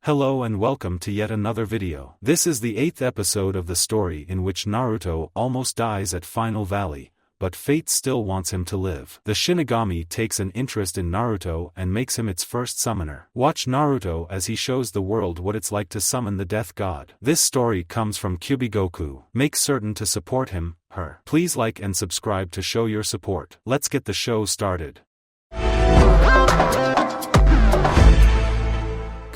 Hello and welcome to yet another video. This is the 8th episode of the story in which Naruto almost dies at Final Valley, but fate still wants him to live. The Shinigami takes an interest in Naruto and makes him its first summoner. Watch Naruto as he shows the world what it's like to summon the Death God. This story comes from Kyubi-Goku. Make certain to support him, her. Please like and subscribe to show your support. Let's get the show started.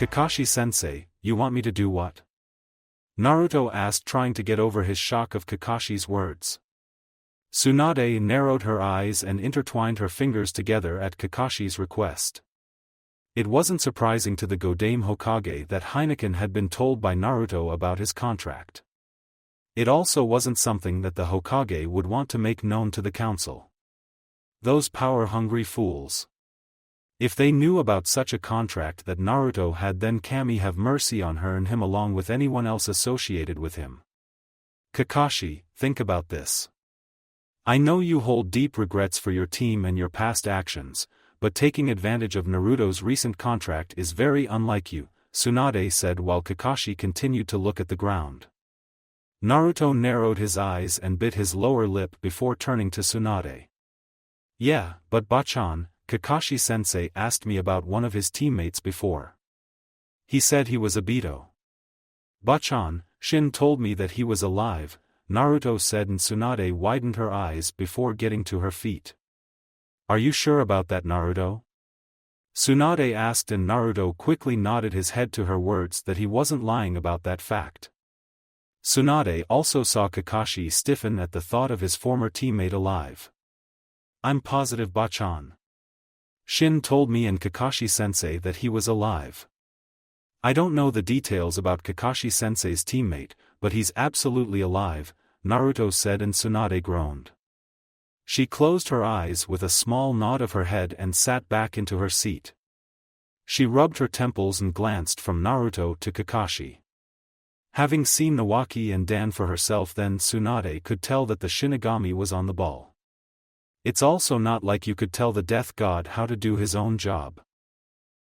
Kakashi-sensei, you want me to do what? Naruto asked, trying to get over his shock of Kakashi's words. Tsunade narrowed her eyes and intertwined her fingers together at Kakashi's request. It wasn't surprising to the Godame Hokage that Heineken had been told by Naruto about his contract. It also wasn't something that the Hokage would want to make known to the council. Those power-hungry fools. If they knew about such a contract that Naruto had, then Kami have mercy on her and him along with anyone else associated with him. Kakashi, think about this. I know you hold deep regrets for your team and your past actions, but taking advantage of Naruto's recent contract is very unlike you, Tsunade said while Kakashi continued to look at the ground. Naruto narrowed his eyes and bit his lower lip before turning to Tsunade. Yeah, but Bachan, Kakashi-sensei asked me about one of his teammates before. He said he was Obito. Bachan, Shin told me that he was alive, Naruto said, and Tsunade widened her eyes before getting to her feet. Are you sure about that, Naruto? Tsunade asked, and Naruto quickly nodded his head to her words that he wasn't lying about that fact. Tsunade also saw Kakashi stiffen at the thought of his former teammate alive. I'm positive, Bachan. Shin told me and Kakashi-sensei that he was alive. I don't know the details about Kakashi-sensei's teammate, but he's absolutely alive, Naruto said, and Tsunade groaned. She closed her eyes with a small nod of her head and sat back into her seat. She rubbed her temples and glanced from Naruto to Kakashi. Having seen Nawaki and Dan for herself, then Tsunade could tell that the Shinigami was on the ball. It's also not like you could tell the Death God how to do his own job.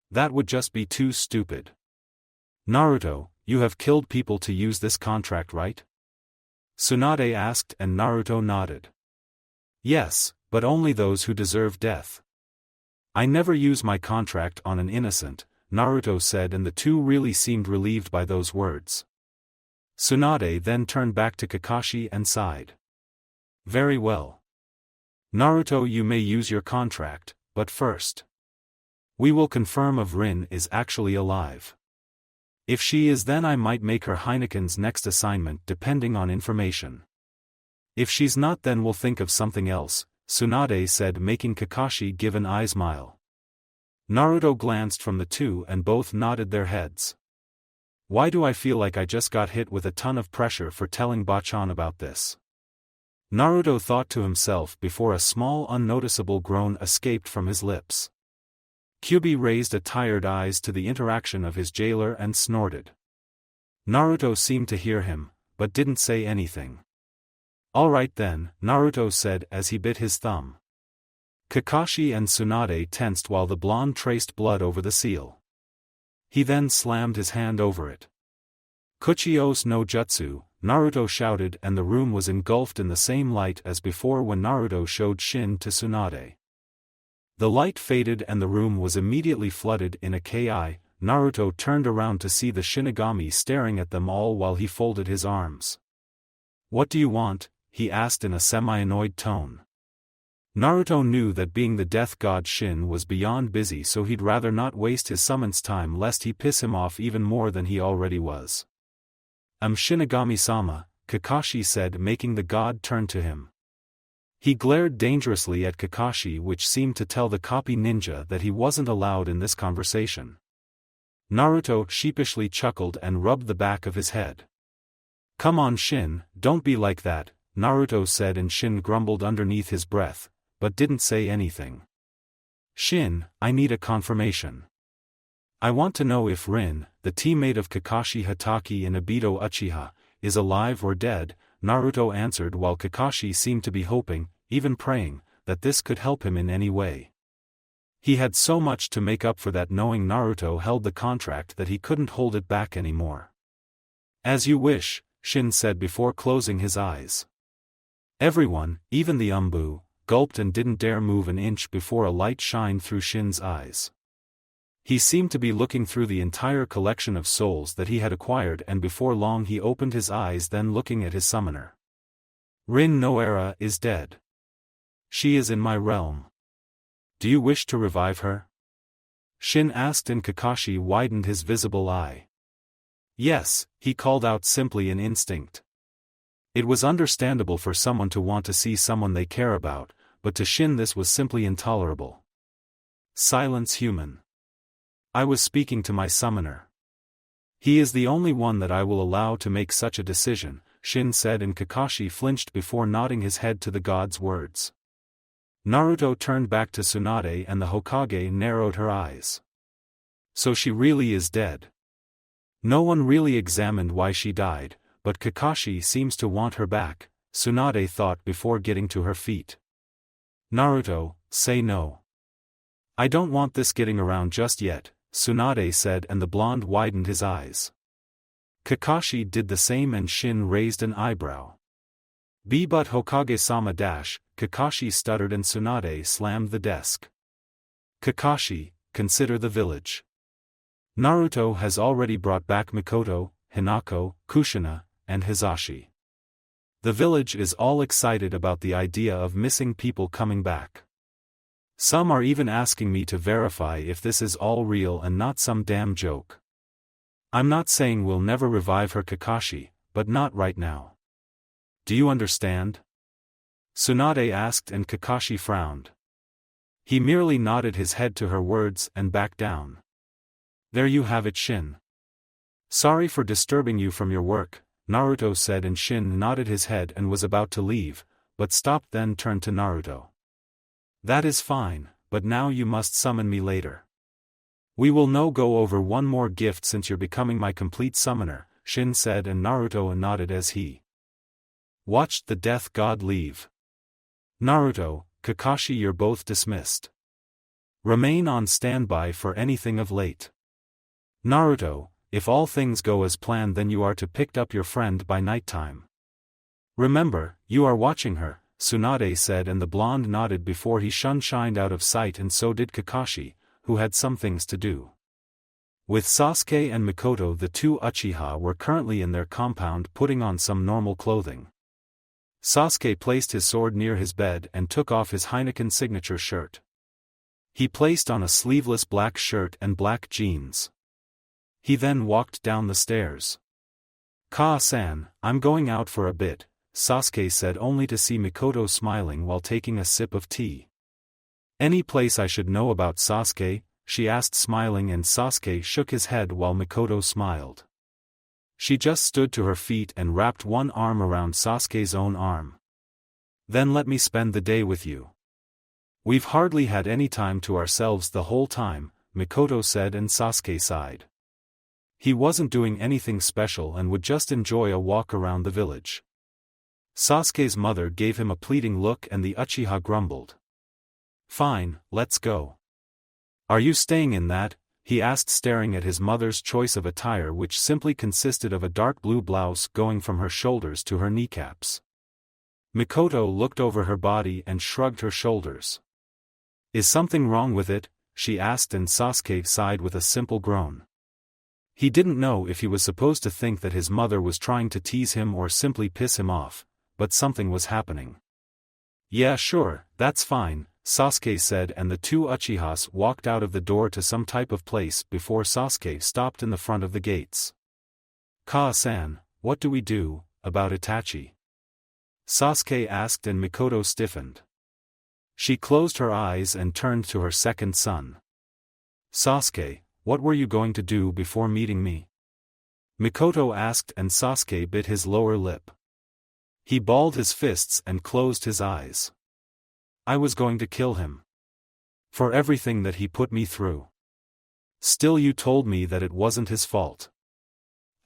That would just be too stupid. Naruto, you have killed people to use this contract, right? Tsunade asked, and Naruto nodded. Yes, but only those who deserve death. I never use my contract on an innocent, Naruto said, and the two really seemed relieved by those words. Tsunade then turned back to Kakashi and sighed. Very well. Naruto, you may use your contract, but first. We will confirm if Rin is actually alive. If she is, then I might make her Heineken's next assignment depending on information. If she's not, then we'll think of something else, Tsunade said, making Kakashi give an eye smile. Naruto glanced from the two and both nodded their heads. Why do I feel like I just got hit with a ton of pressure for telling Bachan about this? Naruto thought to himself before a small unnoticeable groan escaped from his lips. Kyubi raised a tired eyes to the interaction of his jailer and snorted. Naruto seemed to hear him, but didn't say anything. All right then, Naruto said as he bit his thumb. Kakashi and Tsunade tensed while the blonde traced blood over the seal. He then slammed his hand over it. Kuchiyos no Jutsu, Naruto shouted, and the room was engulfed in the same light as before when Naruto showed Shin to Tsunade. The light faded and the room was immediately flooded in a Ki. Naruto turned around to see the Shinigami staring at them all while he folded his arms. What do you want? He asked in a semi-annoyed tone. Naruto knew that being the Death God Shin was beyond busy, so he'd rather not waste his summon's time lest he piss him off even more than he already was. Shinigami-sama, Kakashi said, making the god turn to him. He glared dangerously at Kakashi, which seemed to tell the copy ninja that he wasn't allowed in this conversation. Naruto sheepishly chuckled and rubbed the back of his head. Come on Shin, don't be like that, Naruto said, and Shin grumbled underneath his breath, but didn't say anything. Shin, I need a confirmation. I want to know if Rin, the teammate of Kakashi Hatake and Obito Uchiha, is alive or dead, Naruto answered while Kakashi seemed to be hoping, even praying, that this could help him in any way. He had so much to make up for that, knowing Naruto held the contract, that he couldn't hold it back anymore. As you wish, Shin said before closing his eyes. Everyone, even the Umbu, gulped and didn't dare move an inch before a light shined through Shin's eyes. He seemed to be looking through the entire collection of souls that he had acquired, and before long he opened his eyes, then looking at his summoner. Rin Noara is dead. She is in my realm. Do you wish to revive her? Shin asked, and Kakashi widened his visible eye. Yes, he called out simply in instinct. It was understandable for someone to want to see someone they care about, but to Shin this was simply intolerable. Silence, human. I was speaking to my summoner. He is the only one that I will allow to make such a decision, Shin said, and Kakashi flinched before nodding his head to the god's words. Naruto turned back to Tsunade, and the Hokage narrowed her eyes. So she really is dead. No one really examined why she died, but Kakashi seems to want her back, Tsunade thought before getting to her feet. Naruto, say no. I don't want this getting around just yet, Tsunade said, and the blonde widened his eyes. Kakashi did the same, and Shin raised an eyebrow. But Hokage-sama dash, Kakashi stuttered, and Tsunade slammed the desk. Kakashi, consider the village. Naruto has already brought back Mikoto, Hinako, Kushina, and Hizashi. The village is all excited about the idea of missing people coming back. Some are even asking me to verify if this is all real and not some damn joke. I'm not saying we'll never revive her, Kakashi, but not right now. Do you understand? Tsunade asked, and Kakashi frowned. He merely nodded his head to her words and backed down. There you have it, Shin. Sorry for disturbing you from your work, Naruto said, and Shin nodded his head and was about to leave, but stopped, then turned to Naruto. That is fine, but now you must summon me later. We will now go over one more gift since you're becoming my complete summoner, Shin said, and Naruto nodded as he watched the death god leave. Naruto, Kakashi, you're both dismissed. Remain on standby for anything of late. Naruto, if all things go as planned, then you are to pick up your friend by nighttime. Remember, you are watching her, Tsunade said, and the blonde nodded before he shined out of sight, and so did Kakashi, who had some things to do. With Sasuke and Mikoto, the two Uchiha were currently in their compound putting on some normal clothing. Sasuke placed his sword near his bed and took off his Heineken signature shirt. He placed on a sleeveless black shirt and black jeans. He then walked down the stairs. Ka-san, I'm going out for a bit, Sasuke said, only to see Mikoto smiling while taking a sip of tea. Any place I should know about, Sasuke? She asked, smiling, and Sasuke shook his head while Mikoto smiled. She just stood to her feet and wrapped one arm around Sasuke's own arm. Then let me spend the day with you. We've hardly had any time to ourselves the whole time, Mikoto said, and Sasuke sighed. He wasn't doing anything special and would just enjoy a walk around the village. Sasuke's mother gave him a pleading look, and the Uchiha grumbled. Fine, let's go. Are you staying in that? He asked, staring at his mother's choice of attire, which simply consisted of a dark blue blouse going from her shoulders to her kneecaps. Mikoto looked over her body and shrugged her shoulders. Is something wrong with it? She asked, and Sasuke sighed with a simple groan. He didn't know if he was supposed to think that his mother was trying to tease him or simply piss him off, but something was happening. Yeah, sure, that's fine, Sasuke said, and the two Uchihas walked out of the door to some type of place before Sasuke stopped in the front of the gates. Ka-san, what do we do about Itachi? Sasuke asked, and Mikoto stiffened. She closed her eyes and turned to her second son. Sasuke, what were you going to do before meeting me? Mikoto asked, and Sasuke bit his lower lip. He balled his fists and closed his eyes. I was going to kill him. For everything that he put me through. Still, you told me that it wasn't his fault.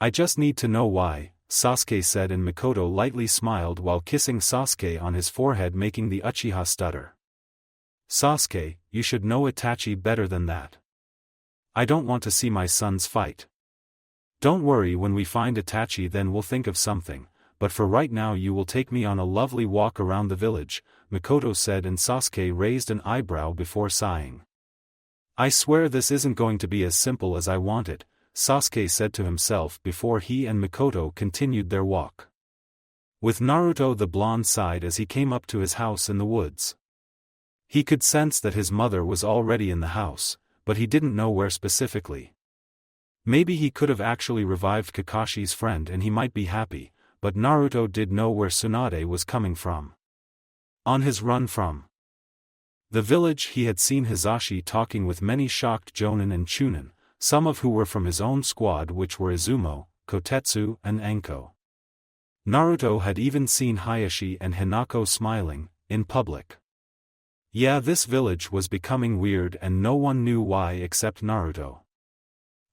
I just need to know why, Sasuke said, and Mikoto lightly smiled while kissing Sasuke on his forehead, making the Uchiha stutter. Sasuke, you should know Itachi better than that. I don't want to see my sons fight. Don't worry, when we find Itachi then we'll think of something, but for right now you will take me on a lovely walk around the village, Mikoto said, and Sasuke raised an eyebrow before sighing. I swear this isn't going to be as simple as I want it, Sasuke said to himself before he and Mikoto continued their walk. With Naruto, the blonde sighed as he came up to his house in the woods. He could sense that his mother was already in the house, but he didn't know where specifically. Maybe he could have actually revived Kakashi's friend and he might be happy, but Naruto did know where Tsunade was coming from. On his run from the village, he had seen Hisashi talking with many shocked Jonin and Chunin, some of who were from his own squad, which were Izumo, Kotetsu, and Anko. Naruto had even seen Hayashi and Hinako smiling, in public. Yeah, this village was becoming weird and no one knew why except Naruto.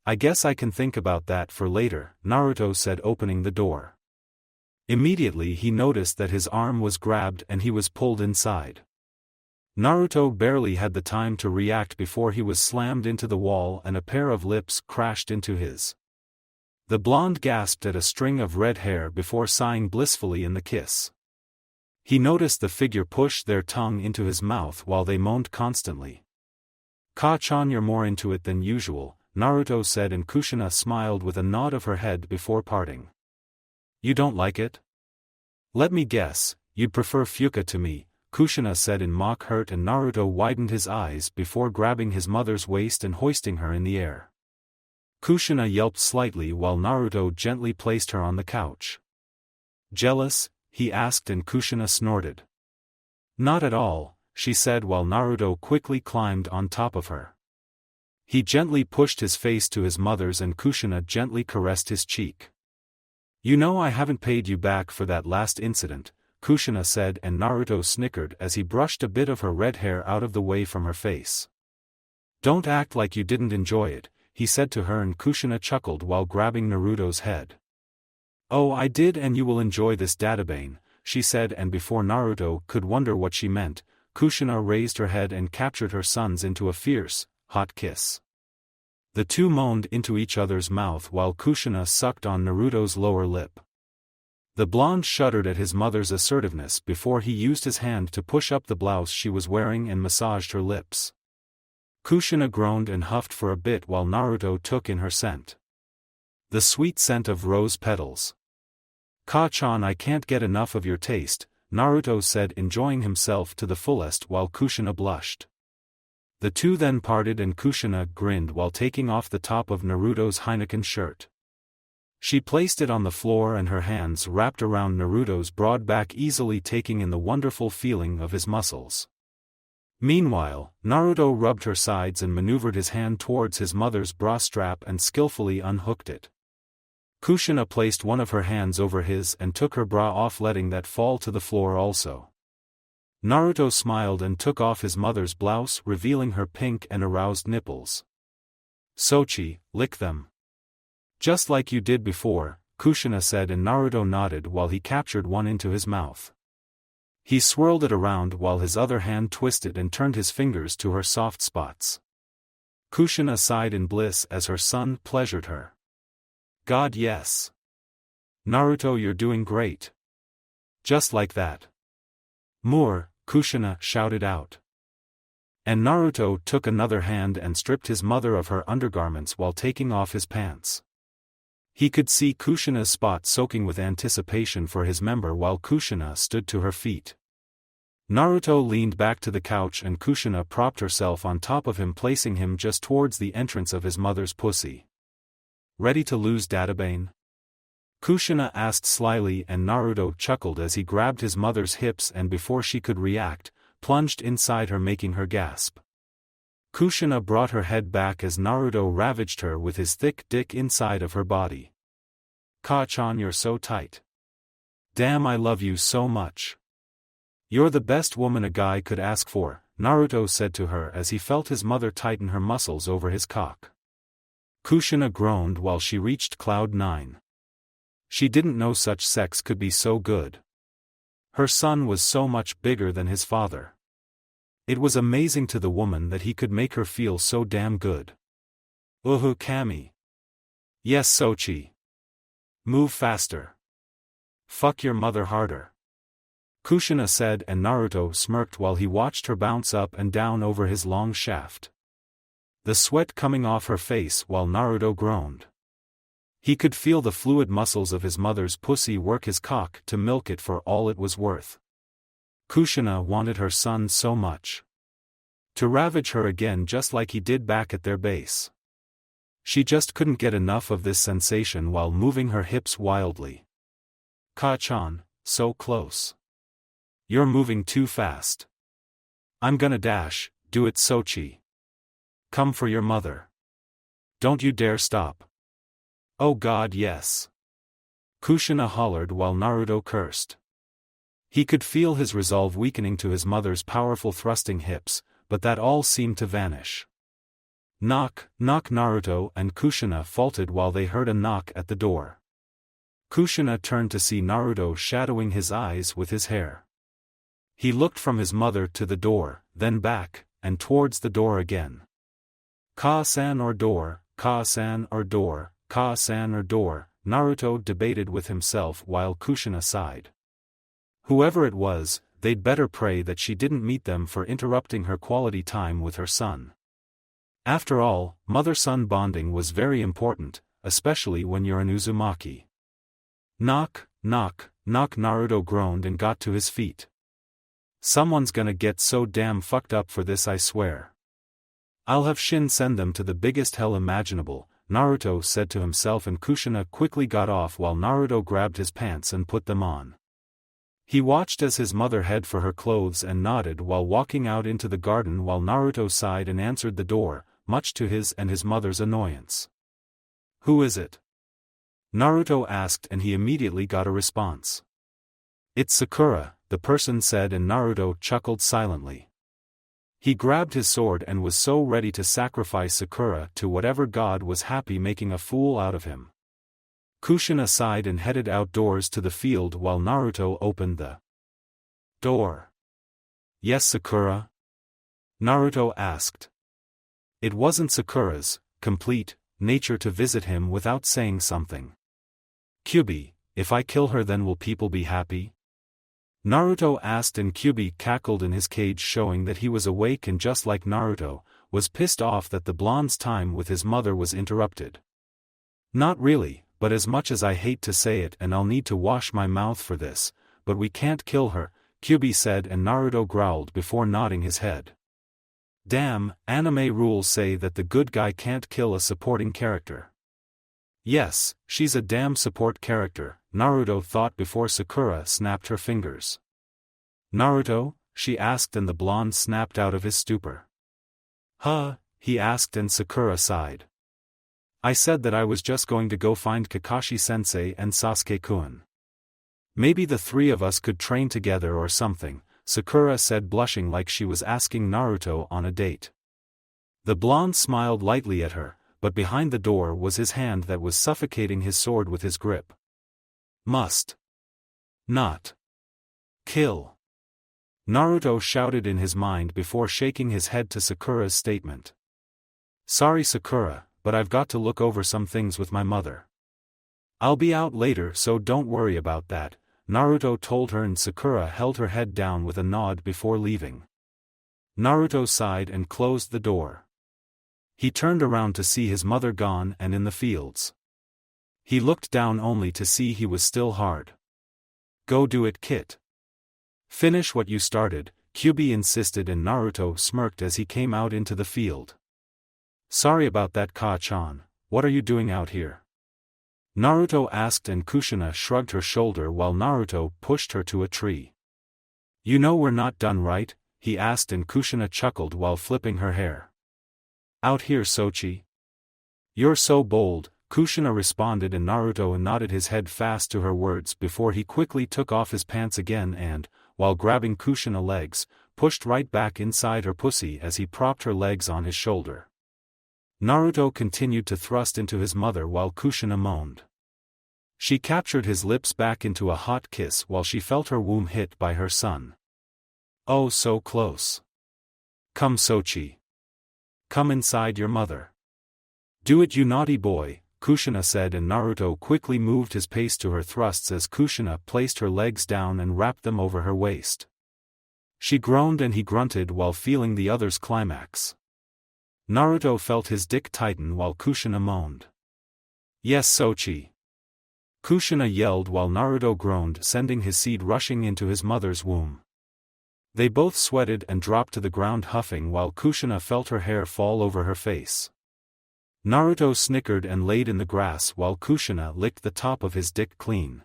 I guess I can think about that for later, Naruto said, opening the door. Immediately he noticed that his arm was grabbed and he was pulled inside. Naruto barely had the time to react before he was slammed into the wall and a pair of lips crashed into his. The blonde gasped at a string of red hair before sighing blissfully in the kiss. He noticed the figure push their tongue into his mouth while they moaned constantly. Ka-chan, you're more into it than usual, Naruto said, and Kushina smiled with a nod of her head before parting. You don't like it? Let me guess, you'd prefer Fuka to me, Kushina said in mock hurt, and Naruto widened his eyes before grabbing his mother's waist and hoisting her in the air. Kushina yelped slightly while Naruto gently placed her on the couch. Jealous? He asked, and Kushina snorted. Not at all, she said while Naruto quickly climbed on top of her. He gently pushed his face to his mother's and Kushina gently caressed his cheek. You know I haven't paid you back for that last incident, Kushina said, and Naruto snickered as he brushed a bit of her red hair out of the way from her face. Don't act like you didn't enjoy it, he said to her, and Kushina chuckled while grabbing Naruto's head. Oh, I did, and you will enjoy this databane, she said, and before Naruto could wonder what she meant, Kushina raised her head and captured her sons into a fierce, hot kiss. The two moaned into each other's mouth while Kushina sucked on Naruto's lower lip. The blonde shuddered at his mother's assertiveness before he used his hand to push up the blouse she was wearing and massaged her lips. Kushina groaned and huffed for a bit while Naruto took in her scent. The sweet scent of rose petals. Ka-chan, I can't get enough of your taste, Naruto said, enjoying himself to the fullest while Kushina blushed. The two then parted and Kushina grinned while taking off the top of Naruto's Heineken shirt. She placed it on the floor and her hands wrapped around Naruto's broad back, easily taking in the wonderful feeling of his muscles. Meanwhile, Naruto rubbed her sides and maneuvered his hand towards his mother's bra strap and skillfully unhooked it. Kushina placed one of her hands over his and took her bra off, letting that fall to the floor also. Naruto smiled and took off his mother's blouse, revealing her pink and aroused nipples. Sochi, lick them. Just like you did before, Kushina said, and Naruto nodded while he captured one into his mouth. He swirled it around while his other hand twisted and turned his fingers to her soft spots. Kushina sighed in bliss as her son pleasured her. God, yes. Naruto, you're doing great. Just like that. More, Kushina shouted out. And Naruto took another hand and stripped his mother of her undergarments while taking off his pants. He could see Kushina's spot soaking with anticipation for his member while Kushina stood to her feet. Naruto leaned back to the couch and Kushina propped herself on top of him, placing him just towards the entrance of his mother's pussy. Ready to lose, Databane? Kushina asked slyly, and Naruto chuckled as he grabbed his mother's hips and before she could react, plunged inside her, making her gasp. Kushina brought her head back as Naruto ravaged her with his thick dick inside of her body. Ka-chan, you're so tight. Damn, I love you so much. You're the best woman a guy could ask for, Naruto said to her as he felt his mother tighten her muscles over his cock. Kushina groaned while she reached cloud 9. She didn't know such sex could be so good. Her son was so much bigger than his father. It was amazing to the woman that he could make her feel so damn good. Uhu Kami. Yes Sochi. Move faster. Fuck your mother harder. Kushina said, and Naruto smirked while he watched her bounce up and down over his long shaft. The sweat coming off her face while Naruto groaned. He could feel the fluid muscles of his mother's pussy work his cock to milk it for all it was worth. Kushina wanted her son so much. To ravage her again just like he did back at their base. She just couldn't get enough of this sensation while moving her hips wildly. Ka-chan, so close. You're moving too fast. I'm gonna dash, do it Sochi. Come for your mother. Don't you dare stop. Oh god yes. Kushina hollered while Naruto cursed. He could feel his resolve weakening to his mother's powerful thrusting hips, but that all seemed to vanish. Knock, knock. Naruto and Kushina faltered while they heard a knock at the door. Kushina turned to see Naruto shadowing his eyes with his hair. He looked from his mother to the door, then back, and towards the door again. Ka-san or door, Ka-san or door, Ka-san or door, Naruto debated with himself while Kushina sighed. Whoever it was, they'd better pray that she didn't meet them for interrupting her quality time with her son. After all, mother-son bonding was very important, especially when you're an Uzumaki. Knock, knock, knock. Naruto groaned and got to his feet. Someone's gonna get so damn fucked up for this I swear. I'll have Shin send them to the biggest hell imaginable, Naruto said to himself, and Kushina quickly got off while Naruto grabbed his pants and put them on. He watched as his mother head for her clothes and nodded while walking out into the garden while Naruto sighed and answered the door, much to his and his mother's annoyance. Who is it? Naruto asked, and he immediately got a response. It's Sakura, the person said, and Naruto chuckled silently. He grabbed his sword and was so ready to sacrifice Sakura to whatever god was happy making a fool out of him. Kushina sighed and headed outdoors to the field while Naruto opened the door. Yes Sakura? Naruto asked. It wasn't Sakura's complete nature to visit him without saying something. Kyubi, if I kill her then will people be happy? Naruto asked, and Kyubi cackled in his cage, showing that he was awake and, just like Naruto, was pissed off that the blonde's time with his mother was interrupted. Not really, but as much as I hate to say it and I'll need to wash my mouth for this, but we can't kill her, Kyubi said, and Naruto growled before nodding his head. Damn, anime rules say that the good guy can't kill a supporting character. Yes, she's a damn support character, Naruto thought before Sakura snapped her fingers. Naruto? She asked, and the blonde snapped out of his stupor. Huh? He asked, and Sakura sighed. I said that I was just going to go find Kakashi-sensei and Sasuke-kun. Maybe the three of us could train together or something, Sakura said, blushing like she was asking Naruto on a date. The blonde smiled lightly at her, but behind the door was his hand that was suffocating his sword with his grip. Must not kill. Naruto shouted in his mind before shaking his head to Sakura's statement. Sorry Sakura, but I've got to look over some things with my mother. I'll be out later, so don't worry about that, Naruto told her, and Sakura held her head down with a nod before leaving. Naruto sighed and closed the door. He turned around to see his mother gone and in the fields. He looked down only to see he was still hard. Go do it, Kit. Finish what you started, Kyubi insisted, and Naruto smirked as he came out into the field. Sorry about that, Ka-chan, what are you doing out here? Naruto asked, and Kushina shrugged her shoulder while Naruto pushed her to a tree. You know we're not done, right? He asked, and Kushina chuckled while flipping her hair. Out here, Sochi. You're so bold, Kushina responded, and Naruto nodded his head fast to her words before he quickly took off his pants again and, while grabbing Kushina's legs, pushed right back inside her pussy as he propped her legs on his shoulder. Naruto continued to thrust into his mother while Kushina moaned. She captured his lips back into a hot kiss while she felt her womb hit by her son. Oh, so close. Come Sochi. Come inside your mother. Do it you naughty boy, Kushina said, and Naruto quickly moved his pace to her thrusts as Kushina placed her legs down and wrapped them over her waist. She groaned and he grunted while feeling the other's climax. Naruto felt his dick tighten while Kushina moaned. Yes Sochi. Kushina yelled while Naruto groaned, sending his seed rushing into his mother's womb. They both sweated and dropped to the ground huffing while Kushina felt her hair fall over her face. Naruto snickered and laid in the grass while Kushina licked the top of his dick clean.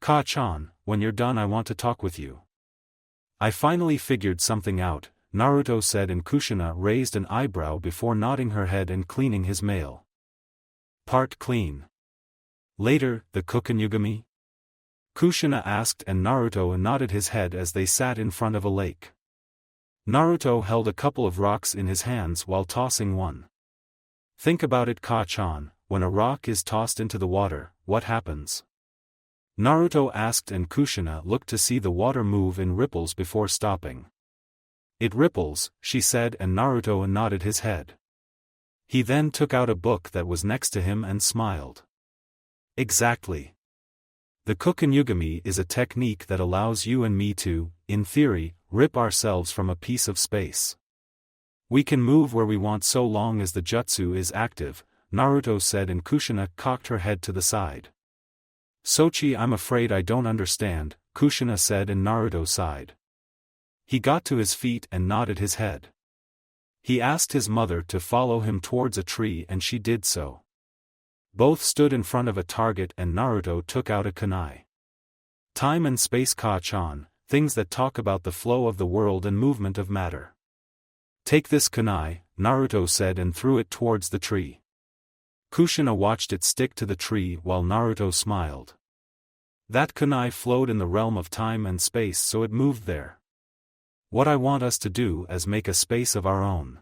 Ka-chan, when you're done I want to talk with you. I finally figured something out, Naruto said, and Kushina raised an eyebrow before nodding her head and cleaning his male part clean. Later, the Kokonyugami? Kushina asked, and Naruto nodded his head as they sat in front of a lake. Naruto held a couple of rocks in his hands while tossing one. Think about it Ka-chan, when a rock is tossed into the water, what happens? Naruto asked, and Kushina looked to see the water move in ripples before stopping. It ripples, she said, and Naruto nodded his head. He then took out a book that was next to him and smiled. Exactly. The Kokonyugami is a technique that allows you and me to, in theory, rip ourselves from a piece of space. We can move where we want so long as the jutsu is active, Naruto said, and Kushina cocked her head to the side. Sochi, I'm afraid I don't understand, Kushina said, and Naruto sighed. He got to his feet and nodded his head. He asked his mother to follow him towards a tree and she did so. Both stood in front of a target and Naruto took out a kunai. Time and space Ka-chan, things that talk about the flow of the world and movement of matter. Take this kunai, Naruto said, and threw it towards the tree. Kushina watched it stick to the tree while Naruto smiled. That kunai flowed in the realm of time and space, so it moved there. What I want us to do is make a space of our own.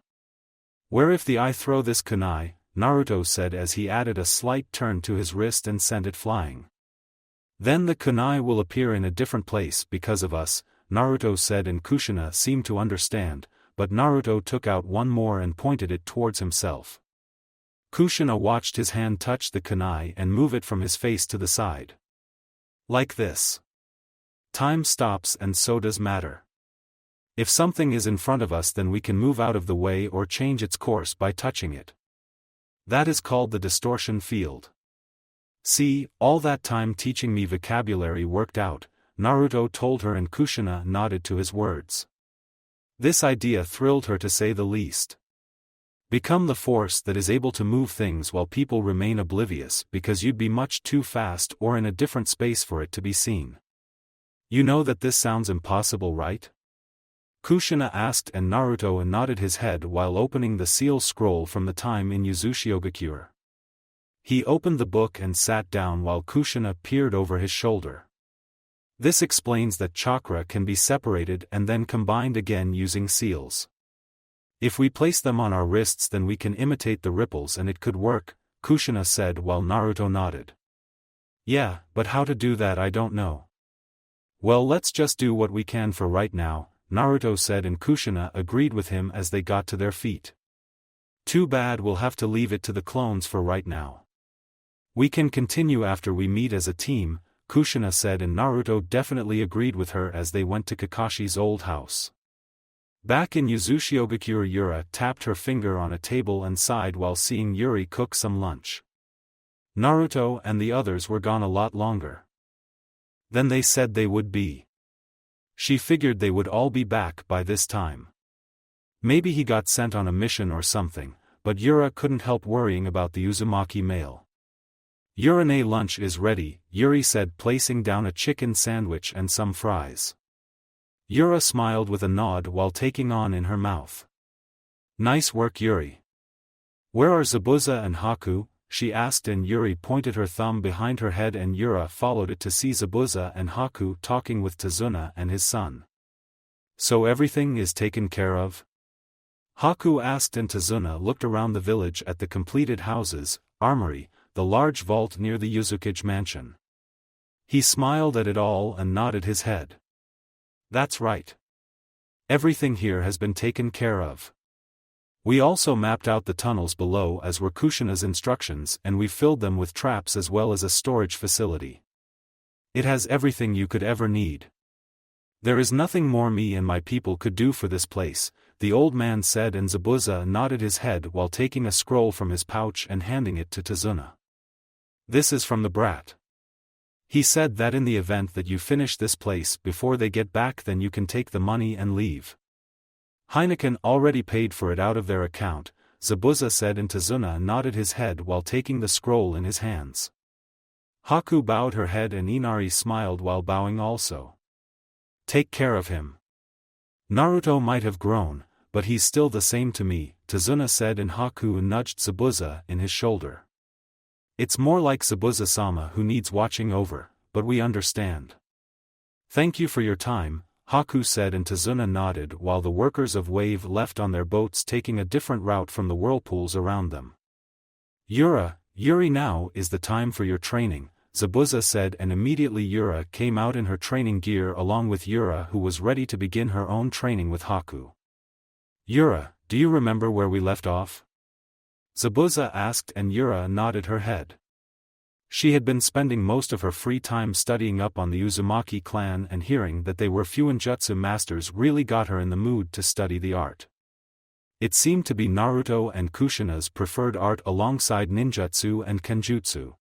Where if I throw this kunai, Naruto said as he added a slight turn to his wrist and sent it flying. Then the kunai will appear in a different place because of us, Naruto said, and Kushina seemed to understand, but Naruto took out one more and pointed it towards himself. Kushina watched his hand touch the kunai and move it from his face to the side. Like this. Time stops and so does matter. If something is in front of us then we can move out of the way or change its course by touching it. That is called the distortion field. See, all that time teaching me vocabulary worked out, Naruto told her, and Kushina nodded to his words. This idea thrilled her to say the least. Become the force that is able to move things while people remain oblivious, because you'd be much too fast or in a different space for it to be seen. You know that this sounds impossible, right? Kushina asked, and Naruto nodded his head while opening the seal scroll from the time in Uzumaki. He opened the book and sat down while Kushina peered over his shoulder. This explains that chakra can be separated and then combined again using seals. If we place them on our wrists then we can imitate the ripples and it could work, Kushina said while Naruto nodded. Yeah, but how to do that I don't know. Well, let's just do what we can for right now, Naruto said, and Kushina agreed with him as they got to their feet. Too bad we'll have to leave it to the clones for right now. We can continue after we meet as a team, Kushina said, and Naruto definitely agreed with her as they went to Kakashi's old house. Back in Uzumaki, Yura tapped her finger on a table and sighed while seeing Yuri cook some lunch. Naruto and the others were gone a lot longer than they said they would be. She figured they would all be back by this time. Maybe he got sent on a mission or something, but Yura couldn't help worrying about the Uzumaki mail. Yurine lunch is ready, Yuri said, placing down a chicken sandwich and some fries. Yura smiled with a nod while taking on in her mouth. Nice work, Yuri. Where are Zabuza and Haku? She asked, and Yuri pointed her thumb behind her head and Yura followed it to see Zabuza and Haku talking with Tazuna and his son. So everything is taken care of? Haku asked, and Tazuna looked around the village at the completed houses, armory, the large vault near the Uzumaki mansion. He smiled at it all and nodded his head. That's right. Everything here has been taken care of. We also mapped out the tunnels below as were Kushina's instructions, and we filled them with traps as well as a storage facility. It has everything you could ever need. There is nothing more me and my people could do for this place, the old man said, and Zabuza nodded his head while taking a scroll from his pouch and handing it to Tazuna. This is from the brat. He said that in the event that you finish this place before they get back, then you can take the money and leave. Heineken already paid for it out of their account, Zabuza said, and Tazuna nodded his head while taking the scroll in his hands. Haku bowed her head and Inari smiled while bowing also. Take care of him. Naruto might have grown, but he's still the same to me, Tazuna said, and Haku nudged Zabuza in his shoulder. It's more like Zabuza-sama who needs watching over, but we understand. Thank you for your time, Haku said, and Tazuna nodded while the workers of Wave left on their boats, taking a different route from the whirlpools around them. Yuri, now is the time for your training, Zabuza said, and immediately Yura came out in her training gear along with Yura, who was ready to begin her own training with Haku. Yura, do you remember where we left off? Zabuza asked, and Yura nodded her head. She had been spending most of her free time studying up on the Uzumaki clan, and hearing that they were Fuinjutsu masters really got her in the mood to study the art. It seemed to be Naruto and Kushina's preferred art alongside ninjutsu and kenjutsu.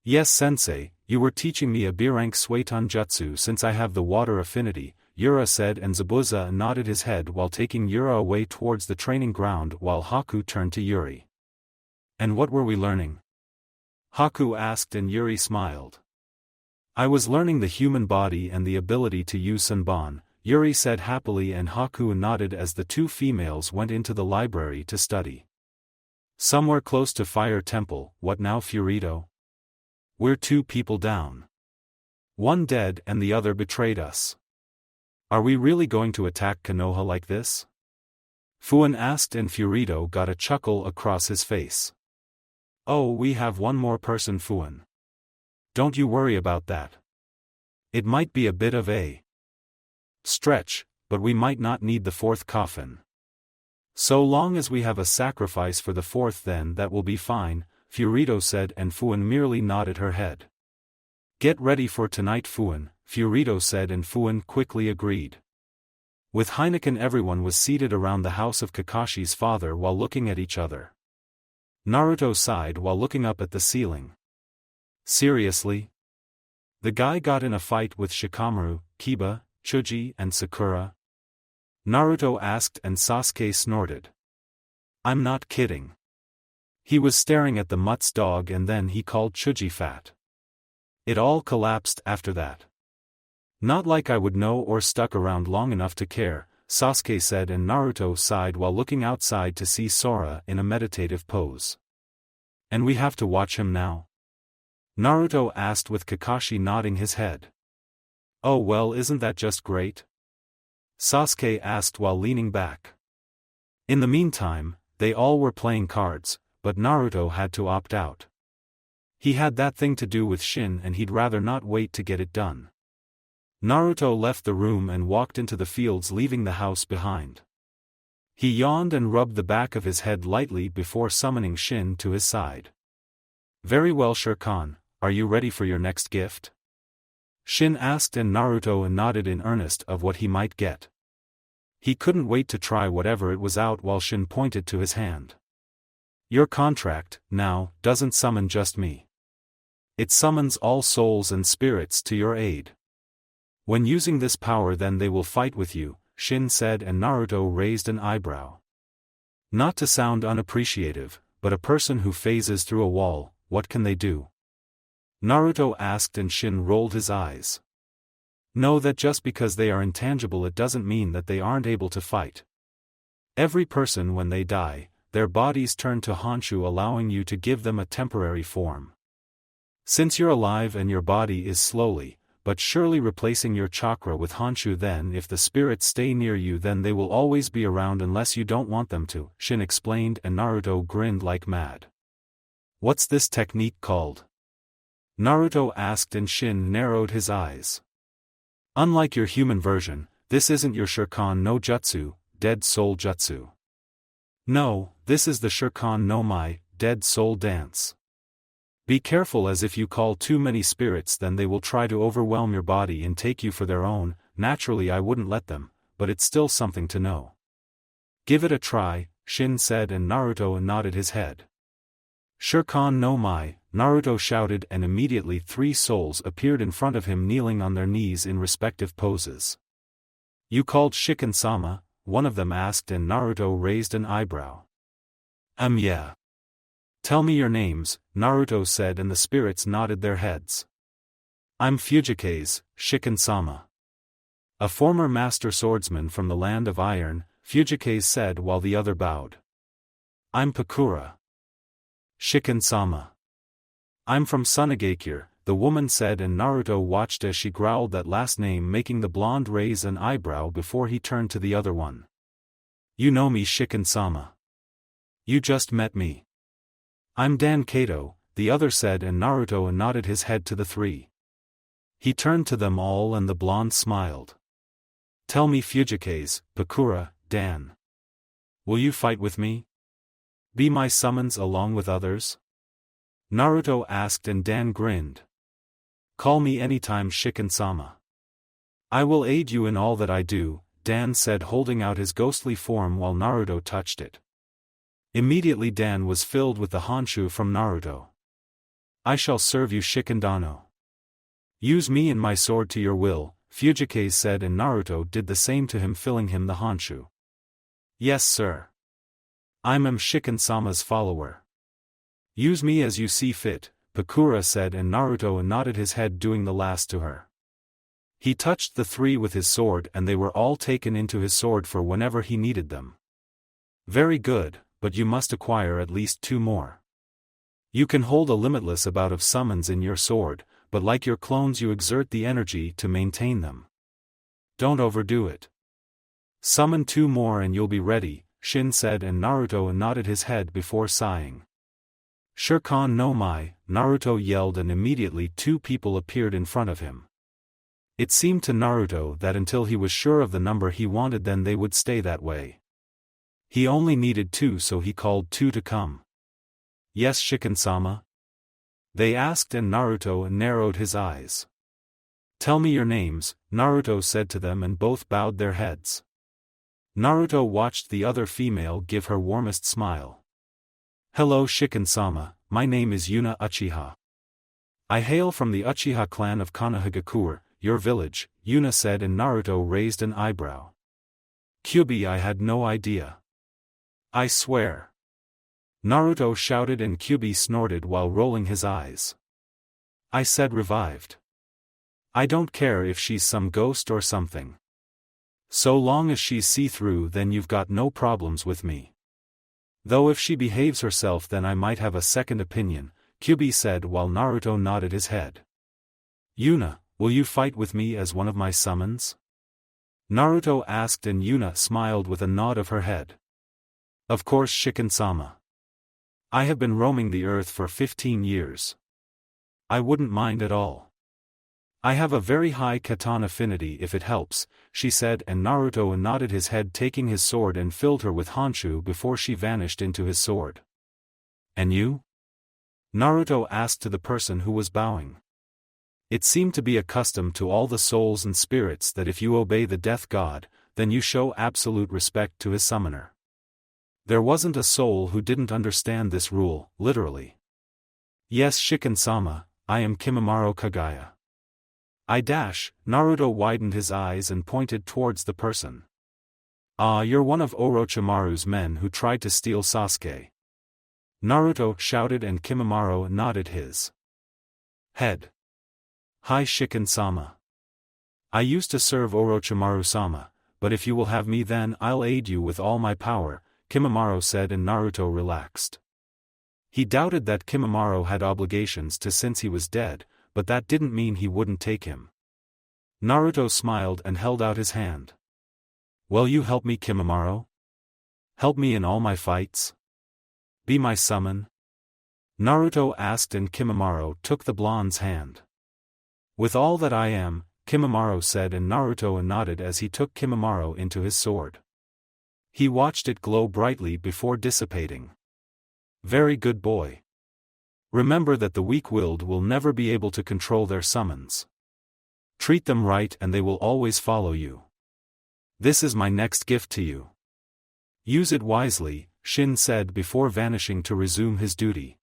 Yes sensei, you were teaching me a B-rank Suiton Jutsu since I have the water affinity, Yura said, and Zabuza nodded his head while taking Yura away towards the training ground while Haku turned to Yuri. And what were we learning? Haku asked, and Yuri smiled. I was learning the human body and the ability to use Senbon, Yuri said happily, and Haku nodded as the two females went into the library to study. Somewhere close to Fire Temple. What now, Furito? We're 2 people down. 1 dead and the other betrayed us. Are we really going to attack Konoha like this? Fuin asked, and Furito got a chuckle across his face. Oh, we have 1 more person, Fuin. Don't you worry about that. It might be a bit of a stretch, but we might not need the 4th coffin. So long as we have a sacrifice for the 4th, then that will be fine, Furito said, and Fuin merely nodded her head. Get ready for tonight, Fuin, Furito said, and Fuin quickly agreed. With Heineken, everyone was seated around the house of Kakashi's father while looking at each other. Naruto sighed while looking up at the ceiling. Seriously? The guy got in a fight with Shikamaru, Kiba, Chuji, and Sakura? Naruto asked, and Sasuke snorted. I'm not kidding. He was staring at the mutt's dog, and then he called Chuji fat. It all collapsed after that. Not like I would know or stuck around long enough to care, Sasuke said, and Naruto sighed while looking outside to see Sora in a meditative pose. And we have to watch him now? Naruto asked, with Kakashi nodding his head. Oh well, isn't that just great? Sasuke asked while leaning back. In the meantime, they all were playing cards, but Naruto had to opt out. He had that thing to do with Shin, and he'd rather not wait to get it done. Naruto left the room and walked into the fields, leaving the house behind. He yawned and rubbed the back of his head lightly before summoning Shin to his side. Very well, Shere-Khan, are you ready for your next gift? Shin asked, and Naruto nodded in earnest of what he might get. He couldn't wait to try whatever it was out while Shin pointed to his hand. Your contract, now, doesn't summon just me. It summons all souls and spirits to your aid. When using this power, then they will fight with you, Shin said, and Naruto raised an eyebrow. Not to sound unappreciative, but a person who phases through a wall, what can they do? Naruto asked, and Shin rolled his eyes. Know that just because they are intangible, it doesn't mean that they aren't able to fight. Every person, when they die, their bodies turn to Honshu, allowing you to give them a temporary form. Since you're alive and your body is slowly, but surely replacing your chakra with Honshu, then if the spirits stay near you, then they will always be around unless you don't want them to, Shin explained, and Naruto grinned like mad. What's this technique called? Naruto asked, and Shin narrowed his eyes. Unlike your human version, This isn't your Shurkan no Jutsu, dead soul jutsu. No, this is the Shurkan no Mai, dead soul dance. Be careful, as if you call too many spirits then they will try to overwhelm your body and take you for their own. Naturally I wouldn't let them, but it's still something to know. Give it a try, Shin said, and Naruto nodded his head. Shurkan no Mai, Naruto shouted, and immediately 3 souls appeared in front of him kneeling on their knees in respective poses. You called Shikin-sama? One of them asked, and Naruto raised an eyebrow. Yeah. Tell me your names, Naruto said, and the spirits nodded their heads. I'm Fujikaze, Shikin-sama. A former master swordsman from the land of iron, Fujikaze said while the other bowed. I'm Pakura. Shikin-sama. I'm from Sunagakure, the woman said, and Naruto watched as she growled that last name, making the blonde raise an eyebrow before he turned to the other one. You know me, Shikin-sama. You just met me. I'm Dan Kato, the other said, and Naruto nodded his head to the 3. He turned to them all and the blonde smiled. Tell me, Fujikaze, Pakura, Dan. Will you fight with me? Be my summons along with others? Naruto asked, and Dan grinned. Call me anytime, Shikin-sama. I will aid you in all that I do, Dan said, holding out his ghostly form while Naruto touched it. Immediately Dan was filled with the Honshu from Naruto. I shall serve you, Shikindano. Use me and my sword to your will, Fujikaze said, and Naruto did the same to him, filling him the Honshu. Yes sir. I'm Shikin-sama's follower. Use me as you see fit, Pakura said, and Naruto nodded his head, doing the last to her. He touched the 3 with his sword and they were all taken into his sword for whenever he needed them. Very good, but you must acquire at least 2 more. You can hold a limitless amount of summons in your sword, but like your clones you exert the energy to maintain them. Don't overdo it. Summon 2 more and you'll be ready, Shin said, and Naruto nodded his head before sighing. Shurkan no Mai, Naruto yelled, and immediately 2 people appeared in front of him. It seemed to Naruto that until he was sure of the number he wanted then they would stay that way. He only needed 2, so he called 2 to come. Yes, Shikin-sama? They asked, and Naruto narrowed his eyes. Tell me your names, Naruto said to them, and both bowed their heads. Naruto watched the other female give her warmest smile. Hello, Shikin-sama, my name is Yuna Uchiha. I hail from the Uchiha clan of Konohagakure, your village, Yuna said, and Naruto raised an eyebrow. Kyubi, I had no idea. I swear. Naruto shouted, and Kyubi snorted while rolling his eyes. I said revived. I don't care if she's some ghost or something. So long as she's see-through then you've got no problems with me. Though if she behaves herself then I might have a second opinion, Kyubi said while Naruto nodded his head. Yuna, will you fight with me as one of my summons? Naruto asked, and Yuna smiled with a nod of her head. Of course, Shikin-sama. I have been roaming the earth for 15 years. I wouldn't mind at all. I have a very high katana affinity if it helps, she said, and Naruto nodded his head, taking his sword and filled her with Honshu before she vanished into his sword. And you? Naruto asked to the person who was bowing. It seemed to be a custom to all the souls and spirits that if you obey the death god, then you show absolute respect to his summoner. There wasn't a soul who didn't understand this rule, literally. Yes, Shikin-sama, I am Kimimaro Kagaya. Naruto widened his eyes and pointed towards the person. Ah, you're one of Orochimaru's men who tried to steal Sasuke. Naruto shouted, and Kimimaro nodded his head. Hi, Shikin-sama. I used to serve Orochimaru-sama, but if you will have me then I'll aid you with all my power, Kimimaro said, and Naruto relaxed. He doubted that Kimimaro had obligations to since he was dead, but that didn't mean he wouldn't take him. Naruto smiled and held out his hand. Will you help me, Kimimaro? Help me in all my fights? Be my summon? Naruto asked, and Kimimaro took the blonde's hand. With all that I am, Kimimaro said, and Naruto nodded as he took Kimimaro into his sword. He watched it glow brightly before dissipating. Very good boy. Remember that the weak-willed will never be able to control their summons. Treat them right and they will always follow you. This is my next gift to you. Use it wisely, Shin said before vanishing to resume his duty.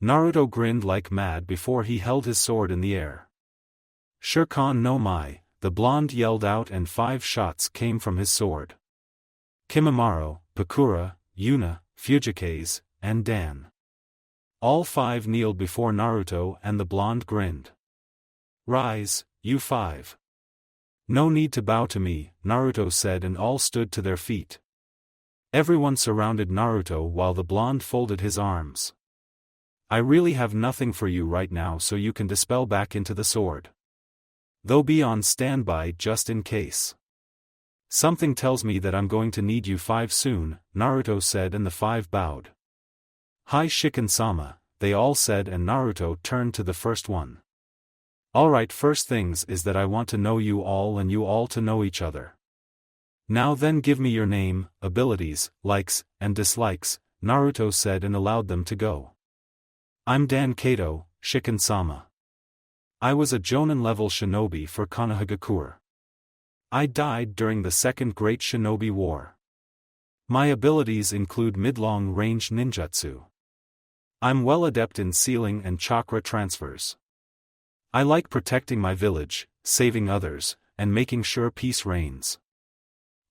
Naruto grinned like mad before he held his sword in the air. Shurkan no Mai, the blonde yelled out, and 5 shots came from his sword. Kimimaro, Pakura, Yuna, Fujikaze, and Dan. All 5 kneeled before Naruto and the blonde grinned. Rise, you 5. No need to bow to me, Naruto said, and all stood to their feet. Everyone surrounded Naruto while the blonde folded his arms. I really have nothing for you right now, so you can dispel back into the sword. Though be on standby just in case. Something tells me that I'm going to need you 5 soon, Naruto said, and the 5 bowed. Hi Shikin-sama, they all said, and Naruto turned to the first one. Alright, first things is that I want to know you all and you all to know each other. Now then give me your name, abilities, likes, and dislikes, Naruto said, and allowed them to go. I'm Dan Kato, Shikin-sama. I was a Jonin-level shinobi for Konohagakure. I died during the Second Great Shinobi War. My abilities include mid-long range ninjutsu. I'm well adept in sealing and chakra transfers. I like protecting my village, saving others, and making sure peace reigns.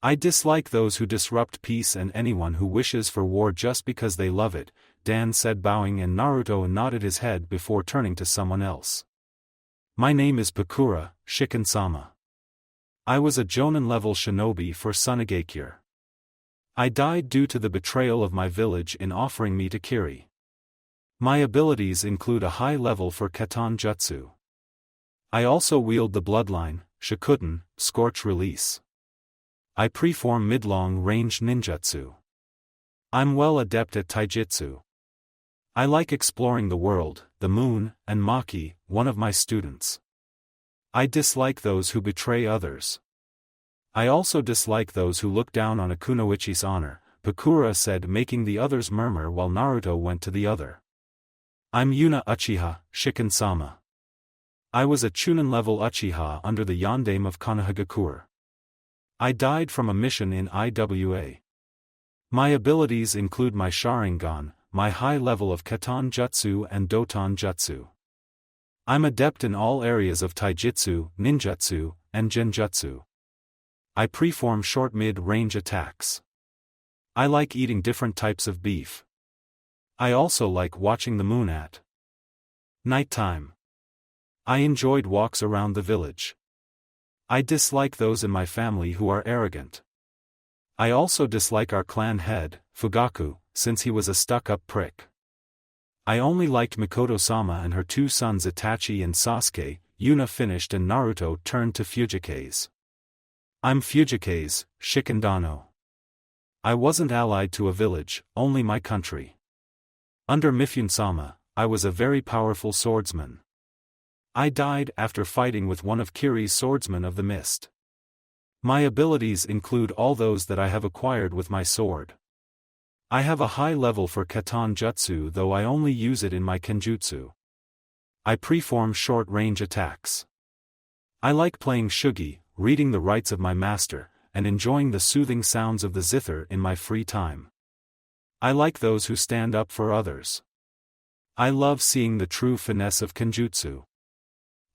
I dislike those who disrupt peace and anyone who wishes for war just because they love it, Dan said, bowing, and Naruto nodded his head before turning to someone else. My name is Pakura, Shikin-sama. I was a Jonin-level shinobi for Sunagakure. I died due to the betrayal of my village in offering me to Kiri. My abilities include a high level for Katan Jutsu. I also wield the bloodline, Shikuten, Scorch Release. I preform mid-long range ninjutsu. I'm well adept at taijutsu. I like exploring the world, the moon, and Maki, one of my students. I dislike those who betray others. I also dislike those who look down on a kunoichi's honor, Pakura said, making the others murmur while Naruto went to the other. I'm Yuna Uchiha, Shikin-sama. I was a Chunin-level Uchiha under the Yondaime of Konohagakure. I died from a mission in IWA. My abilities include my Sharingan, my high level of Katan Jutsu and Doton Jutsu. I'm adept in all areas of taijutsu, ninjutsu, and genjutsu. I preform short mid-range attacks. I like eating different types of beef. I also like watching the moon at nighttime. I enjoyed walks around the village. I dislike those in my family who are arrogant. I also dislike our clan head, Fugaku, since he was a stuck-up prick. I only liked Mikoto-sama and her 2 sons Itachi and Sasuke. Yuna finished, and Naruto turned to Fujikaze. I'm Fujikaze, Shikendano. I wasn't allied to a village, only my country. Under Mifune-sama, I was a very powerful swordsman. I died after fighting with one of Kiri's swordsmen of the mist. My abilities include all those that I have acquired with my sword. I have a high level for Katan Jutsu, though I only use it in my Kenjutsu. I preform short-range attacks. I like playing Shugi, reading the rites of my master, and enjoying the soothing sounds of the zither in my free time. I like those who stand up for others. I love seeing the true finesse of Kenjutsu.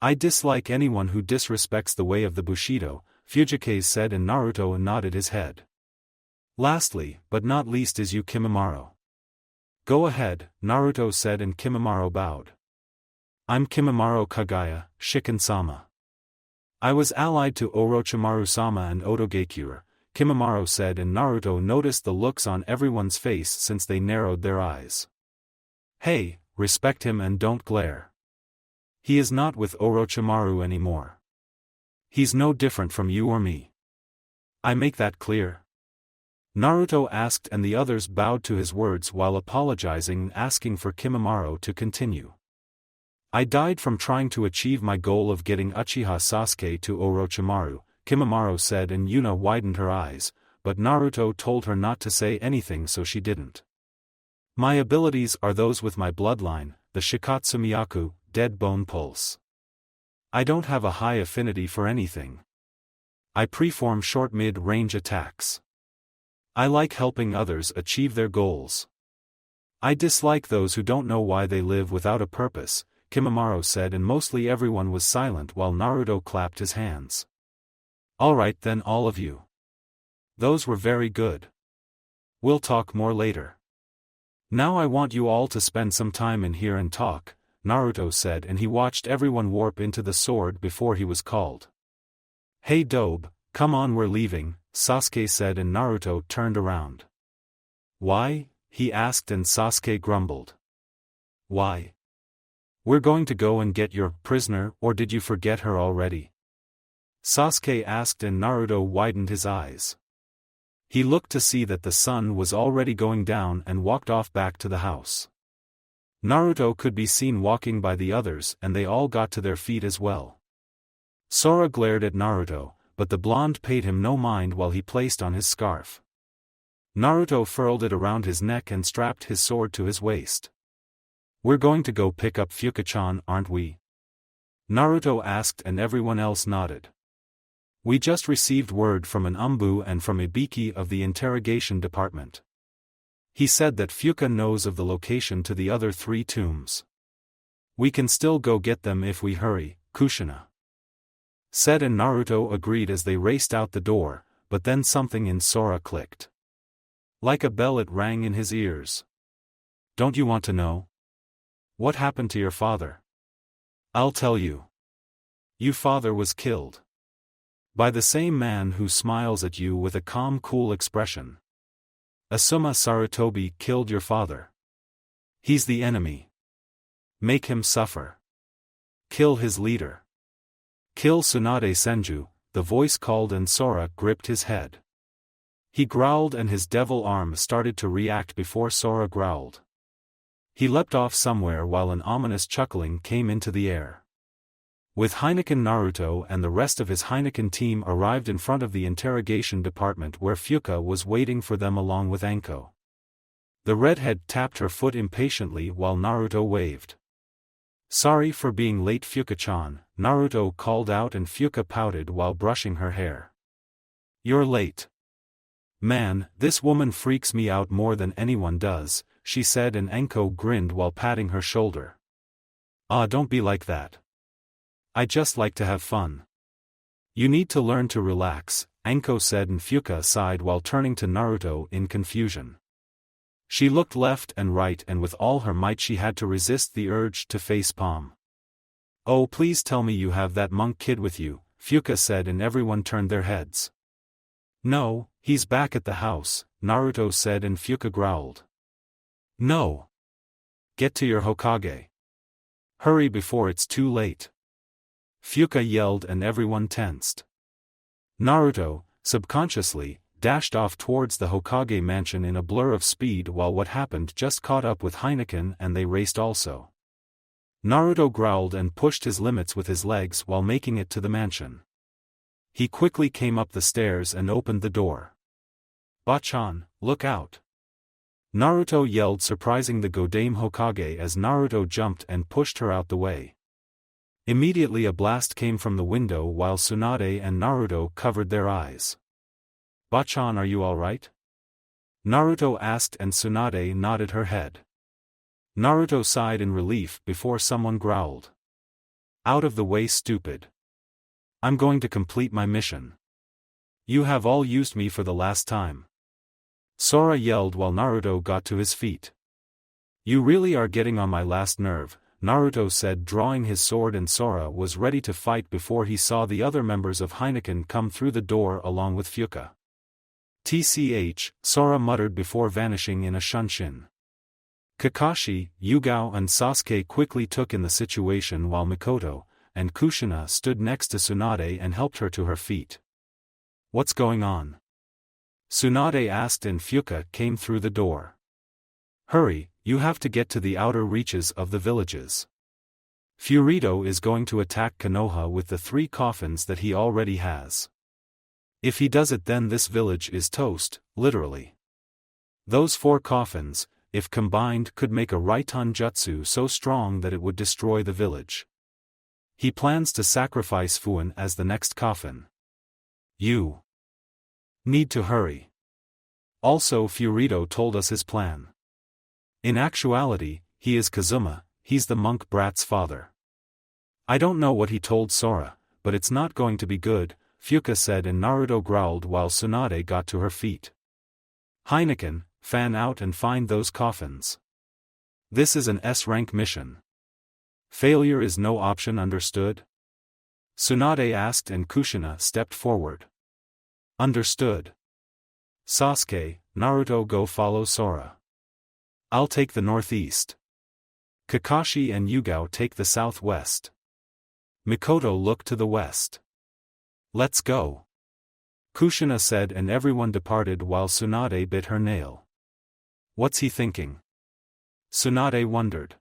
I dislike anyone who disrespects the way of the Bushido, Fujikaze said, and Naruto nodded his head. Lastly, but not least, is you Kimimaro. Go ahead, Naruto said, and Kimimaro bowed. I'm Kimimaro Kagaya, Shikin-sama. I was allied to Orochimaru-sama and Otogakure, Kimimaro said, and Naruto noticed the looks on everyone's face since they narrowed their eyes. Hey, respect him and don't glare. He is not with Orochimaru anymore. He's no different from you or me. I make that clear? Naruto asked, and the others bowed to his words while apologizing and asking for Kimimaro to continue. I died from trying to achieve my goal of getting Uchiha Sasuke to Orochimaru, Kimimaro said, and Yuna widened her eyes, but Naruto told her not to say anything so she didn't. My abilities are those with my bloodline, the Shikatsu Myaku, dead bone pulse. I don't have a high affinity for anything. I preform short mid-range attacks. I like helping others achieve their goals. I dislike those who don't know why they live without a purpose, Kimimaro said, and mostly everyone was silent while Naruto clapped his hands. Alright then, all of you. Those were very good. We'll talk more later. Now I want you all to spend some time in here and talk, Naruto said, and he watched everyone warp into the sword before he was called. Hey Dobe, come on, we're leaving, Sasuke said, and Naruto turned around. Why? He asked, and Sasuke grumbled. Why? We're going to go and get your prisoner, or did you forget her already? Sasuke asked, and Naruto widened his eyes. He looked to see that the sun was already going down and walked off back to the house. Naruto could be seen walking by the others, and they all got to their feet as well. Sora glared at Naruto, but the blonde paid him no mind while he placed on his scarf. Naruto furled it around his neck and strapped his sword to his waist. We're going to go pick up Fuuka-chan, aren't we? Naruto asked, and everyone else nodded. We just received word from an Umbu and from Ibiki of the interrogation department. He said that Fuuka knows of the location to the other 3 tombs. We can still go get them if we hurry, Kushina said, and Naruto agreed as they raced out the door, but then something in Sora clicked. Like a bell it rang in his ears. Don't you want to know? What happened to your father? I'll tell you. Your father was killed. By the same man who smiles at you with a calm, cool expression. Asuma Sarutobi killed your father. He's the enemy. Make him suffer. Kill his leader. Kill Tsunade Senju, the voice called, and Sora gripped his head. He growled and his devil arm started to react before Sora growled. He leapt off somewhere while an ominous chuckling came into the air. With Heineken, Naruto and the rest of his Heineken team arrived in front of the interrogation department where Fuuka was waiting for them along with Anko. The redhead tapped her foot impatiently while Naruto waved. Sorry for being late, Fuuka-chan, Naruto called out, and Fuuka pouted while brushing her hair. You're late. Man, this woman freaks me out more than anyone does, she said, and Anko grinned while patting her shoulder. Ah, don't be like that. I just like to have fun. You need to learn to relax, Anko said, and Fuuka sighed while turning to Naruto in confusion. She looked left and right, and with all her might she had to resist the urge to facepalm. Oh, please tell me you have that monk kid with you, Fuuka said, and everyone turned their heads. No, he's back at the house, Naruto said, and Fuuka growled. No. Get to your Hokage. Hurry before it's too late. Fuuka yelled, and everyone tensed. Naruto, subconsciously, dashed off towards the Hokage mansion in a blur of speed while what happened just caught up with Heineken and they raced also. Naruto growled and pushed his limits with his legs while making it to the mansion. He quickly came up the stairs and opened the door. Bachan, look out! Naruto yelled, surprising the Godame Hokage as Naruto jumped and pushed her out the way. Immediately a blast came from the window while Tsunade and Naruto covered their eyes. Bachan, are you alright? Naruto asked, and Tsunade nodded her head. Naruto sighed in relief before someone growled. Out of the way, stupid. I'm going to complete my mission. You have all used me for the last time. Sora yelled while Naruto got to his feet. You really are getting on my last nerve, Naruto said, drawing his sword, and Sora was ready to fight before he saw the other members of Heineken come through the door along with Fuuka. TCH, Sora muttered before vanishing in a shunshin. Kakashi, Yugao and Sasuke quickly took in the situation while Mikoto and Kushina stood next to Tsunade and helped her to her feet. What's going on? Tsunade asked, and Fuuka came through the door. Hurry, you have to get to the outer reaches of the villages. Furito is going to attack Konoha with the 3 coffins that he already has. If he does it, then this village is toast, literally. Those 4 coffins, if combined, could make a Raiton jutsu so strong that it would destroy the village. He plans to sacrifice Fuin as the next coffin. You need to hurry. Also, Furito told us his plan. In actuality, he is Kazuma, he's the monk brat's father. I don't know what he told Sora, but it's not going to be good, Fuka said, and Naruto growled while Tsunade got to her feet. Heineken, fan out and find those coffins. This is an S-rank mission. Failure is no option, understood? Tsunade asked, and Kushina stepped forward. Understood. Sasuke, Naruto, go follow Sora. I'll take the northeast. Kakashi and Yugao take the southwest. Mikoto looked to the west. Let's go. Kushina said, and everyone departed while Tsunade bit her nail. What's he thinking? Tsunade wondered.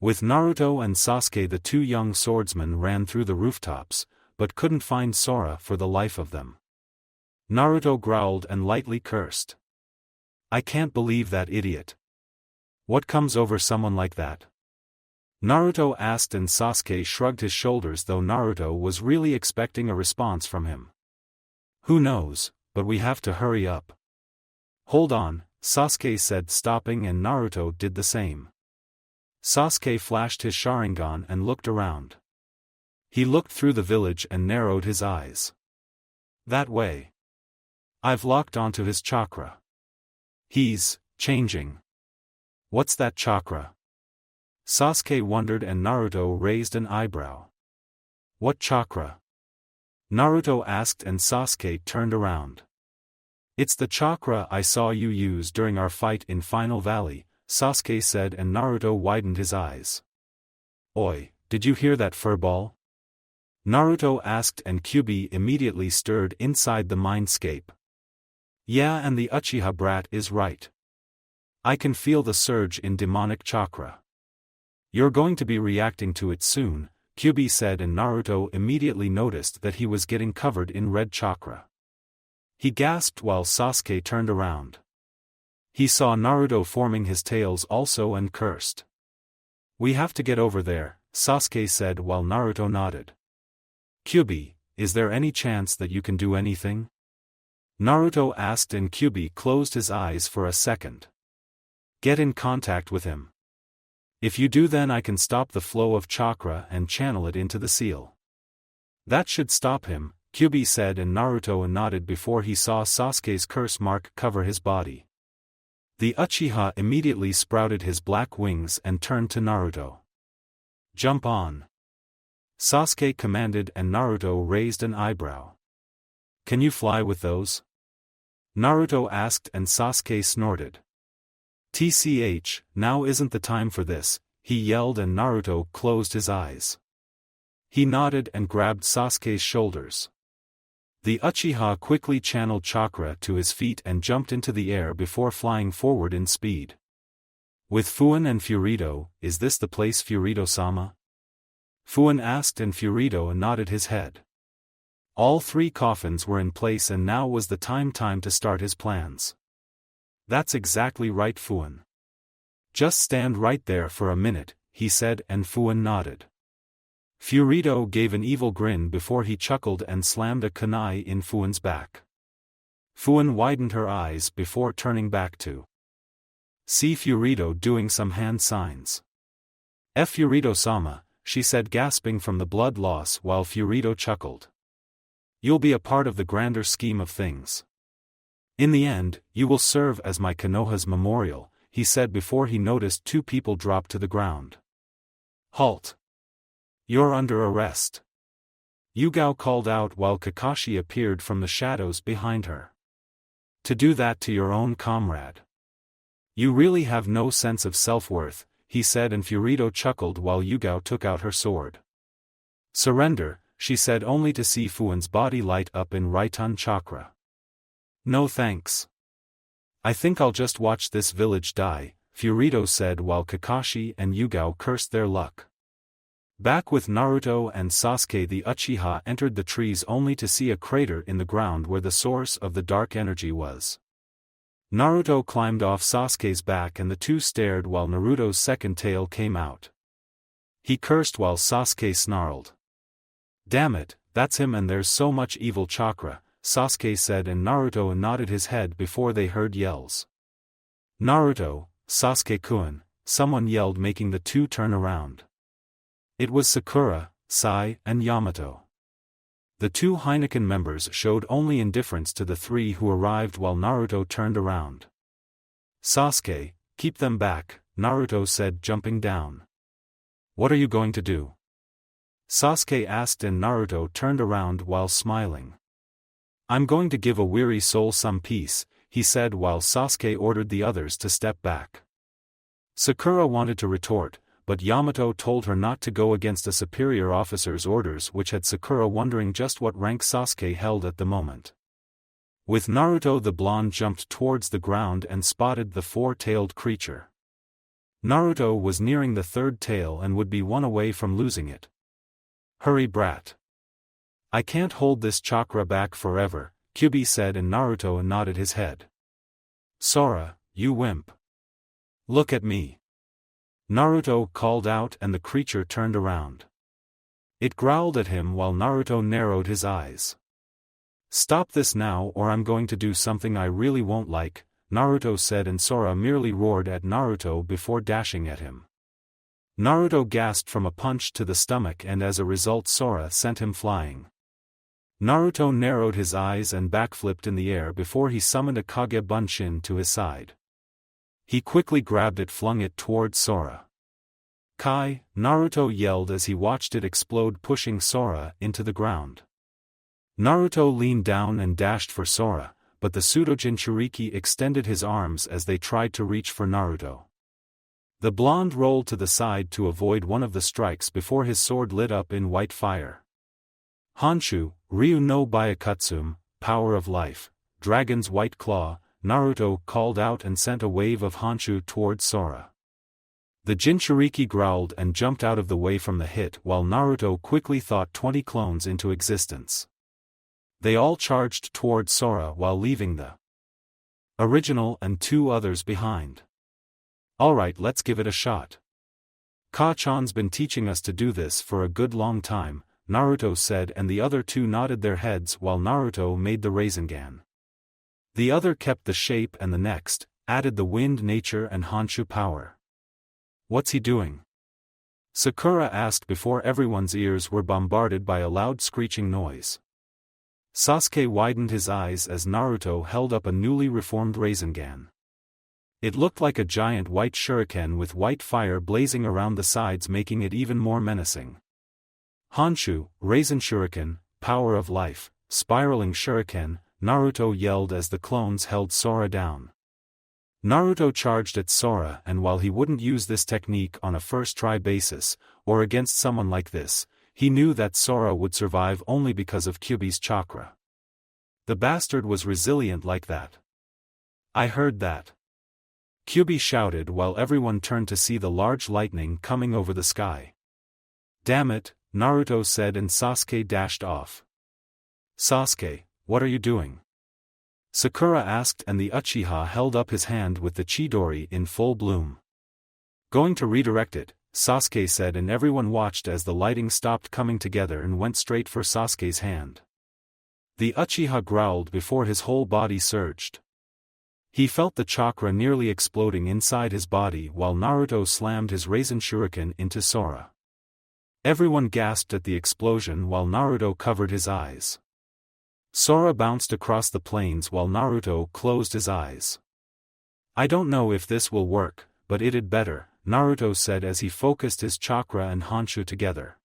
With Naruto and Sasuke, the 2 young swordsmen ran through the rooftops, but couldn't find Sora for the life of them. Naruto growled and lightly cursed. I can't believe that idiot. What comes over someone like that? Naruto asked, and Sasuke shrugged his shoulders, though Naruto was really expecting a response from him. Who knows, but we have to hurry up. Hold on, Sasuke said, stopping, and Naruto did the same. Sasuke flashed his Sharingan and looked around. He looked through the village and narrowed his eyes. That way. I've locked onto his chakra. He's changing. What's that chakra? Sasuke wondered, and Naruto raised an eyebrow. What chakra? Naruto asked, and Sasuke turned around. It's the chakra I saw you use during our fight in Final Valley, Sasuke said, and Naruto widened his eyes. Oi, did you hear that, furball? Naruto asked, and Kyuubi immediately stirred inside the mindscape. Yeah, and the Uchiha brat is right. I can feel the surge in demonic chakra. You're going to be reacting to it soon, Kyuubi said, and Naruto immediately noticed that he was getting covered in red chakra. He gasped while Sasuke turned around. He saw Naruto forming his tails also and cursed. We have to get over there, Sasuke said while Naruto nodded. Kyuubi, is there any chance that you can do anything? Naruto asked, and Kyuubi closed his eyes for a second. Get in contact with him. If you do, then I can stop the flow of chakra and channel it into the seal. That should stop him, Kyuubi said, and Naruto nodded before he saw Sasuke's curse mark cover his body. The Uchiha immediately sprouted his black wings and turned to Naruto. Jump on. Sasuke commanded, and Naruto raised an eyebrow. Can you fly with those? Naruto asked, and Sasuke snorted. TCH, now isn't the time for this, he yelled, and Naruto closed his eyes. He nodded and grabbed Sasuke's shoulders. The Uchiha quickly channeled chakra to his feet and jumped into the air before flying forward in speed. With Fuin and Furito, is this the place, Furito-sama? Fuin asked, and Furito nodded his head. All 3 coffins were in place, and now was the time to start his plans. That's exactly right, Fuin. Just stand right there for a minute, he said, and Fuin nodded. Furito gave an evil grin before he chuckled and slammed a kunai in Fuin's back. Fuin widened her eyes before turning back to see Furito doing some hand signs. Furito-sama, she said, gasping from the blood loss while Furito chuckled. You'll be a part of the grander scheme of things. In the end, you will serve as my Konoha's memorial, he said before he noticed 2 people drop to the ground. Halt! You're under arrest. Yugao called out while Kakashi appeared from the shadows behind her. To do that to your own comrade. You really have no sense of self-worth, he said, and Furito chuckled while Yugao took out her sword. Surrender, she said, only to see Fuin's body light up in Raiton chakra. No thanks. I think I'll just watch this village die, Furito said while Kakashi and Yugao cursed their luck. Back with Naruto and Sasuke, the Uchiha entered the trees only to see a crater in the ground where the source of the dark energy was. Naruto climbed off Sasuke's back and the two stared while Naruto's second tail came out. He cursed while Sasuke snarled. "Damn it, that's him, and there's so much evil chakra," Sasuke said, and Naruto nodded his head before they heard yells. "Naruto, Sasuke-kun," someone yelled, making the two turn around. It was Sakura, Sai, and Yamato. The two Heineken members showed only indifference to the three who arrived while Naruto turned around. "Sasuke, keep them back," Naruto said, jumping down. "What are you going to do?" Sasuke asked, and Naruto turned around while smiling. "I'm going to give a weary soul some peace," he said while Sasuke ordered the others to step back. Sakura wanted to retort, but Yamato told her not to go against a superior officer's orders, which had Sakura wondering just what rank Sasuke held at the moment. With Naruto, the blonde jumped towards the ground and spotted the four-tailed creature. Naruto was nearing the third tail and would be one away from losing it. "Hurry, brat. I can't hold this chakra back forever," Kyuubi said, and Naruto nodded his head. "Sora, you wimp. Look at me," Naruto called out, and the creature turned around. It growled at him while Naruto narrowed his eyes. "Stop this now or I'm going to do something I really won't like," Naruto said, and Sora merely roared at Naruto before dashing at him. Naruto gasped from a punch to the stomach, and as a result Sora sent him flying. Naruto narrowed his eyes and backflipped in the air before he summoned a Kage Bunshin to his side. He quickly grabbed it, flung it towards Sora. "Kai!" Naruto yelled as he watched it explode, pushing Sora into the ground. Naruto leaned down and dashed for Sora, but the Pseudo-Jinchuriki extended his arms as they tried to reach for Naruto. The blonde rolled to the side to avoid one of the strikes before his sword lit up in white fire. "Honshu, Ryu no Byakutsum, power of life, dragon's white claw," Naruto called out and sent a wave of Honshu towards Sora. The Jinchuriki growled and jumped out of the way from the hit while Naruto quickly thought 20 clones into existence. They all charged towards Sora while leaving the original and two others behind. "Alright, let's give it a shot. Ka-chan's been teaching us to do this for a good long time," Naruto said, and the other two nodded their heads while Naruto made the Rasengan. The other kept the shape, and the next added the wind nature and Honshu power. "What's he doing?" Sakura asked before everyone's ears were bombarded by a loud screeching noise. Sasuke widened his eyes as Naruto held up a newly reformed Rasengan. It looked like a giant white shuriken with white fire blazing around the sides, making it even more menacing. "Honshu, Rasen Shuriken, power of life, spiraling shuriken," Naruto yelled as the clones held Sora down. Naruto charged at Sora, and while he wouldn't use this technique on a first-try basis, or against someone like this, he knew that Sora would survive only because of Kyuubi's chakra. The bastard was resilient like that. "I heard that," Kyuubi shouted while everyone turned to see the large lightning coming over the sky. "Damn it," Naruto said, and Sasuke dashed off. "Sasuke, what are you doing?" Sakura asked, and the Uchiha held up his hand with the Chidori in full bloom. "Going to redirect it," Sasuke said, and everyone watched as the lighting stopped coming together and went straight for Sasuke's hand. The Uchiha growled before his whole body surged. He felt the chakra nearly exploding inside his body while Naruto slammed his Rasen Shuriken into Sora. Everyone gasped at the explosion while Naruto covered his eyes. Sora bounced across the plains while Naruto closed his eyes. "I don't know if this will work, but it'd better," Naruto said as he focused his chakra and Honshu together.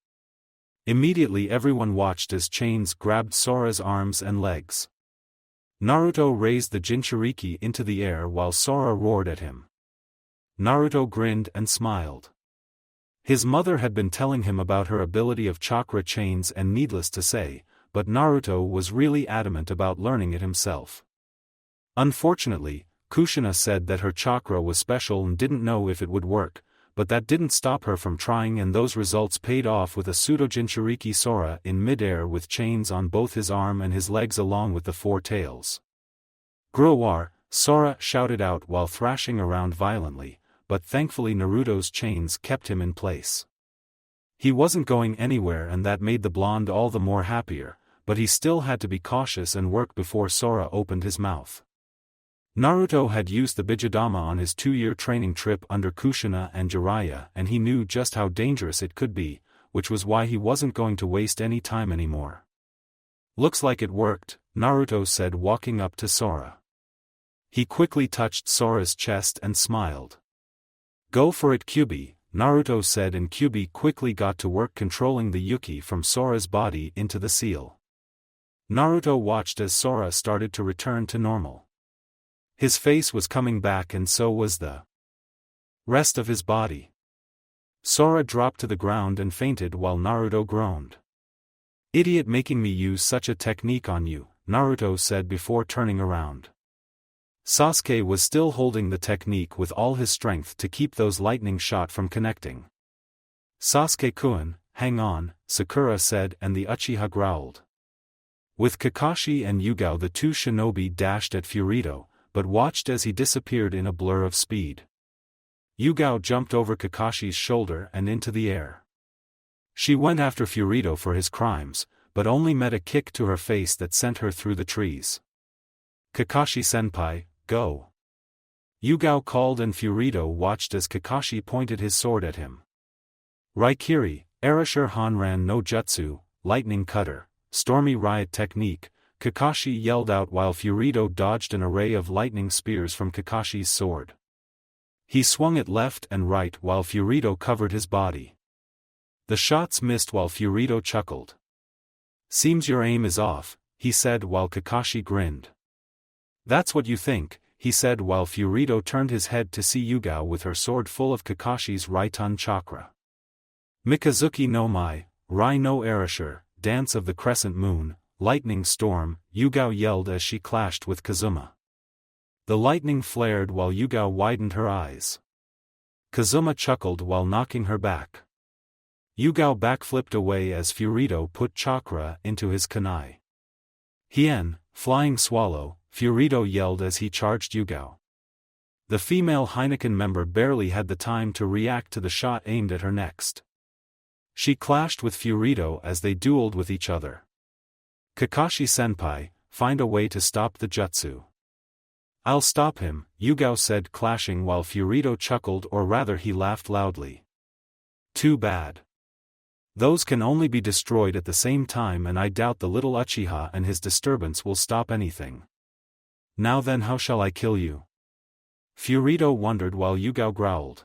Immediately everyone watched as chains grabbed Sora's arms and legs. Naruto raised the Jinchuriki into the air while Sora roared at him. Naruto grinned and smiled. His mother had been telling him about her ability of chakra chains, and needless to say, but Naruto was really adamant about learning it himself. Unfortunately, Kushina said that her chakra was special and didn't know if it would work, but that didn't stop her from trying, and those results paid off with a pseudo-Jinchuriki Sora in mid-air with chains on both his arm and his legs along with the four tails. Growar, Sora shouted out while thrashing around violently, but thankfully Naruto's chains kept him in place. He wasn't going anywhere, and that made the blonde all the more happier, but he still had to be cautious and work before Sora opened his mouth. Naruto had used the Bijadama on his 2-year training trip under Kushina and Jiraiya, and he knew just how dangerous it could be, which was why he wasn't going to waste any time anymore. "Looks like it worked," Naruto said, walking up to Sora. He quickly touched Sora's chest and smiled. "Go for it, Kyuubi," Naruto said, and Kyuubi quickly got to work controlling the Yuki from Sora's body into the seal. Naruto watched as Sora started to return to normal. His face was coming back, and so was the rest of his body. Sora dropped to the ground and fainted while Naruto groaned. "Idiot, making me use such a technique on you," Naruto said before turning around. Sasuke was still holding the technique with all his strength to keep those lightning shot from connecting. "Sasuke-kun, hang on," Sakura said, and the Uchiha growled. With Kakashi and Yugao, the two shinobi dashed at Furito, but watched as he disappeared in a blur of speed. Yugao jumped over Kakashi's shoulder and into the air. She went after Furito for his crimes, but only met a kick to her face that sent her through the trees. "Kakashi-senpai, go!" Yugao called, and Furito watched as Kakashi pointed his sword at him. "Raikiri, Arashur Hanran no Jutsu, Lightning Cutter, Stormy Riot Technique," Kakashi yelled out while Furito dodged an array of lightning spears from Kakashi's sword. He swung it left and right while Furito covered his body. The shots missed while Furito chuckled. "Seems your aim is off," he said while Kakashi grinned. "That's what you think," he said while Furito turned his head to see Yugao with her sword full of Kakashi's Raiton chakra. "Mikazuki no Mai, Rai no Arashur, Dance of the Crescent Moon, Lightning Storm," Yugao yelled as she clashed with Kazuma. The lightning flared while Yugao widened her eyes. Kazuma chuckled while knocking her back. Yugao backflipped away as Furito put chakra into his kunai. "Hien, Flying Swallow," Furito yelled as he charged Yugao. The female Heineken member barely had the time to react to the shot aimed at her next. She clashed with Furito as they dueled with each other. "Kakashi-senpai, find a way to stop the jutsu." "I'll stop him," Yugao said, clashing while Furito chuckled, or rather he laughed loudly. "Too bad. Those can only be destroyed at the same time, and I doubt the little Uchiha and his disturbance will stop anything. Now then, how shall I kill you?" Furito wondered while Yugao growled.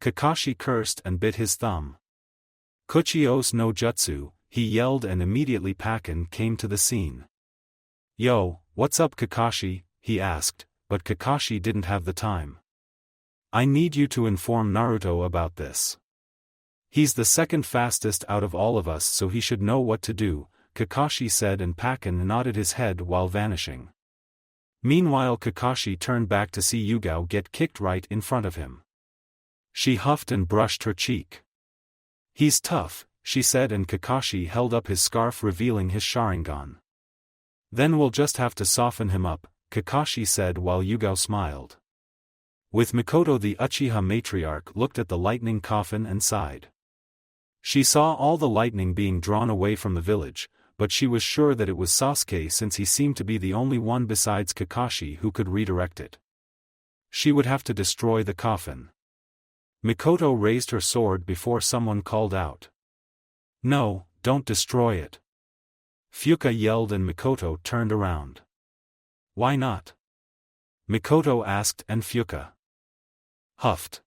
Kakashi cursed and bit his thumb. "Kuchi-ose no jutsu," he yelled, and immediately Pakken came to the scene. "Yo, what's up, Kakashi?" he asked, but Kakashi didn't have the time. "I need you to inform Naruto about this. He's the second fastest out of all of us, so he should know what to do," Kakashi said, and Pakken nodded his head while vanishing. Meanwhile, Kakashi turned back to see Yugao get kicked right in front of him. She huffed and brushed her cheek. "He's tough," she said, and Kakashi held up his scarf revealing his Sharingan. "Then we'll just have to soften him up," Kakashi said while Yugao smiled. With Mikoto, the Uchiha matriarch looked at the lightning coffin and sighed. She saw all the lightning being drawn away from the village, but she was sure that it was Sasuke since he seemed to be the only one besides Kakashi who could redirect it. She would have to destroy the coffin. Mikoto raised her sword before someone called out. "No, don't destroy it." Fuka yelled, and Mikoto turned around. "Why not?" Mikoto asked, and Fuka huffed.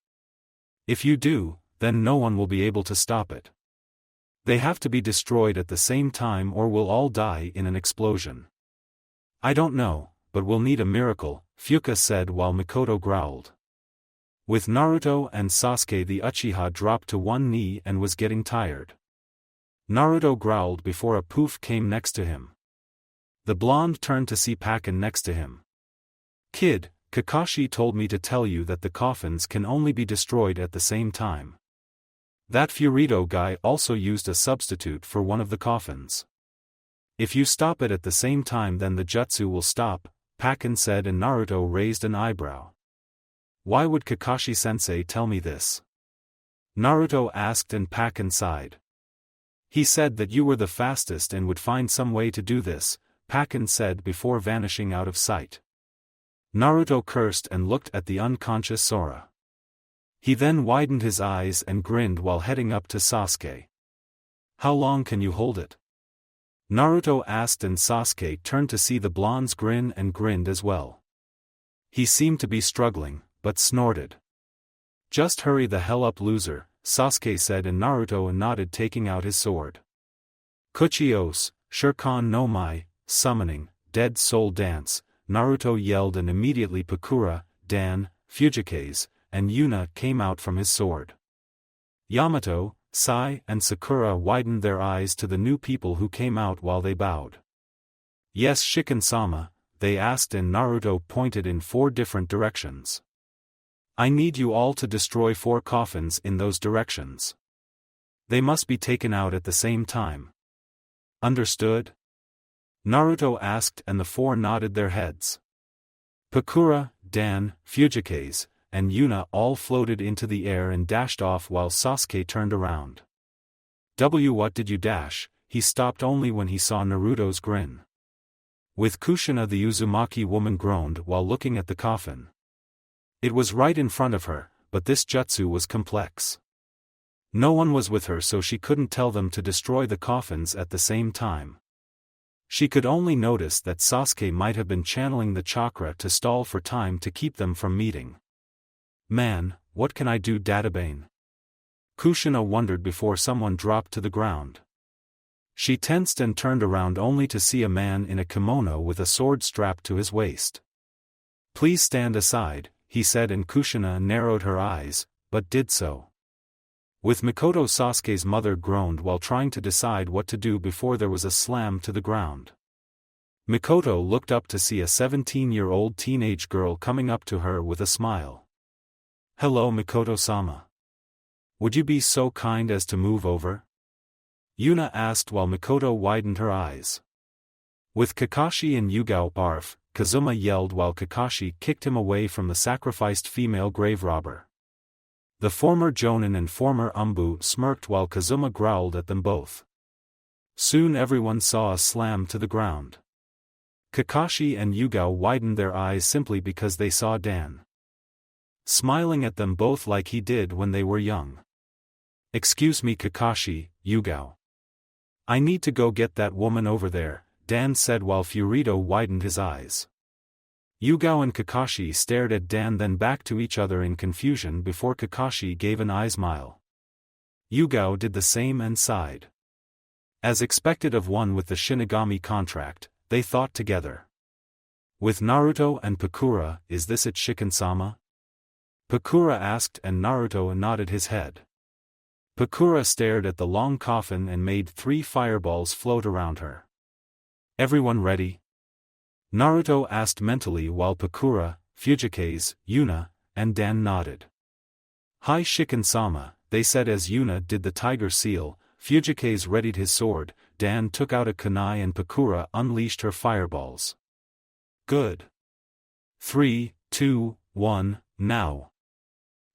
"If you do, then no one will be able to stop it. They have to be destroyed at the same time or we'll all die in an explosion." "I don't know, but we'll need a miracle," Fuka said while Mikoto growled. With Naruto and Sasuke, the Uchiha dropped to one knee and was getting tired. Naruto growled before a poof came next to him. The blonde turned to see Pakken next to him. "Kid," Kakashi told me to tell you that the coffins can only be destroyed at the same time. That Furito guy also used a substitute for one of the coffins. If you stop it at the same time then the jutsu will stop, Pakken said, and Naruto raised an eyebrow. Why would Kakashi-sensei tell me this? Naruto asked, and Pakken sighed. He said that you were the fastest and would find some way to do this, Pakken said before vanishing out of sight. Naruto cursed and looked at the unconscious Sora. He then widened his eyes and grinned while heading up to Sasuke. How long can you hold it? Naruto asked, and Sasuke turned to see the blonde's grin and grinned as well. He seemed to be struggling, but snorted. Just hurry the hell up, loser, Sasuke said, and Naruto nodded, taking out his sword. Kuchios, Shurkan no Mai, summoning, dead soul dance, Naruto yelled, and immediately Pakura, Dan, Fujikase, and Yuna came out from his sword. Yamato, Sai, and Sakura widened their eyes to the new people who came out while they bowed. Yes, Shikin-sama, they asked, and Naruto pointed in 4 different directions. I need you all to destroy 4 coffins in those directions. They must be taken out at the same time. Understood? Naruto asked, and the 4 nodded their heads. Pakura, Dan, Fujikase, and Yuna all floated into the air and dashed off while Sasuke turned around. What did you dash? He stopped only when he saw Naruto's grin. With Kushina, the Uzumaki woman groaned while looking at the coffin. It was right in front of her, but this jutsu was complex. No one was with her, so she couldn't tell them to destroy the coffins at the same time. She could only notice that Sasuke might have been channeling the chakra to stall for time to keep them from meeting. Man, what can I do, Databane? Kushina wondered before someone dropped to the ground. She tensed and turned around only to see a man in a kimono with a sword strapped to his waist. Please stand aside, he said, and Kushina narrowed her eyes, but did so. With Mikoto, Sasuke's mother groaned while trying to decide what to do before there was a slam to the ground. Mikoto looked up to see a 17-year-old teenage girl coming up to her with a smile. Hello, Mikoto-sama. Would you be so kind as to move over? Yuna asked while Mikoto widened her eyes. With Kakashi and Yugao barf, Kazuma yelled while Kakashi kicked him away from the sacrificed female grave robber. The former Jonin and former Umbu smirked while Kazuma growled at them both. Soon everyone saw a slam to the ground. Kakashi and Yugao widened their eyes simply because they saw Dan smiling at them both like he did when they were young. Excuse me, Kakashi, Yugao. I need to go get that woman over there, Dan said while Furito widened his eyes. Yugao and Kakashi stared at Dan, then back to each other in confusion before Kakashi gave an eye smile. Yugao did the same and sighed. As expected of one with the Shinigami contract, they thought together. With Naruto and Pakura, is this it, Shikin-sama? Pakura asked, and Naruto nodded his head. Pakura stared at the long coffin and made 3 fireballs float around her. Everyone ready? Naruto asked mentally while Pakura, Fujikase, Yuna, and Dan nodded. Hi, Shikin-sama, they said as Yuna did the tiger seal. Fujikase readied his sword, Dan took out a kunai, and Pakura unleashed her fireballs. Good. 3, 2, 1, now.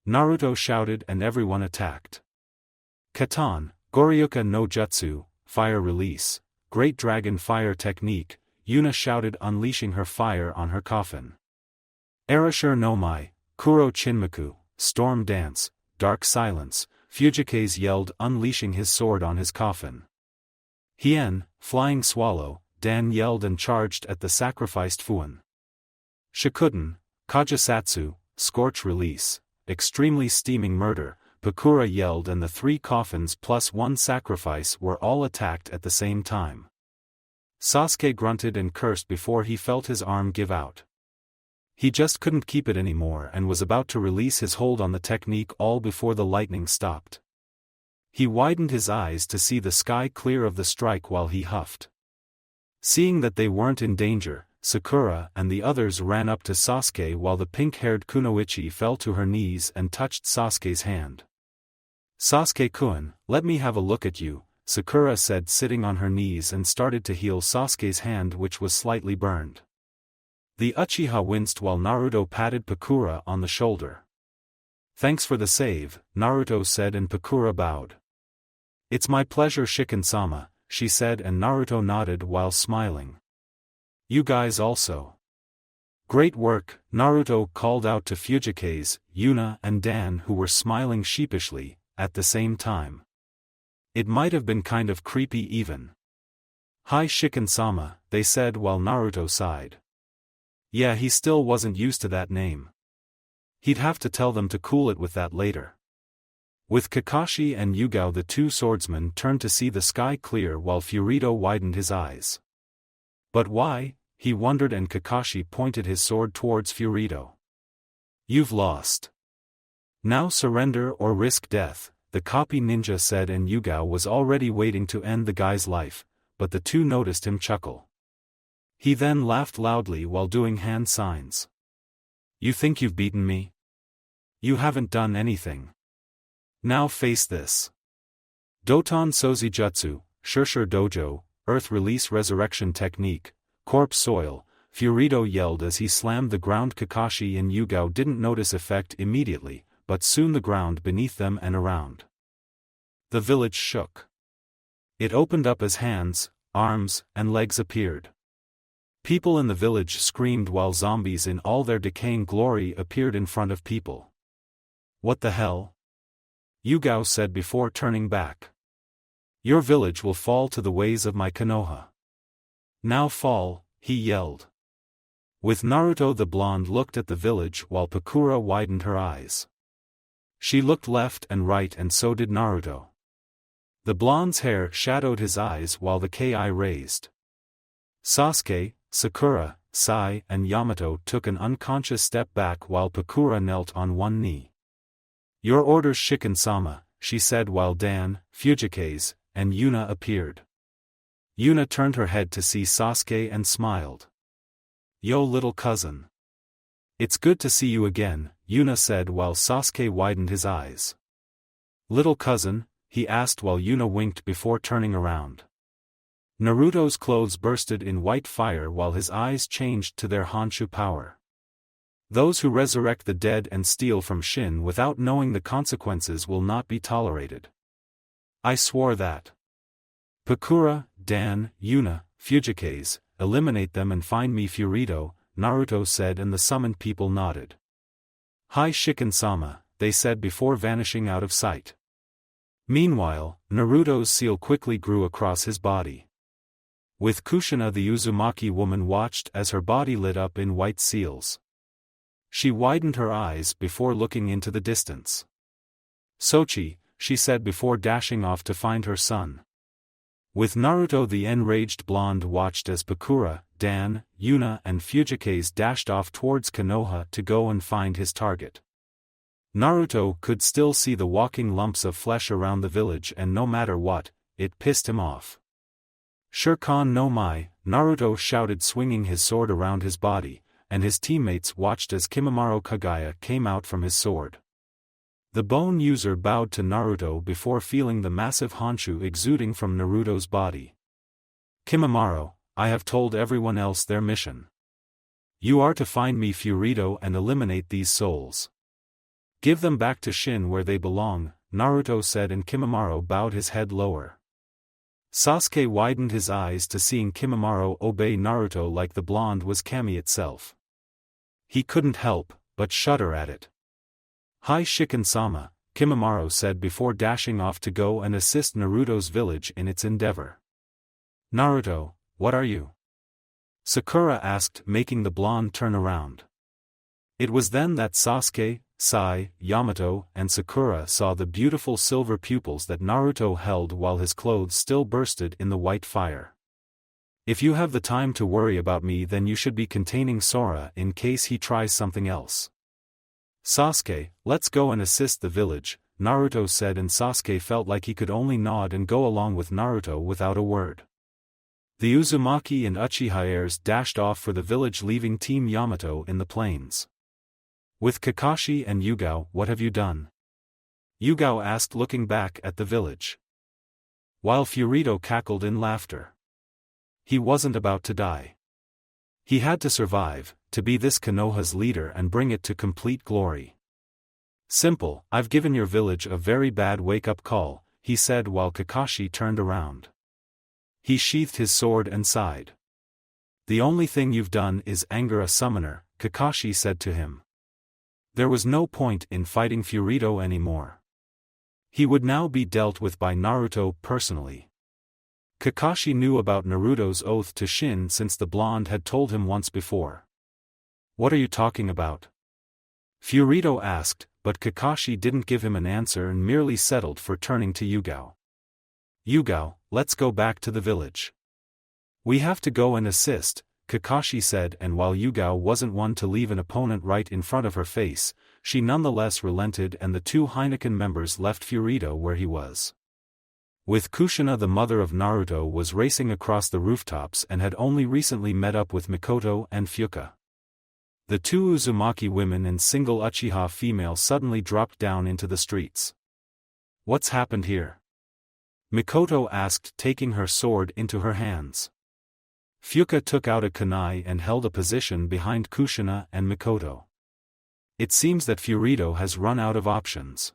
Naruto shouted and everyone attacked. Katan, Goryuka no Jutsu, fire release, Great Dragon Fire Technique, Yuna shouted, unleashing her fire on her coffin. Erashur no Mai, Kuro Chinmaku, Storm Dance, Dark Silence, Fujikase yelled, unleashing his sword on his coffin. Hien, Flying Swallow, Dan yelled and charged at the sacrificed Fuin. Shikuden, Kajisatsu, Scorch Release, Extremely Steaming Murder, Pakura yelled, and the 3 coffins plus 1 sacrifice were all attacked at the same time. Sasuke grunted and cursed before he felt his arm give out. He just couldn't keep it anymore and was about to release his hold on the technique all before the lightning stopped. He widened his eyes to see the sky clear of the strike while he huffed. Seeing that they weren't in danger, Sakura and the others ran up to Sasuke while the pink-haired Kunoichi fell to her knees and touched Sasuke's hand. "Sasuke-kun, let me have a look at you," Sakura said, sitting on her knees, and started to heal Sasuke's hand, which was slightly burned. The Uchiha winced while Naruto patted Pakura on the shoulder. "Thanks for the save," Naruto said, and Pakura bowed. "It's my pleasure, Shikin-sama," she said, and Naruto nodded while smiling. "You guys also." "Great work," Naruto called out to Fujikaze, Yuna and Dan, who were smiling sheepishly at the same time. It might have been kind of creepy even. "Hi Shikin-sama," they said while Naruto sighed. Yeah, he still wasn't used to that name. He'd have to tell them to cool it with that later. With Kakashi and Yugao, the two swordsmen turned to see the sky clear while Furito widened his eyes. "But why?" he wondered, and Kakashi pointed his sword towards Furito. "You've lost. Now surrender or risk death," the copy ninja said, and Yugao was already waiting to end the guy's life, but the two noticed him chuckle. He then laughed loudly while doing hand signs. "You think you've beaten me? You haven't done anything. Now face this." Doton Sozijutsu, Shurshur Dojo, Earth Release Resurrection Technique, Corpse Soil, Furito yelled as he slammed the ground. Kakashi and Yugao didn't notice effect immediately, but soon the ground beneath them and around the village shook. It opened up as hands, arms, and legs appeared. People in the village screamed while zombies in all their decaying glory appeared in front of people. "What the hell?" Yugao said before turning back. "Your village will fall to the ways of my Konoha. Now fall," he yelled. With Naruto, the blonde looked at the village while Pakura widened her eyes. She looked left and right, and so did Naruto. The blonde's hair shadowed his eyes while the Ki raised. Sasuke, Sakura, Sai, and Yamato took an unconscious step back while Pakura knelt on one knee. "Your orders, Shikin-sama," she said while Dan, Fujikaze, and Yuna appeared. Yuna turned her head to see Sasuke and smiled. "Yo, little cousin. It's good to see you again," Yuna said while Sasuke widened his eyes. "Little cousin?" he asked while Yuna winked before turning around. Naruto's clothes bursted in white fire while his eyes changed to their Honshu power. "Those who resurrect the dead and steal from Shin without knowing the consequences will not be tolerated. I swore that." "Pakura, Dan, Yuna, Fujikaze, eliminate them and find me Furito," Naruto said, and the summoned people nodded. "Hi Shikin-sama," they said before vanishing out of sight. Meanwhile, Naruto's seal quickly grew across his body. With Kushina, the Uzumaki woman watched as her body lit up in white seals. She widened her eyes before looking into the distance. "Sochi," she said before dashing off to find her son. With Naruto, the enraged blonde watched as Pakura, Dan, Yuna and Fujikaze dashed off towards Konoha to go and find his target. Naruto could still see the walking lumps of flesh around the village, and no matter what, it pissed him off. "Shurkan no Mai," Naruto shouted, swinging his sword around his body, and his teammates watched as Kimimaro Kagaya came out from his sword. The bone user bowed to Naruto before feeling the massive Honshu exuding from Naruto's body. "Kimimaro, I have told everyone else their mission. You are to find me Furito and eliminate these souls. Give them back to Shin where they belong," Naruto said, and Kimimaro bowed his head lower. Sasuke widened his eyes to seeing Kimimaro obey Naruto like the blonde was Kami itself. He couldn't help but shudder at it. "Hi Shikin-sama," Kimimaro said before dashing off to go and assist Naruto's village in its endeavor. "Naruto, what are you?" Sakura asked, making the blonde turn around. It was then that Sasuke, Sai, Yamato, and Sakura saw the beautiful silver pupils that Naruto held while his clothes still bursted in the white fire. "If you have the time to worry about me, then you should be containing Sora in case he tries something else." "Sasuke, let's go and assist the village," Naruto said, and Sasuke felt like he could only nod and go along with Naruto without a word. The Uzumaki and Uchihairs dashed off for the village, leaving Team Yamato in the plains. With Kakashi and Yugao, what have you done? Yugao asked, looking back at the village. While Furito cackled in laughter. He wasn't about to die. He had to survive, to be this Konoha's leader and bring it to complete glory. Simple, I've given your village a very bad wake-up call, he said while Kakashi turned around. He sheathed his sword and sighed. The only thing you've done is anger a summoner, Kakashi said to him. There was no point in fighting Furito anymore. He would now be dealt with by Naruto personally. Kakashi knew about Naruto's oath to Shin since the blonde had told him once before. What are you talking about? Furito asked, but Kakashi didn't give him an answer and merely settled for turning to Yugao. Yugao, let's go back to the village. We have to go and assist, Kakashi said, and while Yugao wasn't one to leave an opponent right in front of her face, she nonetheless relented and the two Heineken members left Furito where he was. With Kushina, the mother of Naruto, was racing across the rooftops and had only recently met up with Mikoto and Fuka. The two Uzumaki women and single Uchiha female suddenly dropped down into the streets. What's happened here? Mikoto asked, taking her sword into her hands. Fuka took out a kunai and held a position behind Kushina and Mikoto. It seems that Furito has run out of options.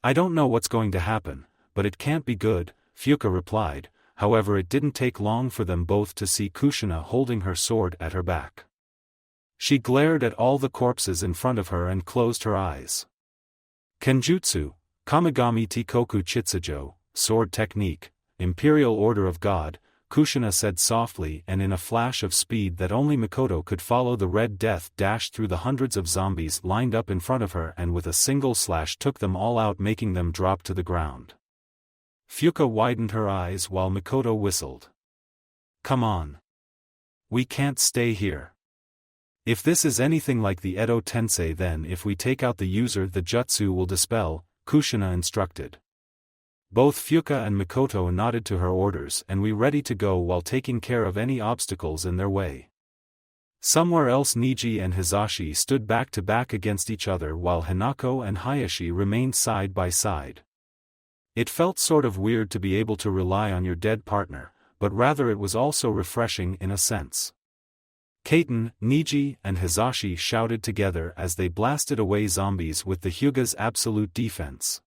I don't know what's going to happen, but it can't be good, Fuka replied. However, it didn't take long for them both to see Kushina holding her sword at her back. She glared at all the corpses in front of her and closed her eyes. Kenjutsu, Kamigami Tikoku Chitsujo, sword technique, Imperial Order of God, Kushina said softly, and in a flash of speed that only Mikoto could follow, the Red Death dashed through the hundreds of zombies lined up in front of her and with a single slash took them all out, making them drop to the ground. Fuka widened her eyes while Mikoto whistled. Come on. We can't stay here. If this is anything like the Edo Tensei, then if we take out the user the jutsu will dispel, Kushina instructed. Both Fuka and Mikoto nodded to her orders and we ready to go while taking care of any obstacles in their way. Somewhere else, Niji and Hizashi stood back to back against each other while Hinako and Hayashi remained side by side. It felt sort of weird to be able to rely on your dead partner, but rather it was also refreshing in a sense. Kaiten, Niji, and Hizashi shouted together as they blasted away zombies with the Hyuga's absolute defense.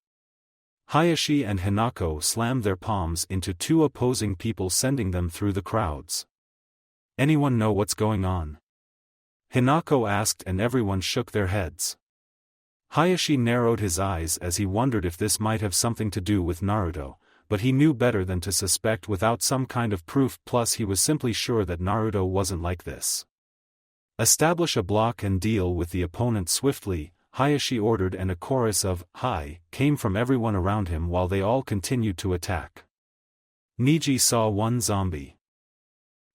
Hayashi and Hinako slammed their palms into two opposing people, sending them through the crowds. Anyone know what's going on? Hinako asked, and everyone shook their heads. Hayashi narrowed his eyes as he wondered if this might have something to do with Naruto, but he knew better than to suspect without some kind of proof, plus he was simply sure that Naruto wasn't like this. Establish a block and deal with the opponent swiftly, Hayashi ordered, and a chorus of "Hi" came from everyone around him while they all continued to attack. Niji saw one zombie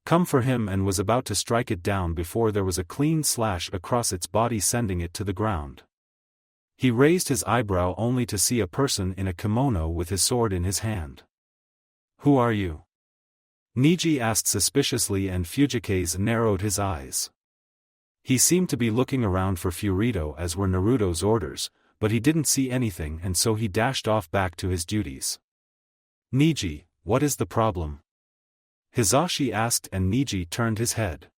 come for him and was about to strike it down before there was a clean slash across its body, sending it to the ground. He raised his eyebrow only to see a person in a kimono with his sword in his hand. Who are you? Niji asked suspiciously, and Fujikaze narrowed his eyes. He seemed to be looking around for Furito as were Naruto's orders, but he didn't see anything and so he dashed off back to his duties. Niji, what is the problem? Hizashi asked, and Niji turned his head.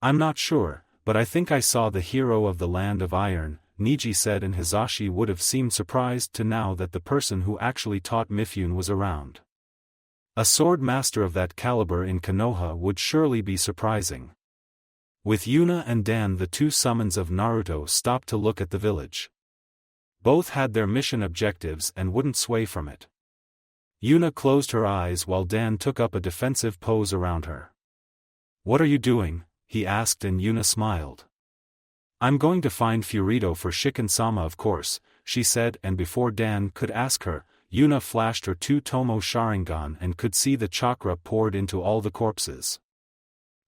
I'm not sure, but I think I saw the hero of the Land of Iron, Niji said, and Hizashi would have seemed surprised to know that the person who actually taught Mifune was around. A sword master of that caliber in Konoha would surely be surprising. With Yuna and Dan, the two summons of Naruto stopped to look at the village. Both had their mission objectives and wouldn't sway from it. Yuna closed her eyes while Dan took up a defensive pose around her. What are you doing? He asked, and Yuna smiled. I'm going to find Furito for Shikin-sama, of course, she said, and before Dan could ask her, Yuna flashed her two-tomo Sharingan and could see the chakra poured into all the corpses.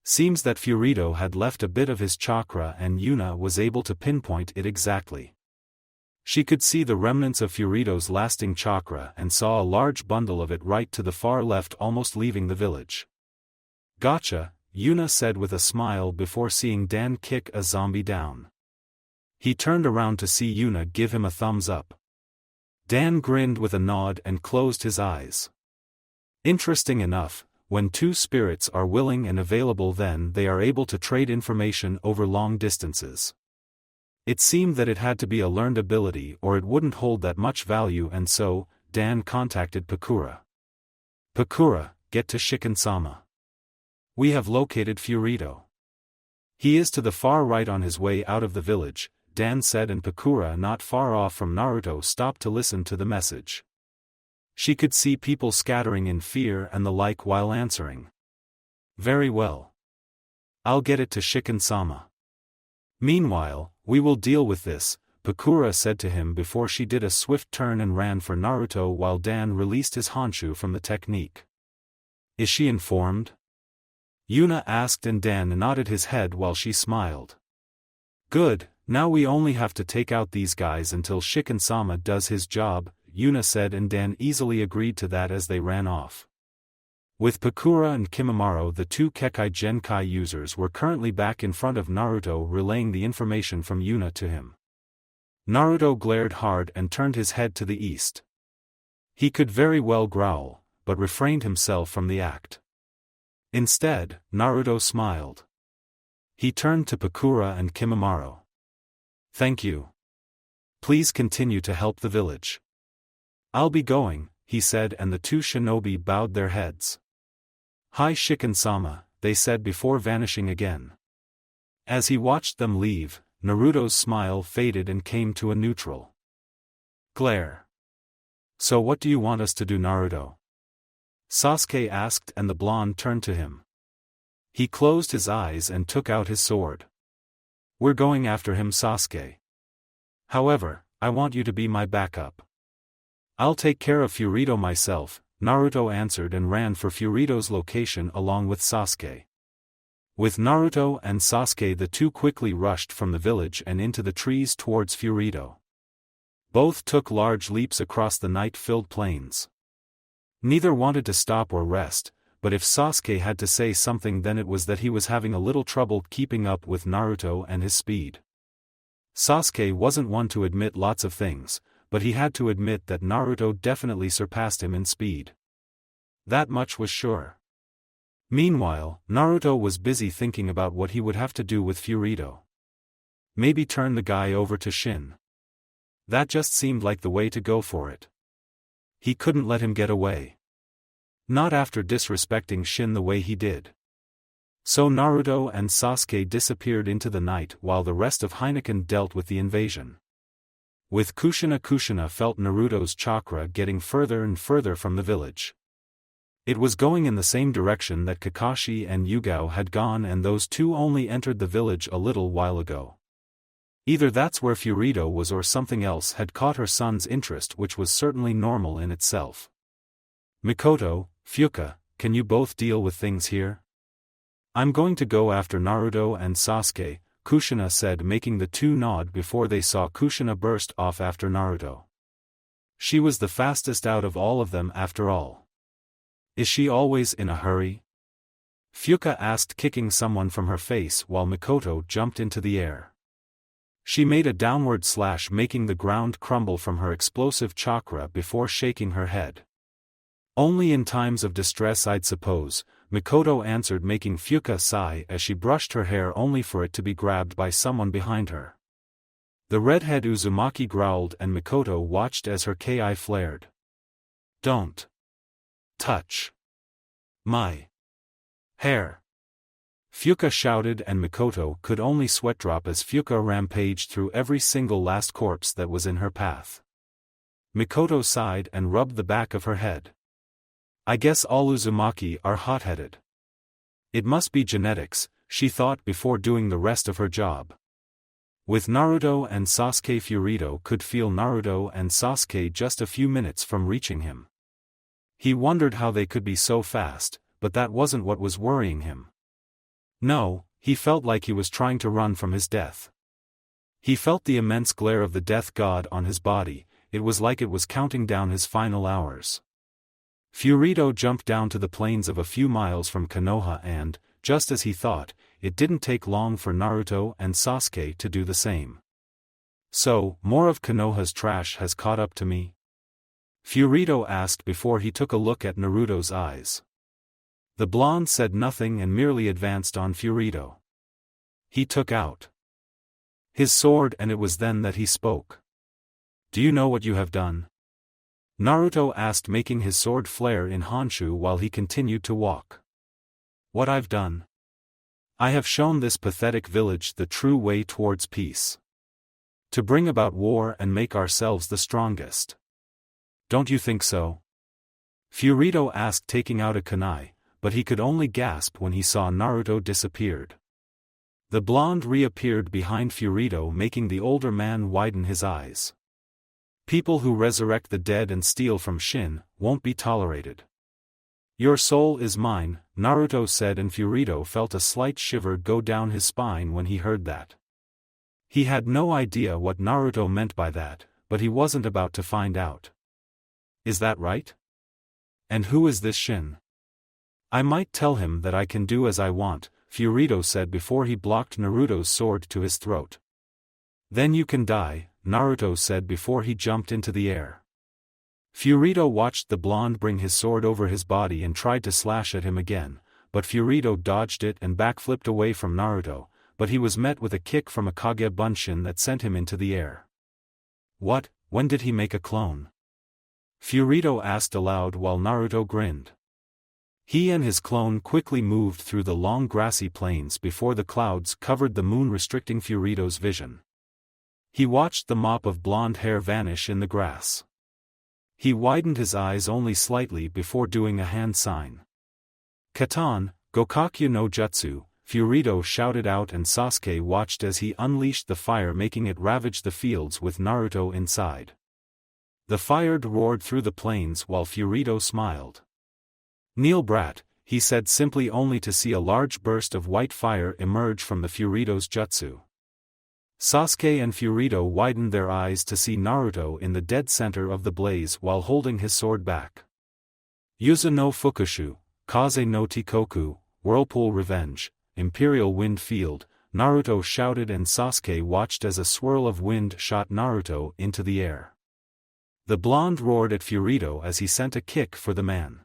Seems that Furito had left a bit of his chakra and Yuna was able to pinpoint it exactly. She could see the remnants of Furito's lasting chakra and saw a large bundle of it right to the far left, almost leaving the village. Gotcha, Yuna said with a smile before seeing Dan kick a zombie down. He turned around to see Yuna give him a thumbs up. Dan grinned with a nod and closed his eyes. Interesting enough, when two spirits are willing and available, then they are able to trade information over long distances. It seemed that it had to be a learned ability or it wouldn't hold that much value, and so, Dan contacted Pakura. Pakura, get to Shikin-sama. We have located Furito. He is to the far right on his way out of the village, Dan said, and Pakura, not far off from Naruto, stopped to listen to the message. She could see people scattering in fear and the like while answering. Very well. I'll get it to Shikin-sama. Meanwhile, we will deal with this, Pakura said to him before she did a swift turn and ran for Naruto while Dan released his Honshu from the technique. Is she informed? Yuna asked, and Dan nodded his head while she smiled. Good, now we only have to take out these guys until Shikin-sama does his job, Yuna said, and Dan easily agreed to that as they ran off. With Pakura and Kimimaro, the two Kekai Genkai users were currently back in front of Naruto relaying the information from Yuna to him. Naruto glared hard and turned his head to the east. He could very well growl, but refrained himself from the act. Instead, Naruto smiled. He turned to Pakura and Kimimaro. Thank you. Please continue to help the village. I'll be going, he said, and the two shinobi bowed their heads. Hi Shikin-sama, they said before vanishing again. As he watched them leave, Naruto's smile faded and came to a neutral glare. So what do you want us to do, Naruto? Sasuke asked, and the blonde turned to him. He closed his eyes and took out his sword. We're going after him, Sasuke. However, I want you to be my backup. I'll take care of Furito myself, Naruto answered and ran for Furito's location along with Sasuke. With Naruto and Sasuke, the two quickly rushed from the village and into the trees towards Furito. Both took large leaps across the night-filled plains. Neither wanted to stop or rest, but if Sasuke had to say something, then it was that he was having a little trouble keeping up with Naruto and his speed. Sasuke wasn't one to admit lots of things, but he had to admit that Naruto definitely surpassed him in speed. That much was sure. Meanwhile, Naruto was busy thinking about what he would have to do with Furito. Maybe turn the guy over to Shin. That just seemed like the way to go for it. He couldn't let him get away. Not after disrespecting Shin the way he did. So Naruto and Sasuke disappeared into the night while the rest of Heineken dealt with the invasion. With Kushina felt Naruto's chakra getting further and further from the village. It was going in the same direction that Kakashi and Yugao had gone, and those two only entered the village a little while ago. Either that's where Furito was or something else had caught her son's interest, which was certainly normal in itself. Mikoto, Fuka, can you both deal with things here? I'm going to go after Naruto and Sasuke, Kushina said, making the two nod before they saw Kushina burst off after Naruto. She was the fastest out of all of them after all. Is she always in a hurry? Fuka asked, kicking someone from her face while Mikoto jumped into the air. She made a downward slash, making the ground crumble from her explosive chakra before shaking her head. Only in times of distress, I'd suppose, Mikoto answered, making Fuka sigh as she brushed her hair only for it to be grabbed by someone behind her. The redhead Uzumaki growled and Mikoto watched as her ki flared. Don't touch my hair, Fuka shouted, and Mikoto could only sweat drop as Fuka rampaged through every single last corpse that was in her path. Mikoto sighed and rubbed the back of her head. I guess all Uzumaki are hot-headed. It must be genetics, she thought before doing the rest of her job. With Naruto and Sasuke, Furito could feel Naruto and Sasuke just a few minutes from reaching him. He wondered how they could be so fast, but that wasn't what was worrying him. No, he felt like he was trying to run from his death. He felt the immense glare of the death god on his body. It was like it was counting down his final hours. Furito jumped down to the plains of a few miles from Konoha and, just as he thought, it didn't take long for Naruto and Sasuke to do the same. So, more of Konoha's trash has caught up to me? Furito asked before he took a look at Naruto's eyes. The blonde said nothing and merely advanced on Furito. He took out his sword and it was then that he spoke. Do you know what you have done? Naruto asked, making his sword flare in Honshu while he continued to walk. What I've done? I have shown this pathetic village the true way towards peace. To bring about war and make ourselves the strongest. Don't you think so? Furito asked, taking out a kunai, but he could only gasp when he saw Naruto disappeared. The blonde reappeared behind Furito, making the older man widen his eyes. People who resurrect the dead and steal from Shin won't be tolerated. Your soul is mine, Naruto said, and Furito felt a slight shiver go down his spine when he heard that. He had no idea what Naruto meant by that, but he wasn't about to find out. Is that right? And who is this Shin? I might tell him that I can do as I want, Furito said before he blocked Naruto's sword to his throat. Then you can die, Naruto said before he jumped into the air. Furito watched the blonde bring his sword over his body and tried to slash at him again, but Furito dodged it and backflipped away from Naruto, but he was met with a kick from a Kage Bunshin that sent him into the air. What, when did he make a clone? Furito asked aloud while Naruto grinned. He and his clone quickly moved through the long grassy plains before the clouds covered the moon, restricting Furito's vision. He watched the mop of blonde hair vanish in the grass. He widened his eyes only slightly before doing a hand sign. Katan, Gokakyu no Jutsu, Furito shouted out, and Sasuke watched as he unleashed the fire, making it ravage the fields with Naruto inside. The fire roared through the plains while Furito smiled. Kneel, brat, he said simply, only to see a large burst of white fire emerge from the Furito's jutsu. Sasuke and Furito widened their eyes to see Naruto in the dead center of the blaze while holding his sword back. Yuzu no Fukushu, Kaze no Tikoku, Whirlpool Revenge, Imperial Wind Field, Naruto shouted, and Sasuke watched as a swirl of wind shot Naruto into the air. The blonde roared at Furito as he sent a kick for the man.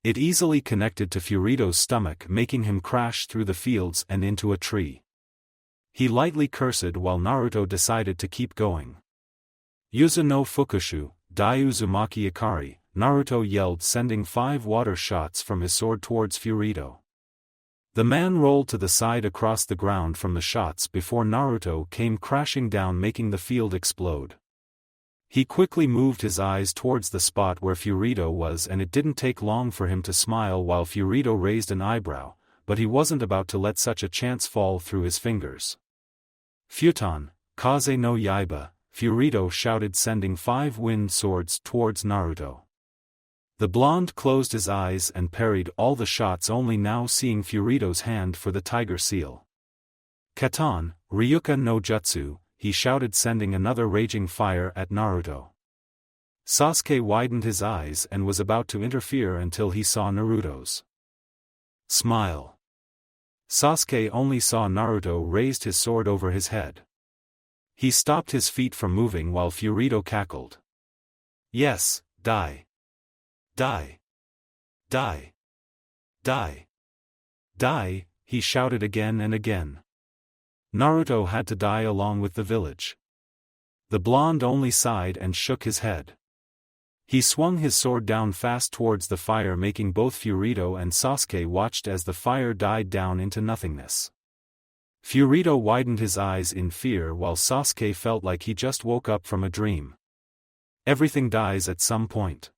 It easily connected to Furito's stomach, making him crash through the fields and into a tree. He lightly cursed while Naruto decided to keep going. Yuzu no Fukushu, Dai Uzumaki Ikari, Naruto yelled, sending 5 water shots from his sword towards Furito. The man rolled to the side across the ground from the shots before Naruto came crashing down, making the field explode. He quickly moved his eyes towards the spot where Furito was, and it didn't take long for him to smile while Furito raised an eyebrow, but he wasn't about to let such a chance fall through his fingers. Futon, Kaze no Yaiba, Furito shouted, sending 5 wind swords towards Naruto. The blonde closed his eyes and parried all the shots, only now seeing Furito's hand for the tiger seal. Katan, Ryuka no Jutsu, he shouted, sending another raging fire at Naruto. Sasuke widened his eyes and was about to interfere until he saw Naruto's smile. Sasuke only saw Naruto raised his sword over his head. He stopped his feet from moving while Furito cackled. Yes, die. Die. Die. Die. Die, he shouted again and again. Naruto had to die along with the village. The blonde only sighed and shook his head. He swung his sword down fast towards the fire, making both Furito and Sasuke watched as the fire died down into nothingness. Furito widened his eyes in fear while Sasuke felt like he just woke up from a dream. Everything dies at some point.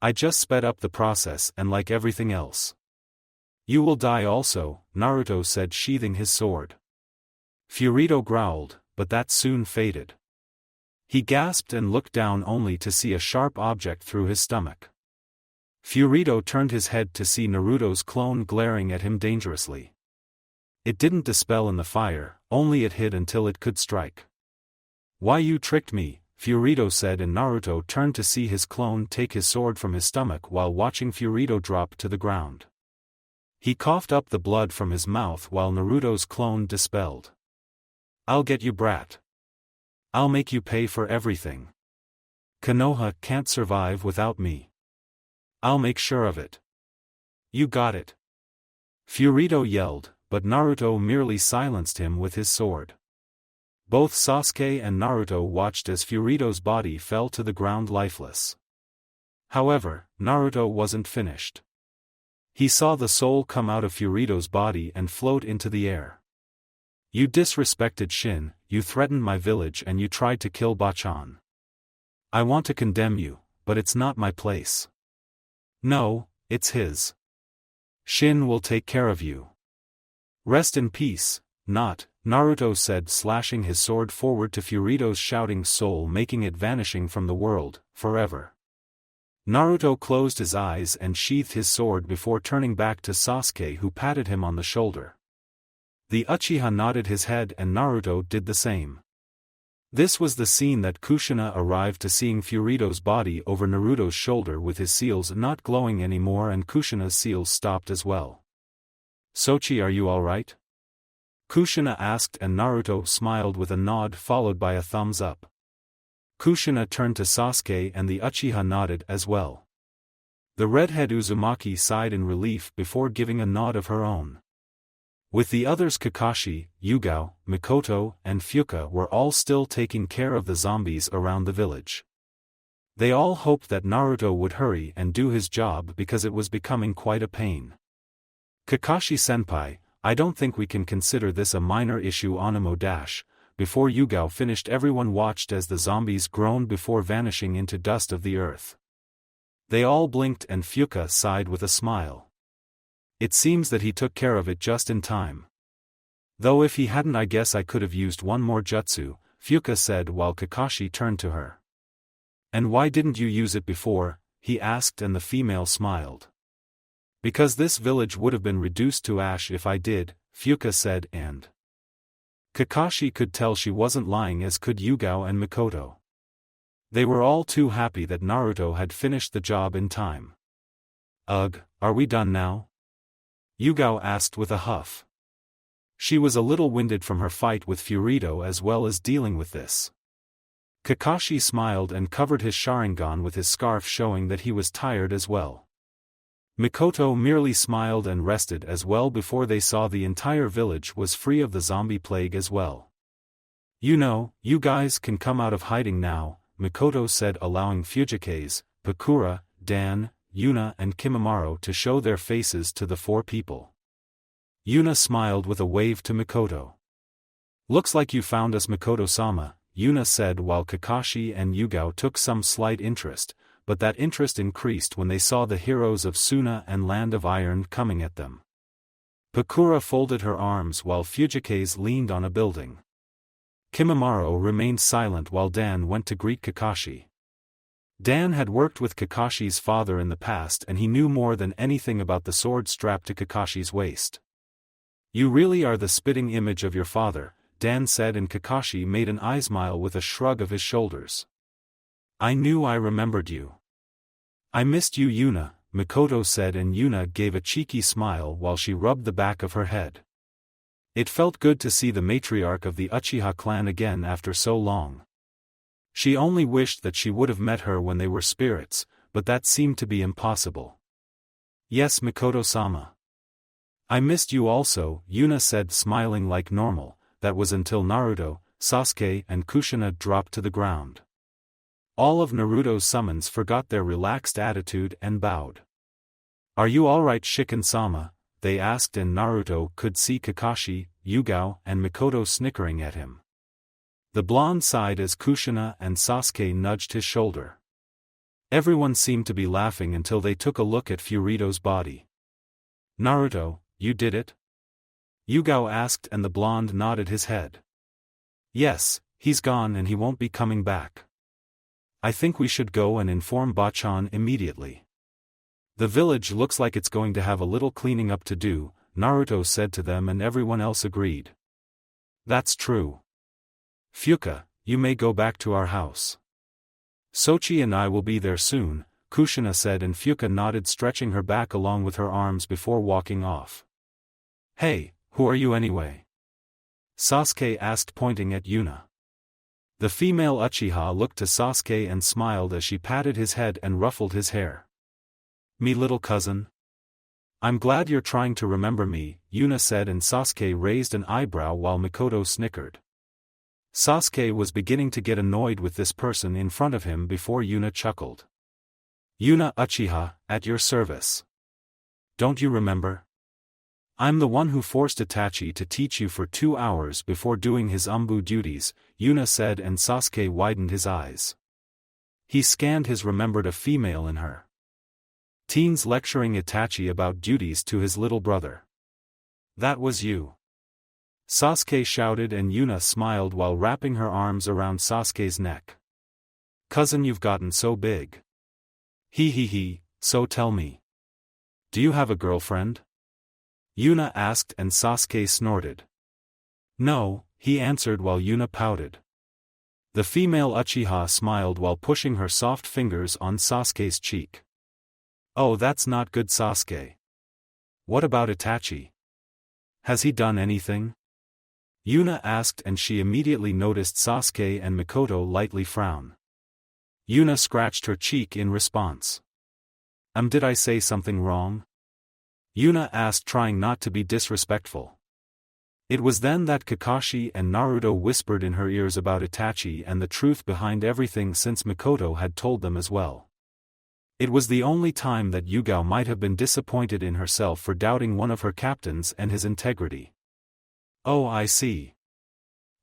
I just sped up the process, and like everything else. You will die also, Naruto said, sheathing his sword. Furito growled, but that soon faded. He gasped and looked down only to see a sharp object through his stomach. Furito turned his head to see Naruto's clone glaring at him dangerously. It didn't dispel in the fire, only it hid until it could strike. Why, you tricked me, Furito said, and Naruto turned to see his clone take his sword from his stomach while watching Furito drop to the ground. He coughed up the blood from his mouth while Naruto's clone dispelled. "I'll get you, brat. I'll make you pay for everything. Konoha can't survive without me. I'll make sure of it." "You got it," Furito yelled, but Naruto merely silenced him with his sword. Both Sasuke and Naruto watched as Furito's body fell to the ground lifeless. However, Naruto wasn't finished. He saw the soul come out of Furito's body and float into the air. "You disrespected Shin, you threatened my village, and you tried to kill Bachan. I want to condemn you, but it's not my place. No, it's his. Shin will take care of you. Rest in peace." "Not," Naruto said, slashing his sword forward to Furito's shouting soul, making it vanishing from the world, forever. Naruto closed his eyes and sheathed his sword before turning back to Sasuke, who patted him on the shoulder. The Uchiha nodded his head and Naruto did the same. This was the scene that Kushina arrived to, seeing Furito's body over Naruto's shoulder with his seals not glowing anymore, and Kushina's seals stopped as well. "Sochi, are you alright?" Kushina asked, and Naruto smiled with a nod followed by a thumbs up. Kushina turned to Sasuke and the Uchiha nodded as well. The redhead Uzumaki sighed in relief before giving a nod of her own. With the others, Kakashi, Yugao, Mikoto, and Fuka were all still taking care of the zombies around the village. They all hoped that Naruto would hurry and do his job because it was becoming quite a pain. "Kakashi-senpai, I don't think we can consider this a minor issue." Onamo dash. Before Yugao finished, everyone watched as the zombies groaned before vanishing into dust of the earth. They all blinked and Fuka sighed with a smile. "It seems that he took care of it just in time. Though if he hadn't, I guess I could have used one more jutsu," Fuka said while Kakashi turned to her. "And why didn't you use it before?" he asked, and the female smiled. "Because this village would have been reduced to ash if I did," Fuka said, and Kakashi could tell she wasn't lying, as could Yugao and Mikoto. They were all too happy that Naruto had finished the job in time. "Ugh, are we done now?" Yugao asked with a huff. She was a little winded from her fight with Furito as well as dealing with this. Kakashi smiled and covered his Sharingan with his scarf, showing that he was tired as well. Mikoto merely smiled and rested as well before they saw the entire village was free of the zombie plague as well. "You know, you guys can come out of hiding now," Mikoto said, allowing Fujikaze, Pakura, Dan, Yuna and Kimimaro to show their faces to the four people. Yuna smiled with a wave to Mikoto. "Looks like you found us, Mikoto-sama," Yuna said, while Kakashi and Yugao took some slight interest, but that interest increased when they saw the heroes of Suna and Land of Iron coming at them. Pakura folded her arms while Fujikaze leaned on a building. Kimimaro remained silent while Dan went to greet Kakashi. Dan had worked with Kakashi's father in the past and he knew more than anything about the sword strapped to Kakashi's waist. "You really are the spitting image of your father," Dan said, and Kakashi made an eye smile with a shrug of his shoulders. "I knew I remembered you." "I missed you, Yuna," Mikoto said, and Yuna gave a cheeky smile while she rubbed the back of her head. It felt good to see the matriarch of the Uchiha clan again after so long. She only wished that she would have met her when they were spirits, but that seemed to be impossible. "Yes, Mikoto-sama. I missed you also," Yuna said, smiling like normal. That was until Naruto, Sasuke and Kushina dropped to the ground. All of Naruto's summons forgot their relaxed attitude and bowed. "Are you alright, Shiken-sama?" they asked, and Naruto could see Kakashi, Yugao and Mikoto snickering at him. The blonde sighed as Kushina and Sasuke nudged his shoulder. Everyone seemed to be laughing until they took a look at Furito's body. "Naruto, you did it?" Yugao asked, and the blonde nodded his head. "Yes, he's gone and he won't be coming back. I think we should go and inform Bachan immediately. The village looks like it's going to have a little cleaning up to do," Naruto said to them, and everyone else agreed. "That's true. Fuka, you may go back to our house." Sochi and I will be there soon, Kushina said, and Fuka nodded, stretching her back along with her arms before walking off. Hey, who are you anyway? Sasuke asked, pointing at Yuna. The female Uchiha looked to Sasuke and smiled as she patted his head and ruffled his hair. Me little cousin? I'm glad you're trying to remember me, Yuna said, and Sasuke raised an eyebrow while Mikoto snickered. Sasuke was beginning to get annoyed with this person in front of him before Yuna chuckled. Yuna Uchiha, at your service. Don't you remember? I'm the one who forced Itachi to teach you for 2 hours before doing his Umbu duties, Yuna said, and Sasuke widened his eyes. He scanned his remembered a female in her. Teens lecturing Itachi about duties to his little brother. That was you. Sasuke shouted, and Yuna smiled while wrapping her arms around Sasuke's neck. Cousin, you've gotten so big. He, so tell me. Do you have a girlfriend? Yuna asked, and Sasuke snorted. No, he answered while Yuna pouted. The female Uchiha smiled while pushing her soft fingers on Sasuke's cheek. Oh, that's not good, Sasuke. What about Itachi? Has he done anything? Yuna asked, and she immediately noticed Sasuke and Mikoto lightly frown. Yuna scratched her cheek in response. Did I say something wrong? Yuna asked, trying not to be disrespectful. It was then that Kakashi and Naruto whispered in her ears about Itachi and the truth behind everything, since Mikoto had told them as well. It was the only time that Yugao might have been disappointed in herself for doubting one of her captains and his integrity. Oh, I see.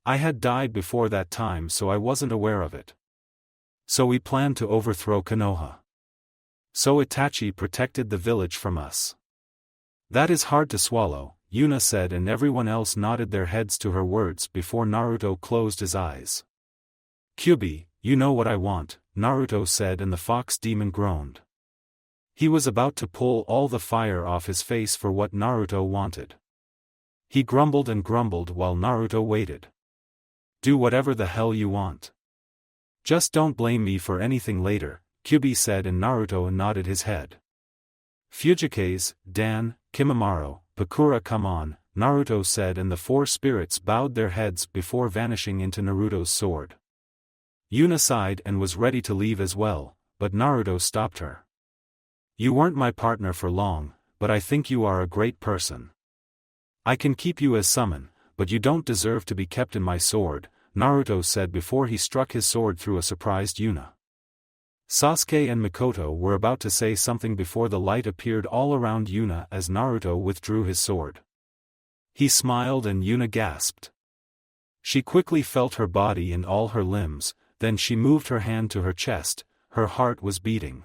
I had died before that time, so I wasn't aware of it. So we planned to overthrow Konoha. So Itachi protected the village from us. That is hard to swallow, Yuna said, and everyone else nodded their heads to her words before Naruto closed his eyes. Kyubi, you know what I want, Naruto said, and the fox demon groaned. He was about to pull all the fire off his face for what Naruto wanted. He grumbled and grumbled while Naruto waited. Do whatever the hell you want. Just don't blame me for anything later, Kyubi said, and Naruto nodded his head. Fujikaze, Dan, Kimimaro, Pakura, come on, Naruto said, and the 4 spirits bowed their heads before vanishing into Naruto's sword. Yuna sighed and was ready to leave as well, but Naruto stopped her. You weren't my partner for long, but I think you are a great person. I can keep you as summon, but you don't deserve to be kept in my sword, Naruto said before he struck his sword through a surprised Yuna. Sasuke and Mikoto were about to say something before the light appeared all around Yuna as Naruto withdrew his sword. He smiled and Yuna gasped. She quickly felt her body and all her limbs, then she moved her hand to her chest, her heart was beating.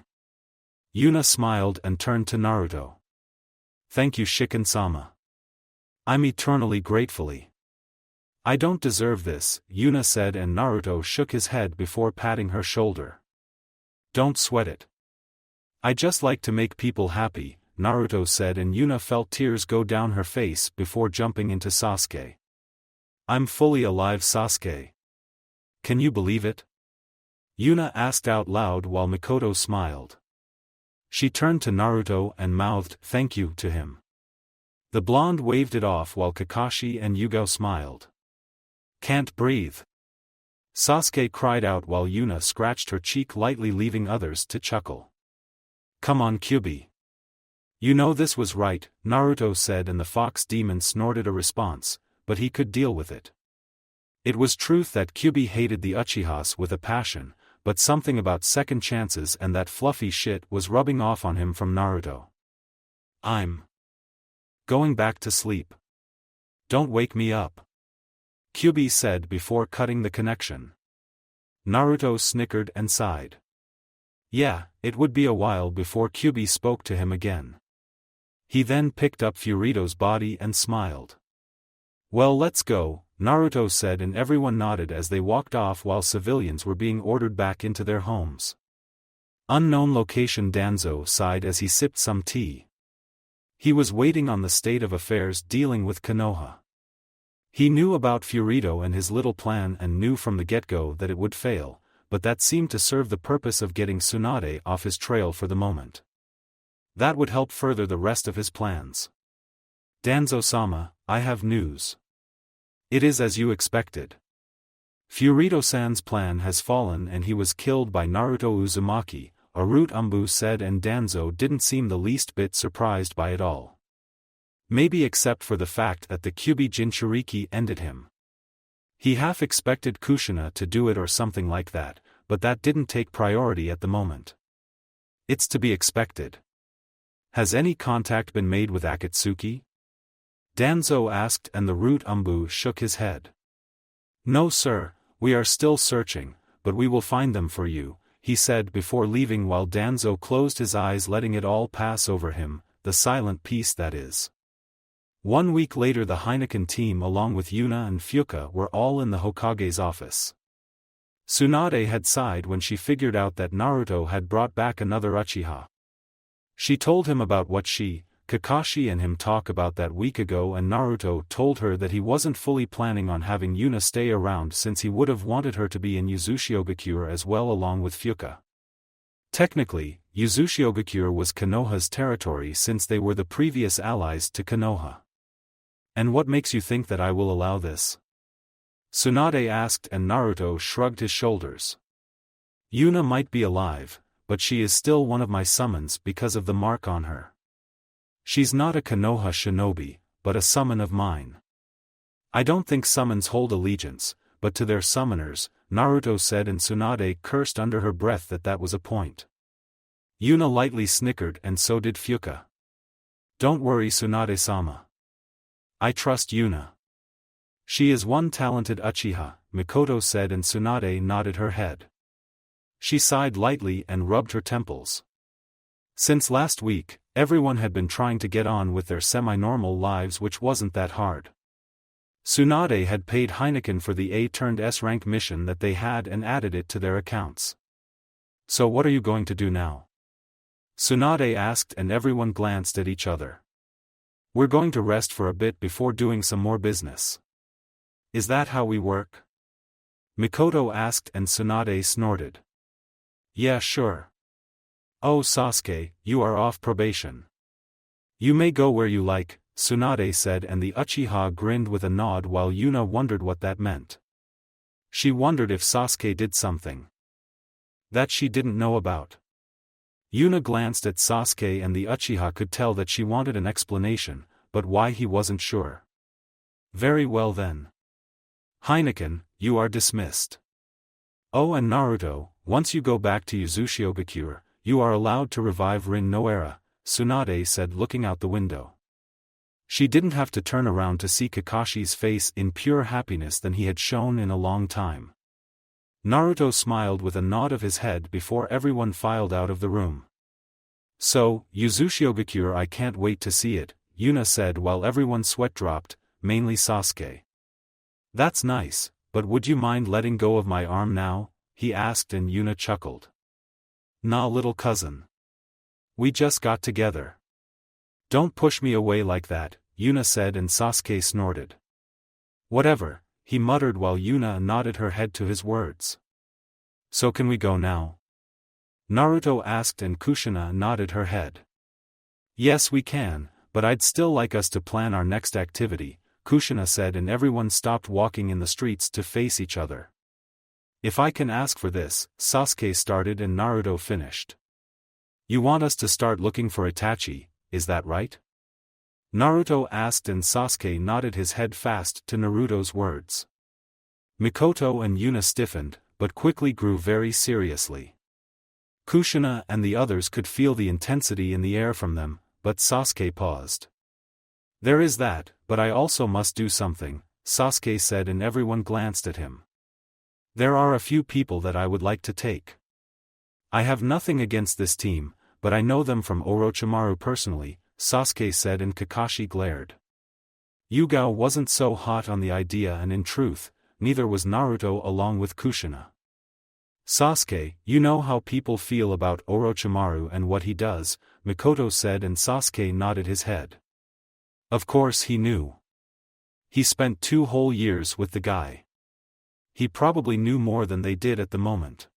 Yuna smiled and turned to Naruto. Thank you, Shikin-sama. I'm eternally gratefully. I don't deserve this, Yuna said, and Naruto shook his head before patting her shoulder. Don't sweat it. I just like to make people happy, Naruto said, and Yuna felt tears go down her face before jumping into Sasuke. I'm fully alive, Sasuke. Can you believe it? Yuna asked out loud while Mikoto smiled. She turned to Naruto and mouthed thank you to him. The blonde waved it off while Kakashi and Yugao smiled. Can't breathe. Sasuke cried out while Yuna scratched her cheek lightly, leaving others to chuckle. Come on, Kyubi. You know this was right, Naruto said, and the fox demon snorted a response, but he could deal with it. It was truth that Kyubi hated the Uchihas with a passion, but something about second chances and that fluffy shit was rubbing off on him from Naruto. I'm going back to sleep. Don't wake me up, Kyubi said before cutting the connection. Naruto snickered and sighed. Yeah, it would be a while before Kyubi spoke to him again. He then picked up Furito's body and smiled. Well, let's go, Naruto said, and everyone nodded as they walked off while civilians were being ordered back into their homes. Unknown location. Danzo sighed as he sipped some tea. He was waiting on the state of affairs dealing with Konoha. He knew about Furito and his little plan and knew from the get-go that it would fail, but that seemed to serve the purpose of getting Tsunade off his trail for the moment. That would help further the rest of his plans. Danzo-sama, I have news. It is as you expected. Furito-san's plan has fallen and he was killed by Naruto Uzumaki, Arut said, and Danzo didn't seem the least bit surprised by it all. Maybe except for the fact that the Kyubi Jinchuriki ended him. He half expected Kushina to do it or something like that, but that didn't take priority at the moment. It's to be expected. Has any contact been made with Akatsuki? Danzo asked, and the Root shook his head. No sir, we are still searching, but we will find them for you, he said before leaving while Danzo closed his eyes, letting it all pass over him, the silent peace that is. 1 week later, the Heineken team along with Yuna and Fuka were all in the Hokage's office. Tsunade had sighed when she figured out that Naruto had brought back another Uchiha. She told him about what she, Kakashi and him talk about that week ago, and Naruto told her that he wasn't fully planning on having Yuna stay around since he would have wanted her to be in Uzushiogakure as well along with Fuka. Technically, Uzushiogakure was Konoha's territory since they were the previous allies to Konoha. And what makes you think that I will allow this? Tsunade asked, and Naruto shrugged his shoulders. Yuna might be alive, but she is still one of my summons because of the mark on her. She's not a Konoha shinobi, but a summon of mine. I don't think summons hold allegiance, but to their summoners, Naruto said, and Tsunade cursed under her breath that was a point. Yuna lightly snickered, and so did Fuka. Don't worry, Tsunade-sama. I trust Yuna. She is one talented Uchiha, Mikoto said, and Tsunade nodded her head. She sighed lightly and rubbed her temples. Since last week, everyone had been trying to get on with their semi-normal lives, which wasn't that hard. Tsunade had paid Heineken for the A-S rank mission that they had and added it to their accounts. So what are you going to do now? Tsunade asked, and everyone glanced at each other. We're going to rest for a bit before doing some more business. Is that how we work? Mikoto asked, and Tsunade snorted. Yeah, sure. Oh Sasuke, you are off probation. You may go where you like, Tsunade said, and the Uchiha grinned with a nod while Yuna wondered what that meant. She wondered if Sasuke did something that she didn't know about. Yuna glanced at Sasuke, and the Uchiha could tell that she wanted an explanation, but why he wasn't sure. Very well then. Heineken, you are dismissed. Oh, and Naruto, once you go back to Uzushiogakure, you are allowed to revive Rin Noara, Tsunade said, looking out the window. She didn't have to turn around to see Kakashi's face in pure happiness than he had shown in a long time. Naruto smiled with a nod of his head before everyone filed out of the room. So, Uzushiogakure, I can't wait to see it, Yuna said while everyone sweat dropped, mainly Sasuke. That's nice, but would you mind letting go of my arm now? He asked, and Yuna chuckled. Nah, little cousin. We just got together. Don't push me away like that, Yuna said, and Sasuke snorted. Whatever, he muttered while Yuna nodded her head to his words. So can we go now? Naruto asked, and Kushina nodded her head. Yes, we can, but I'd still like us to plan our next activity, Kushina said, and everyone stopped walking in the streets to face each other. If I can ask for this, Sasuke started and Naruto finished. You want us to start looking for Itachi, is that right? Naruto asked, and Sasuke nodded his head fast to Naruto's words. Mikoto and Yuna stiffened, but quickly grew very seriously. Kushina and the others could feel the intensity in the air from them, but Sasuke paused. There is that, but I also must do something, Sasuke said, and everyone glanced at him. There are a few people that I would like to take. I have nothing against this team, but I know them from Orochimaru personally, Sasuke said, and Kakashi glared. Yugao wasn't so hot on the idea, and in truth, neither was Naruto along with Kushina. Sasuke, you know how people feel about Orochimaru and what he does, Mikoto said, and Sasuke nodded his head. Of course he knew. He spent 2 whole years with the guy. He probably knew more than they did at the moment.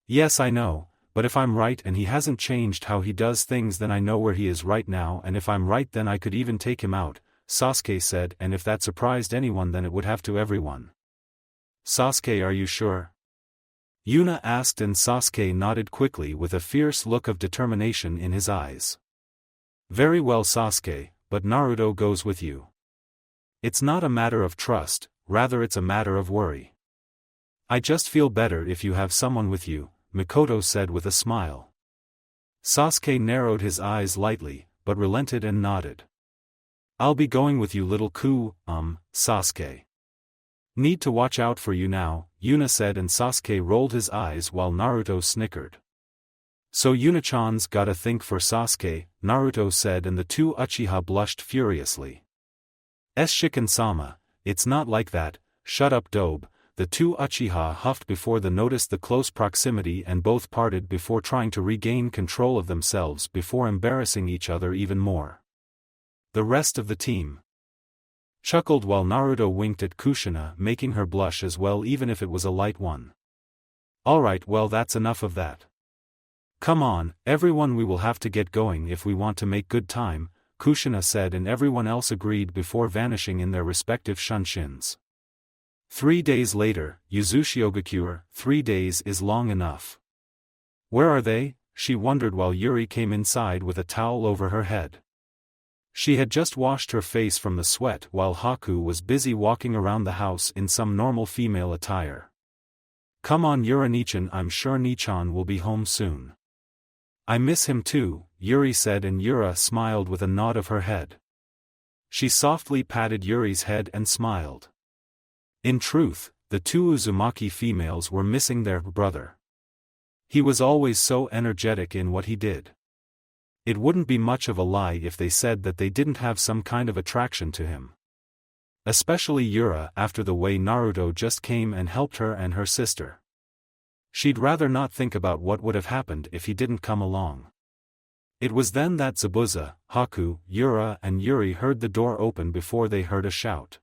Yes, I know, but if I'm right and he hasn't changed how he does things, then I know where he is right now, and if I'm right then I could even take him out, Sasuke said, and if that surprised anyone then it would have to everyone. Sasuke, are you sure? Yuna asked, and Sasuke nodded quickly with a fierce look of determination in his eyes. Very well, Sasuke, but Naruto goes with you. It's not a matter of trust, rather it's a matter of worry. I just feel better if you have someone with you, Mikoto said with a smile. Sasuke narrowed his eyes lightly, but relented and nodded. I'll be going with you, little Sasuke. Need to watch out for you now, Yuna said, and Sasuke rolled his eyes while Naruto snickered. So Yuna-chan's gotta think for Sasuke, Naruto said, and the two Uchiha blushed furiously. Shikin-sama, it's not like that, shut up Dobe, the two Uchiha huffed before they noticed the close proximity and both parted before trying to regain control of themselves before embarrassing each other even more. The rest of the team chuckled while Naruto winked at Kushina, making her blush as well even if it was a light one. Alright, well that's enough of that. Come on, everyone, we will have to get going if we want to make good time, Kushina said, and everyone else agreed before vanishing in their respective shunshin. 3 days later, Yuzushiogakure, 3 days is long enough. Where are they? She wondered while Yuri came inside with a towel over her head. She had just washed her face from the sweat while Haku was busy walking around the house in some normal female attire. Come on Yuri-nichan, I'm sure Nichan will be home soon. I miss him too, Yuri said, and Yura smiled with a nod of her head. She softly patted Yuri's head and smiled. In truth, the two Uzumaki females were missing their brother. He was always so energetic in what he did. It wouldn't be much of a lie if they said that they didn't have some kind of attraction to him. Especially Yura after the way Naruto just came and helped her and her sister. She'd rather not think about what would have happened if he didn't come along. It was then that Zabuza, Haku, Yura and Yuri heard the door open before they heard a shout.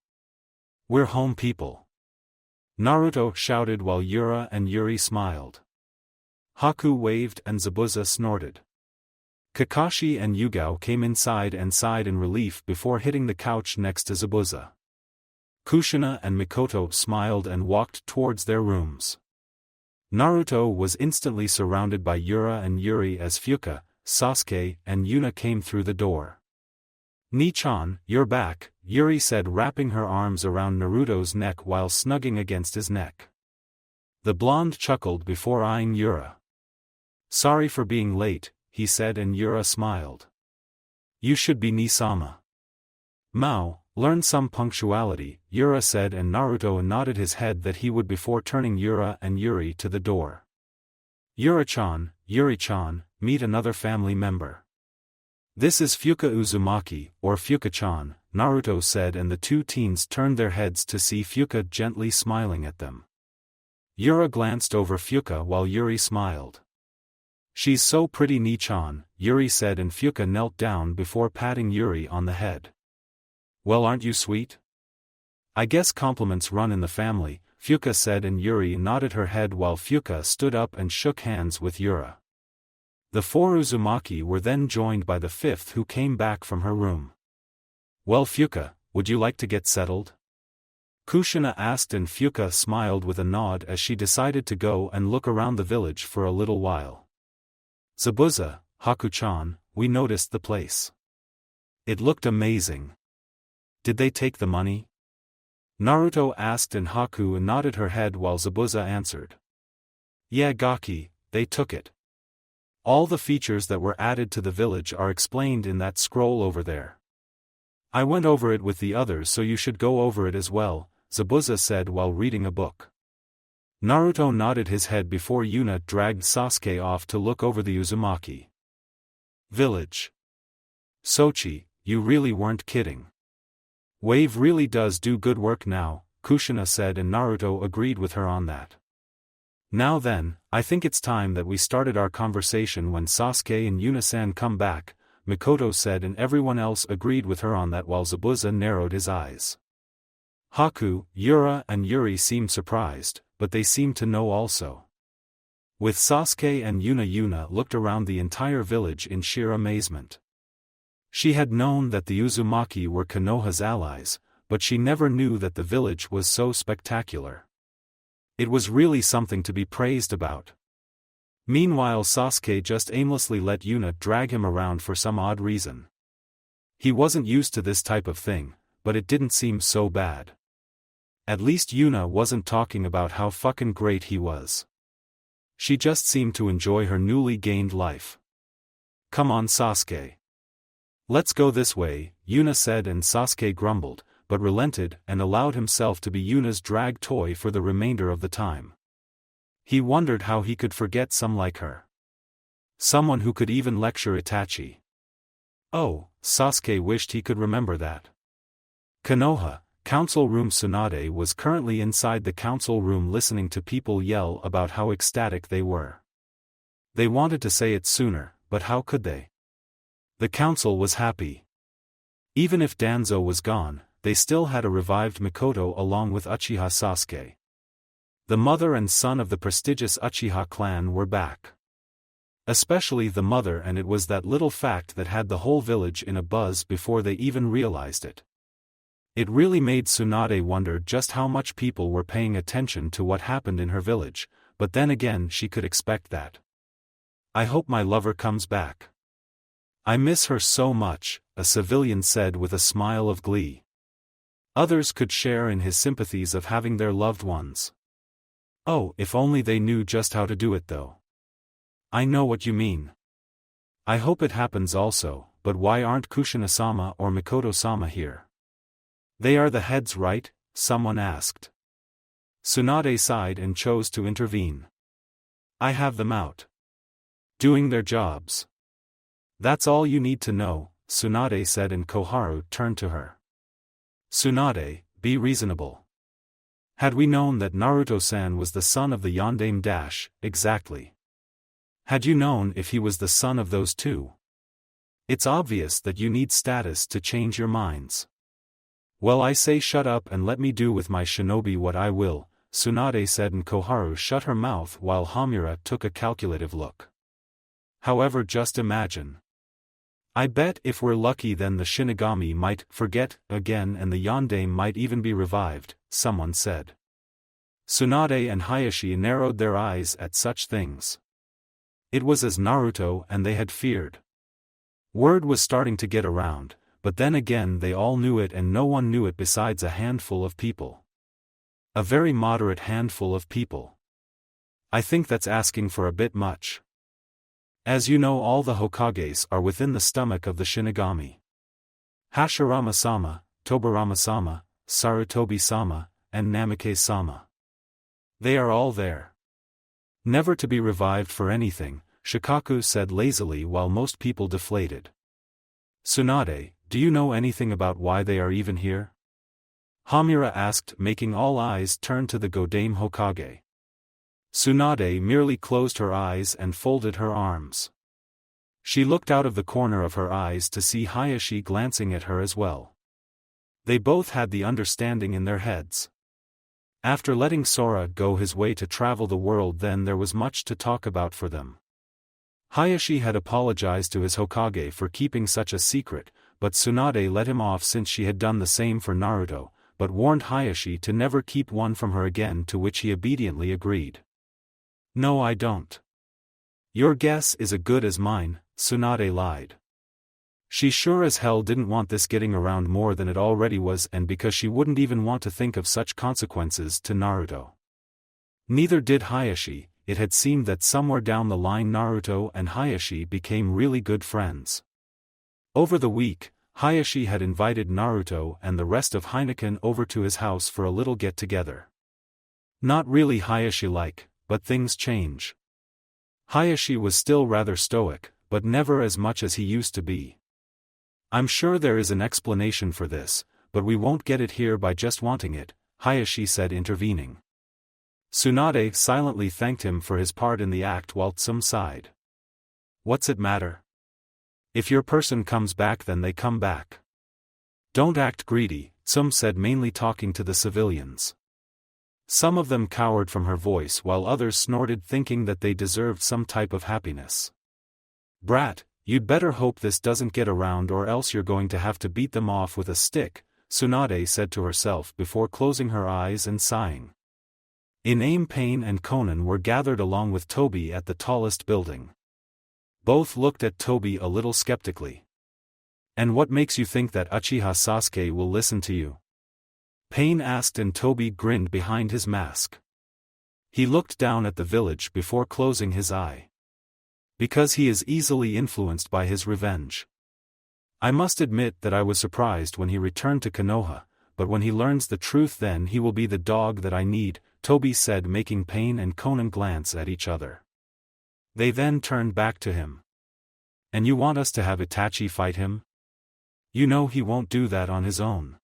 We're home, people. Naruto shouted while Yura and Yuri smiled. Haku waved and Zabuza snorted. Kakashi and Yugao came inside and sighed in relief before hitting the couch next to Zabuza. Kushina and Mikoto smiled and walked towards their rooms. Naruto was instantly surrounded by Yura and Yuri as Fuka, Sasuke and Yuna came through the door. Nichan, you're back, Yuri said, wrapping her arms around Naruto's neck while snugging against his neck. The blonde chuckled before eyeing Yura. Sorry for being late, he said, and Yura smiled. You should be Ni-sama. Mao, learn some punctuality, Yura said, and Naruto nodded his head that he would before turning Yura and Yuri to the door. Yura-chan, Yuri-chan, meet another family member. This is Fuka Uzumaki, or Fuka-chan, Naruto said, and the two teens turned their heads to see Fuka gently smiling at them. Yura glanced over Fuka while Yuri smiled. She's so pretty, Ni-chan, Yuri said, and Fuka knelt down before patting Yuri on the head. Well, aren't you sweet? I guess compliments run in the family, Fuka said, and Yuri nodded her head while Fuka stood up and shook hands with Yura. The four Uzumaki were then joined by the fifth, who came back from her room. Well, Fuka, would you like to get settled? Kushina asked, and Fuka smiled with a nod as she decided to go and look around the village for a little while. Zabuza, Haku-chan, we noticed the place. It looked amazing. Did they take the money? Naruto asked, and Haku nodded her head while Zabuza answered. Yeah, Gaki, they took it. All the features that were added to the village are explained in that scroll over there. I went over it with the others, so you should go over it as well, Zabuza said while reading a book. Naruto nodded his head before Yuna dragged Sasuke off to look over the Uzumaki village. Sochi, you really weren't kidding. Wave really does do good work now, Kushina said, and Naruto agreed with her on that. Now then, I think it's time that we started our conversation when Sasuke and Yuna-san come back, Mikoto said, and everyone else agreed with her on that while Zabuza narrowed his eyes. Haku, Yura and Yuri seemed surprised, but they seemed to know also. With Sasuke and Yuna looked around the entire village in sheer amazement. She had known that the Uzumaki were Konoha's allies, but she never knew that the village was so spectacular. It was really something to be praised about. Meanwhile, Sasuke just aimlessly let Yuna drag him around for some odd reason. He wasn't used to this type of thing, but it didn't seem so bad. At least Yuna wasn't talking about how fucking great he was. She just seemed to enjoy her newly gained life. "Come on, Sasuke. Let's go this way," Yuna said, and Sasuke grumbled, but relented and allowed himself to be Yuna's drag toy for the remainder of the time. He wondered how he could forget some like her. Someone who could even lecture Itachi. Oh, Sasuke wished he could remember that. Konoha, Council Room. Tsunade was currently inside the council room listening to people yell about how ecstatic they were. They wanted to say it sooner, but how could they? The council was happy. Even if Danzo was gone, they still had a revived Mikoto along with Uchiha Sasuke. The mother and son of the prestigious Uchiha clan were back. Especially the mother, and it was that little fact that had the whole village in a buzz before they even realized it. It really made Tsunade wonder just how much people were paying attention to what happened in her village, but then again she could expect that. "I hope my lover comes back. I miss her so much," a civilian said with a smile of glee. Others could share in his sympathies of having their loved ones. "Oh, if only they knew just how to do it though." "I know what you mean. I hope it happens also, but why aren't Kushina-sama or Mikoto-sama here?" "They are the heads, right?" someone asked. Tsunade sighed and chose to intervene. "I have them out. Doing their jobs. That's all you need to know," Tsunade said, and Koharu turned to her. "Tsunade, be reasonable. Had we known that Naruto-san was the son of the Yondaime dash, exactly. Had you known if he was the son of those two? It's obvious that you need status to change your minds." "Well, I say shut up and let me do with my shinobi what I will," Tsunade said, and Koharu shut her mouth while Hamura took a calculative look. "However, just imagine. I bet if we're lucky then the Shinigami might forget again and the Yondaime might even be revived," someone said. Tsunade and Hayashi narrowed their eyes at such things. It was as Naruto and they had feared. Word was starting to get around, but then again they all knew it and no one knew it besides a handful of people. A very moderate handful of people. I think that's asking for a bit much. As you know, all the Hokages are within the stomach of the Shinigami. Hashirama-sama, Tobirama-sama, Sarutobi-sama, and Namikaze-sama. They are all there. Never to be revived for anything, Shikaku said lazily while most people deflated. "Tsunade, do you know anything about why they are even here?" Hamura asked, making all eyes turn to the Godame Hokage. Tsunade merely closed her eyes and folded her arms. She looked out of the corner of her eyes to see Hayashi glancing at her as well. They both had the understanding in their heads. After letting Sora go his way to travel the world, then there was much to talk about for them. Hayashi had apologized to his Hokage for keeping such a secret, but Tsunade let him off since she had done the same for Naruto, but warned Hayashi to never keep one from her again, to which he obediently agreed. "No, I don't." "Your guess is as good as mine," Tsunade lied. She sure as hell didn't want this getting around more than it already was, and because she wouldn't even want to think of such consequences to Naruto. Neither did Hayashi. It had seemed that somewhere down the line Naruto and Hayashi became really good friends. Over the week, Hayashi had invited Naruto and the rest of Heineken over to his house for a little get-together. Not really Hayashi-like, but things change. Hayashi was still rather stoic, but never as much as he used to be. "I'm sure there is an explanation for this, but we won't get it here by just wanting it," Hayashi said, intervening. Tsunade silently thanked him for his part in the act while Tsum sighed. "What's it matter? If your person comes back then they come back. Don't act greedy," Tsum said, mainly talking to the civilians. Some of them cowered from her voice while others snorted thinking that they deserved some type of happiness. "Brat, you'd better hope this doesn't get around or else you're going to have to beat them off with a stick," Tsunade said to herself before closing her eyes and sighing. Iname, Pain and Conan were gathered along with Toby at the tallest building. Both looked at Toby a little skeptically. "And what makes you think that Uchiha Sasuke will listen to you?" Pain asked, and Toby grinned behind his mask. He looked down at the village before closing his eye. "Because he is easily influenced by his revenge. I must admit that I was surprised when he returned to Konoha, but when he learns the truth then he will be the dog that I need," Toby said, making Pain and Conan glance at each other. They then turned back to him. "And you want us to have Itachi fight him? You know he won't do that on his own.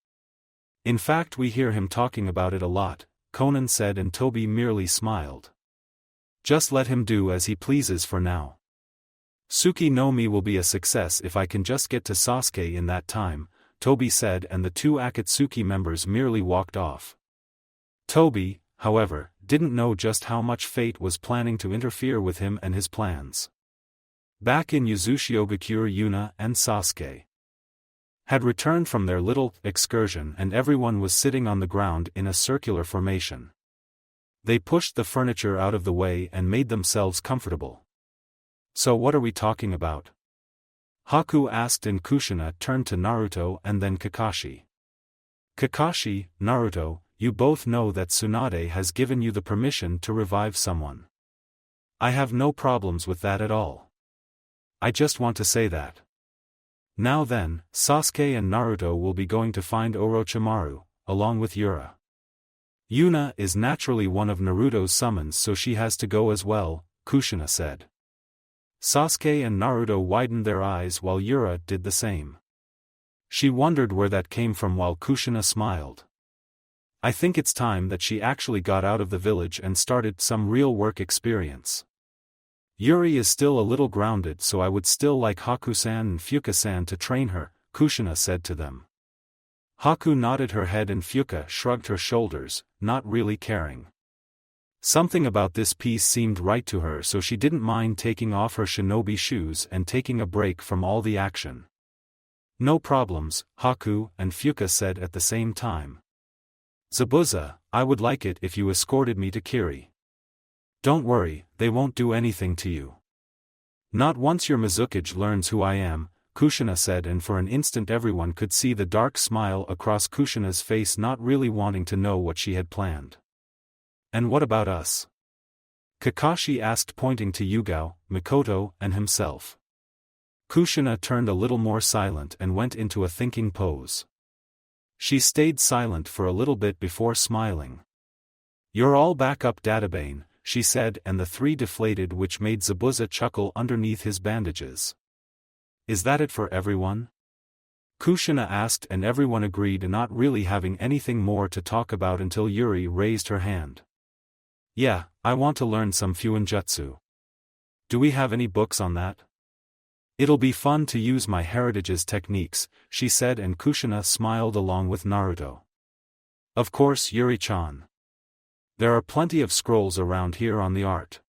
In fact, we hear him talking about it a lot," Conan said, and Toby merely smiled. "Just let him do as he pleases for now. Tsuki no Mi will be a success if I can just get to Sasuke in that time," Toby said, and the two Akatsuki members merely walked off. Toby, however, didn't know just how much fate was planning to interfere with him and his plans. Back in Uzushiyogakure, Yuna and Sasuke had returned from their little excursion and everyone was sitting on the ground in a circular formation. They pushed the furniture out of the way and made themselves comfortable. "So what are we talking about?" Haku asked, and Kushina turned to Naruto and then Kakashi. "Kakashi, Naruto, you both know that Tsunade has given you the permission to revive someone. I have no problems with that at all. I just want to say that. Now then, Sasuke and Naruto will be going to find Orochimaru, along with Yura. Yuna is naturally one of Naruto's summons, so she has to go as well," Kushina said. Sasuke and Naruto widened their eyes while Yura did the same. She wondered where that came from while Kushina smiled. "I think it's time that she actually got out of the village and started some real work experience. Yuri is still a little grounded, so I would still like Haku-san and Fuka-san to train her," Kushina said to them. Haku nodded her head and Fuka shrugged her shoulders, not really caring. Something about this piece seemed right to her, so she didn't mind taking off her shinobi shoes and taking a break from all the action. "No problems," Haku and Fuka said at the same time. "Zabuza, I would like it if you escorted me to Kiri." "Don't worry, they won't do anything to you. Not once your Mizukage learns who I am," Kushina said, and for an instant everyone could see the dark smile across Kushina's face, not really wanting to know what she had planned. "And what about us?" Kakashi asked, pointing to Yugao, Mikoto, and himself. Kushina turned a little more silent and went into a thinking pose. She stayed silent for a little bit before smiling. "You're all back up, Databane," she said, and the three deflated, which made Zabuza chuckle underneath his bandages. "Is that it for everyone?" Kushina asked, and everyone agreed, not really having anything more to talk about until Yuri raised her hand. "Yeah, I want to learn some Fuinjutsu. Do we have any books on that? It'll be fun to use my heritage's techniques," she said, and Kushina smiled along with Naruto. "Of course, Yuri-chan. There are plenty of scrolls around here on the art.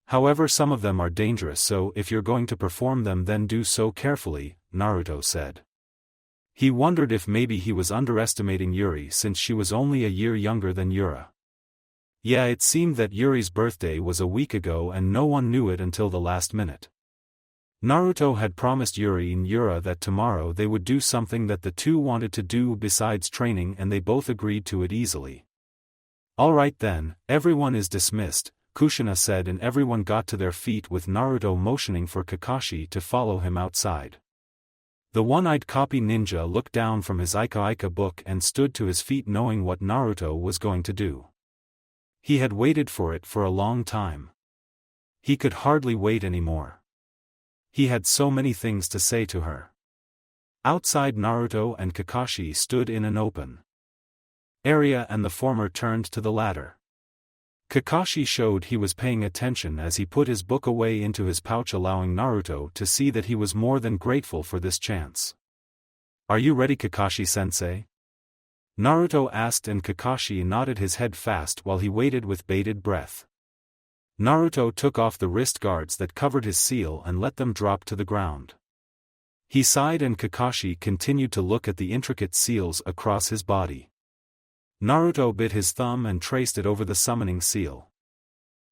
However, some of them are dangerous, so if you're going to perform them then do so carefully," Naruto said. He wondered if maybe he was underestimating Yuri since she was only a year younger than Yura. Yeah, it seemed that Yuri's birthday was a week ago and no one knew it until the last minute. Naruto had promised Yuri and Yura that tomorrow they would do something that the two wanted to do besides training, and they both agreed to it easily. "Alright then, everyone is dismissed," Kushina said, and everyone got to their feet with Naruto motioning for Kakashi to follow him outside. The one-eyed copy ninja looked down from his Ika Ika book and stood to his feet, knowing what Naruto was going to do. He had waited for it for a long time. He could hardly wait anymore. He had so many things to say to her. Outside, Naruto and Kakashi stood in an open area and the former turned to the latter. Kakashi showed he was paying attention as he put his book away into his pouch, allowing Naruto to see that he was more than grateful for this chance. "Are you ready, Kakashi-sensei?" Naruto asked and Kakashi nodded his head fast while he waited with bated breath. Naruto took off the wrist guards that covered his seal and let them drop to the ground. He sighed and Kakashi continued to look at the intricate seals across his body. Naruto bit his thumb and traced it over the summoning seal.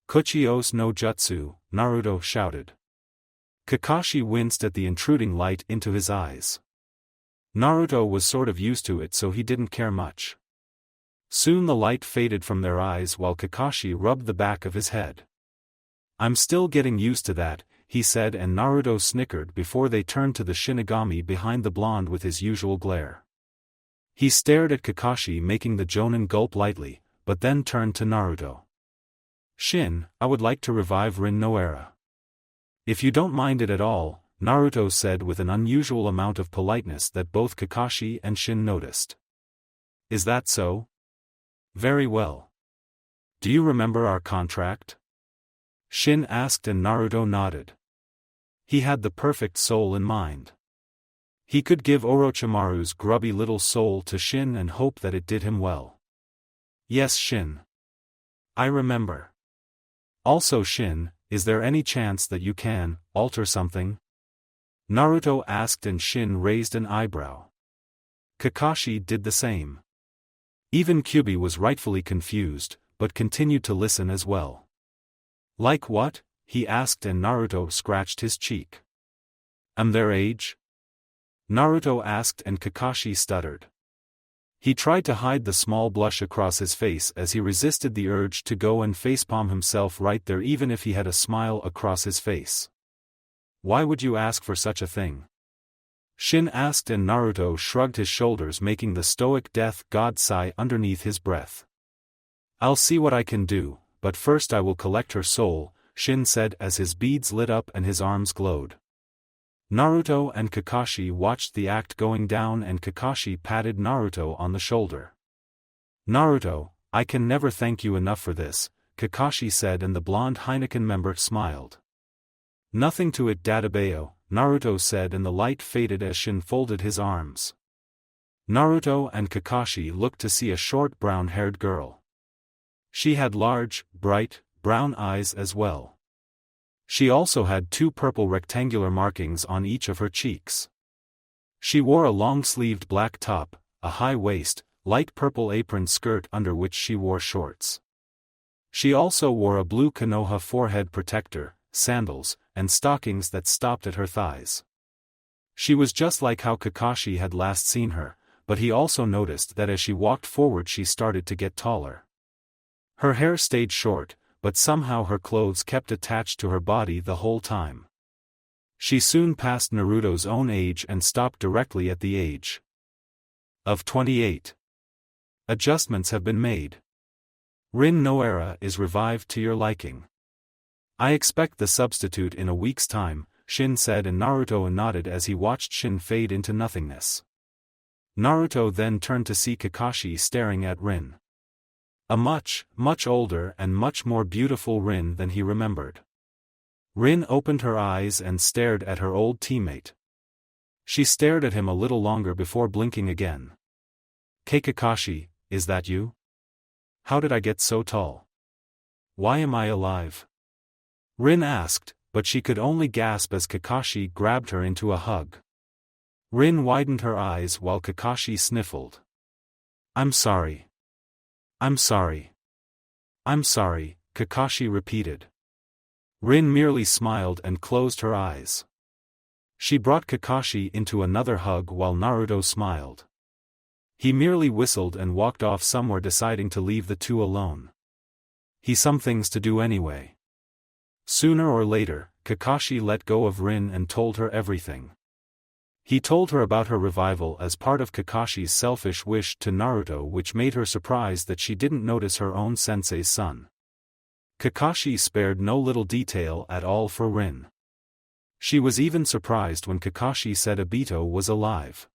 Kuchi-ose no jutsu, Naruto shouted. Kakashi winced at the intruding light into his eyes. Naruto was sort of used to it, so he didn't care much. Soon the light faded from their eyes while Kakashi rubbed the back of his head. "I'm still getting used to that," he said, and Naruto snickered before they turned to the Shinigami behind the blonde with his usual glare. He stared at Kakashi, making the jonin gulp lightly, but then turned to Naruto. "Shin, I would like to revive Rin Noara. If you don't mind it at all," Naruto said with an unusual amount of politeness that both Kakashi and Shin noticed. "Is that so? Very well. Do you remember our contract?" Shin asked and Naruto nodded. He had the perfect soul in mind. He could give Orochimaru's grubby little soul to Shin and hope that it did him well. "Yes, Shin. I remember. Also, Shin, is there any chance that you can alter something?" Naruto asked and Shin raised an eyebrow. Kakashi did the same. Even Kyuubi was rightfully confused, but continued to listen as well. "Like what?" he asked and Naruto scratched his cheek. Their age?" Naruto asked and Kakashi stuttered. He tried to hide the small blush across his face as he resisted the urge to go and facepalm himself right there even if he had a smile across his face. "Why would you ask for such a thing?" Shin asked and Naruto shrugged his shoulders, making the stoic death god sigh underneath his breath. "I'll see what I can do, but first I will collect her soul," Shin said as his beads lit up and his arms glowed. Naruto and Kakashi watched the act going down and Kakashi patted Naruto on the shoulder. "Naruto, I can never thank you enough for this," Kakashi said and the blonde Heineken member smiled. "Nothing to it, Dadabayo," Naruto said and the light faded as Shin folded his arms. Naruto and Kakashi looked to see a short brown-haired girl. She had large, bright, brown eyes as well. She also had 2 purple rectangular markings on each of her cheeks. She wore a long-sleeved black top, a high waist, light purple apron skirt under which she wore shorts. She also wore a blue Konoha forehead protector, sandals, and stockings that stopped at her thighs. She was just like how Kakashi had last seen her, but he also noticed that as she walked forward she started to get taller. Her hair stayed short, but somehow her clothes kept attached to her body the whole time. She soon passed Naruto's own age and stopped directly at the age of 28. Adjustments have been made. Rin Noara is revived to your liking. I expect the substitute in a week's time, Shin said and Naruto nodded as he watched Shin fade into nothingness. Naruto then turned to see Kakashi staring at Rin. A much, much older and much more beautiful Rin than he remembered. Rin opened her eyes and stared at her old teammate. She stared at him a little longer before blinking again. "Kakashi, is that you? How did I get so tall? Why am I alive?" Rin asked, but she could only gasp as Kakashi grabbed her into a hug. Rin widened her eyes while Kakashi sniffled. "I'm sorry. I'm sorry. I'm sorry," Kakashi repeated. Rin merely smiled and closed her eyes. She brought Kakashi into another hug while Naruto smiled. He merely whistled and walked off somewhere, deciding to leave the two alone. He some things to do anyway. Sooner or later, Kakashi let go of Rin and told her everything. He told her about her revival as part of Kakashi's selfish wish to Naruto, which made her surprised that she didn't notice her own sensei's son. Kakashi spared no little detail at all for Rin. She was even surprised when Kakashi said Obito was alive.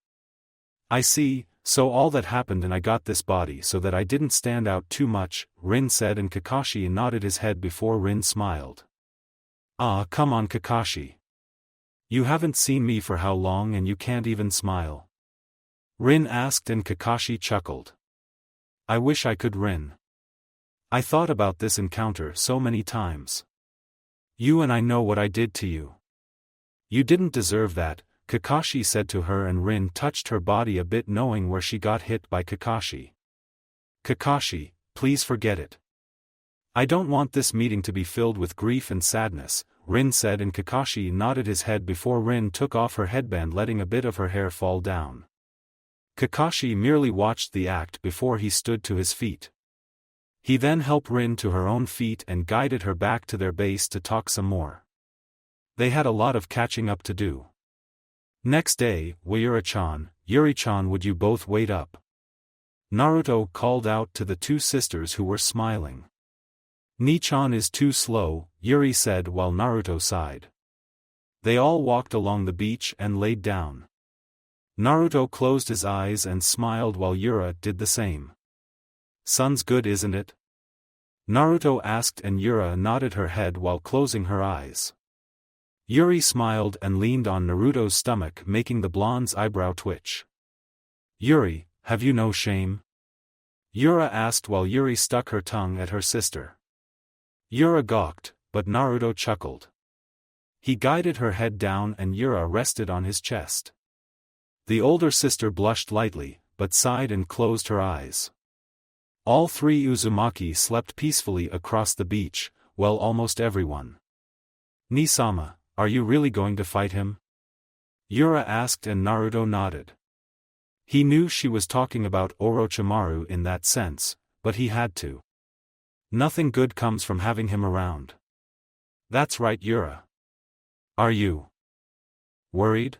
"I see, so all that happened and I got this body so that I didn't stand out too much," Rin said and Kakashi nodded his head before Rin smiled. "Ah, come on Kakashi. You haven't seen me for how long and you can't even smile?" Rin asked and Kakashi chuckled. I wish I could Rin. I thought about this encounter so many times. You and I know what I did to you. You didn't deserve that, Kakashi said to her, and Rin touched her body a bit, knowing where she got hit by Kakashi. Kakashi, please forget it. I don't want this meeting to be filled with grief and sadness, Rin said, and Kakashi nodded his head before Rin took off her headband, letting a bit of her hair fall down. Kakashi merely watched the act before he stood to his feet. He then helped Rin to her own feet and guided her back to their base to talk some more. They had a lot of catching up to do. Next day, Wayura-chan, Yuri-chan, would you both wait up? Naruto called out to the two sisters who were smiling. Ni-chan is too slow, Yuri said while Naruto sighed. They all walked along the beach and laid down. Naruto closed his eyes and smiled while Yura did the same. Sun's good, isn't it? Naruto asked, and Yura nodded her head while closing her eyes. Yuri smiled and leaned on Naruto's stomach, making the blonde's eyebrow twitch. Yuri, have you no shame? Yura asked while Yuri stuck her tongue at her sister. Yura gawked, but Naruto chuckled. He guided her head down and Yura rested on his chest. The older sister blushed lightly, but sighed and closed her eyes. All three Uzumaki slept peacefully across the beach, well, almost everyone. Ni-sama, are you really going to fight him? Yura asked, and Naruto nodded. He knew she was talking about Orochimaru in that sense, but he had to. Nothing good comes from having him around. That's right, Yura. Are you worried?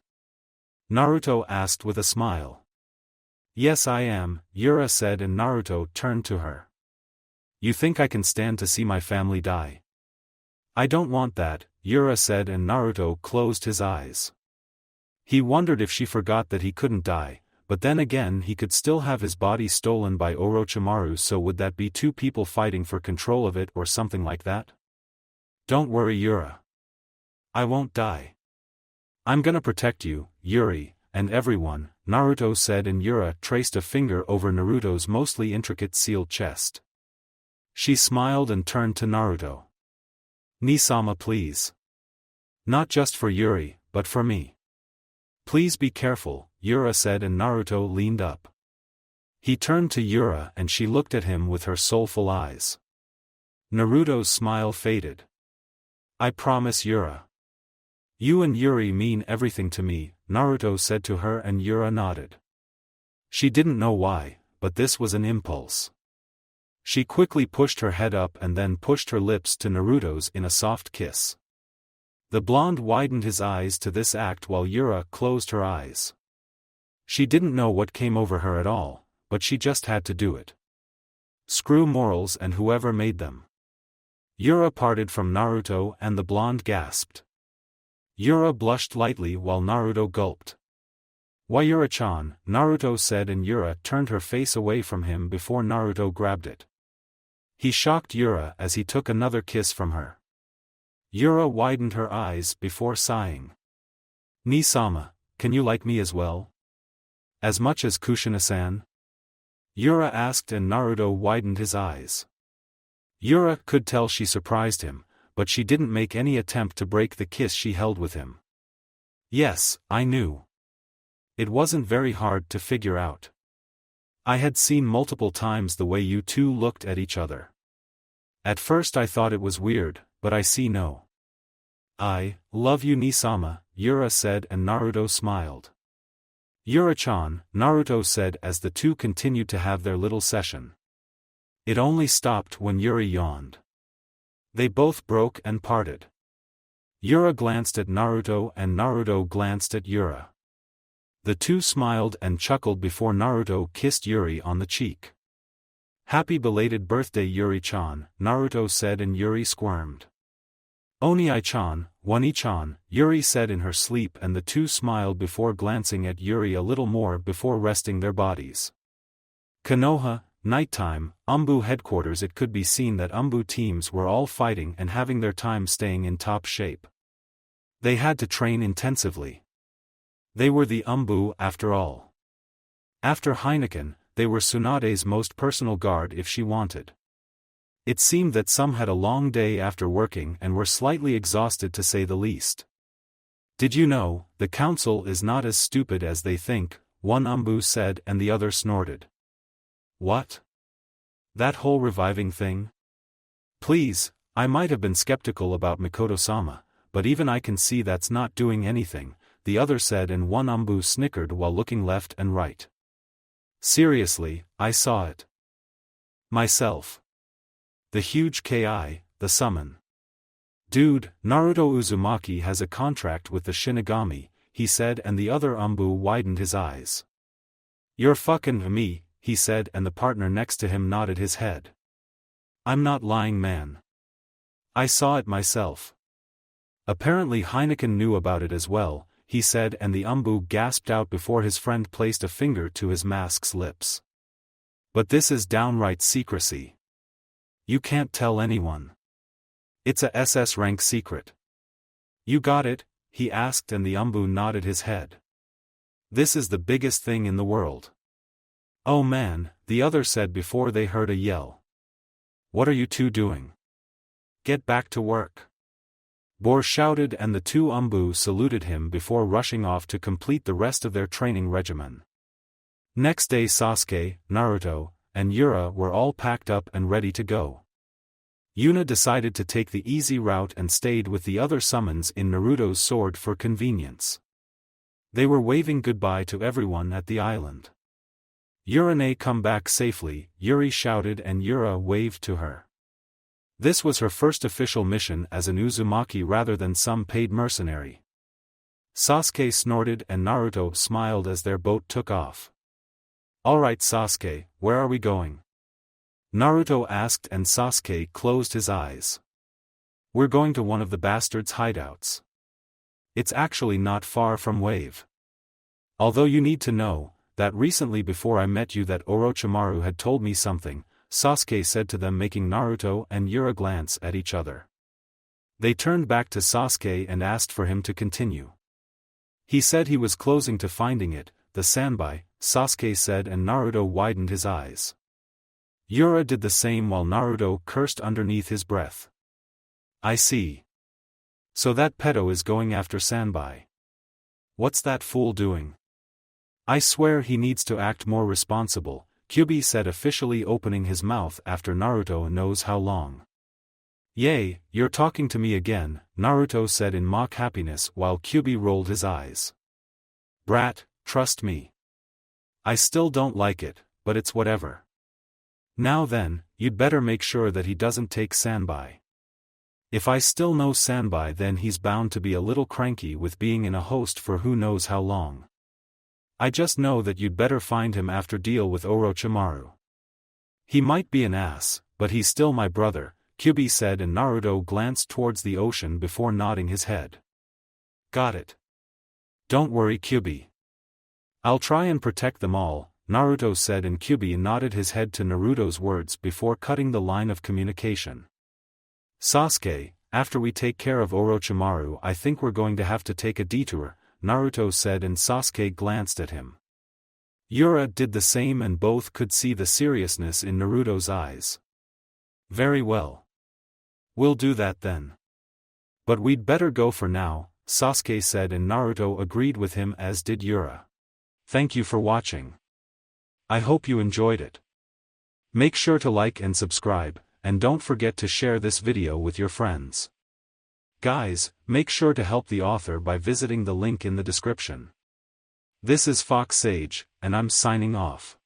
Naruto asked with a smile. Yes, I am, Yura said, and Naruto turned to her. You think I can stand to see my family die? I don't want that, Yura said, and Naruto closed his eyes. He wondered if she forgot that he couldn't die, but then again he could still have his body stolen by Orochimaru, so would that be two people fighting for control of it or something like that? Don't worry, Yura. I won't die. I'm gonna protect you, Yuri, and everyone, Naruto said, and Yura traced a finger over Naruto's mostly intricate sealed chest. She smiled and turned to Naruto. Ni-sama, please. Not just for Yuri, but for me. Please be careful, Yura said, and Naruto leaned up. He turned to Yura and she looked at him with her soulful eyes. Naruto's smile faded. I promise, Yura. You and Yuri mean everything to me, Naruto said to her, and Yura nodded. She didn't know why, but this was an impulse. She quickly pushed her head up and then pushed her lips to Naruto's in a soft kiss. The blonde widened his eyes to this act while Yura closed her eyes. She didn't know what came over her at all, but she just had to do it. Screw morals and whoever made them. Yura parted from Naruto and the blonde gasped. Yura blushed lightly while Naruto gulped. Wayura-chan, Naruto said, and Yura turned her face away from him before Naruto grabbed it. He shocked Yura as he took another kiss from her. Yura widened her eyes before sighing. Ni-sama, can you like me as well? As much as Kushina-san? Yura asked, and Naruto widened his eyes. Yura could tell she surprised him, but she didn't make any attempt to break the kiss she held with him. Yes, I knew. It wasn't very hard to figure out. I had seen multiple times the way you two looked at each other. At first I thought it was weird, but I see no. I love you, Ni-sama, Yura said, and Naruto smiled. Yura-chan, Naruto said as the two continued to have their little session. It only stopped when Yuri yawned. They both broke and parted. Yura glanced at Naruto and Naruto glanced at Yura. The two smiled and chuckled before Naruto kissed Yuri on the cheek. Happy belated birthday, Yuri-chan, Naruto said, and Yuri squirmed. Oni-chan, Wani-chan, Yuri said in her sleep, and the two smiled before glancing at Yuri a little more before resting their bodies. Konoha, nighttime, Umbu headquarters. It could be seen that Umbu teams were all fighting and having their time staying in top shape. They had to train intensively. They were the Umbu after all. After Heineken, they were Tsunade's most personal guard if she wanted. It seemed that some had a long day after working and were slightly exhausted to say the least. "Did you know, the council is not as stupid as they think," one Umbu said and the other snorted. "What? That whole reviving thing? Please, I might have been skeptical about Mikoto-sama, but even I can see that's not doing anything," the other said and one Umbu snickered while looking left and right. "Seriously, I saw it myself. The huge Ki, the summon. Dude, Naruto Uzumaki has a contract with the Shinigami," he said and the other Umbu widened his eyes. "You're fucking me," he said and the partner next to him nodded his head. "I'm not lying, man. I saw it myself." Apparently Heineken knew about it as well, he said and the Umbu gasped out before his friend placed a finger to his mask's lips. "But this is downright secrecy. You can't tell anyone. It's a SS rank secret." "You got it?" he asked and the Umbu nodded his head. "This is the biggest thing in the world." "Oh man," the other said before they heard a yell. "What are you two doing? Get back to work." Bor shouted and the two Umbu saluted him before rushing off to complete the rest of their training regimen. Next day Sasuke, Naruto, and Yura were all packed up and ready to go. Yuna decided to take the easy route and stayed with the other summons in Naruto's sword for convenience. They were waving goodbye to everyone at the island. "Urane, come back safely," Yuri shouted and Yura waved to her. This was her first official mission as an Uzumaki rather than some paid mercenary. Sasuke snorted and Naruto smiled as their boat took off. "Alright Sasuke, where are we going?" Naruto asked and Sasuke closed his eyes. "We're going to one of the bastards' hideouts. It's actually not far from Wave. Although you need to know, that recently before I met you that Orochimaru had told me something," Sasuke said to them making Naruto and Yura glance at each other. They turned back to Sasuke and asked for him to continue. He said he was closing to finding it, the Sanbai, Sasuke said and Naruto widened his eyes. Yura did the same while Naruto cursed underneath his breath. "I see. So that pedo is going after Sanbai. What's that fool doing? I swear he needs to act more responsible," Kyubi said officially opening his mouth after Naruto knows how long. "Yay, you're talking to me again," Naruto said in mock happiness while Kyubi rolled his eyes. "Brat, trust me. I still don't like it, but it's whatever. Now then, you'd better make sure that he doesn't take Sanbai. If I still know Sanbai then he's bound to be a little cranky with being in a host for who knows how long. I just know that you'd better find him after deal with Orochimaru. He might be an ass, but he's still my brother," Kyubi said and Naruto glanced towards the ocean before nodding his head. "Got it. Don't worry Kyubi. I'll try and protect them all," Naruto said and Kyubi nodded his head to Naruto's words before cutting the line of communication. "Sasuke, after we take care of Orochimaru I think we're going to have to take a detour," Naruto said and Sasuke glanced at him. Yura did the same and both could see the seriousness in Naruto's eyes. "Very well. We'll do that then. But we'd better go for now," Sasuke said and Naruto agreed with him as did Yura. Thank you for watching. I hope you enjoyed it. Make sure to like and subscribe, and don't forget to share this video with your friends. Guys, make sure to help the author by visiting the link in the description. This is Fox Sage, and I'm signing off.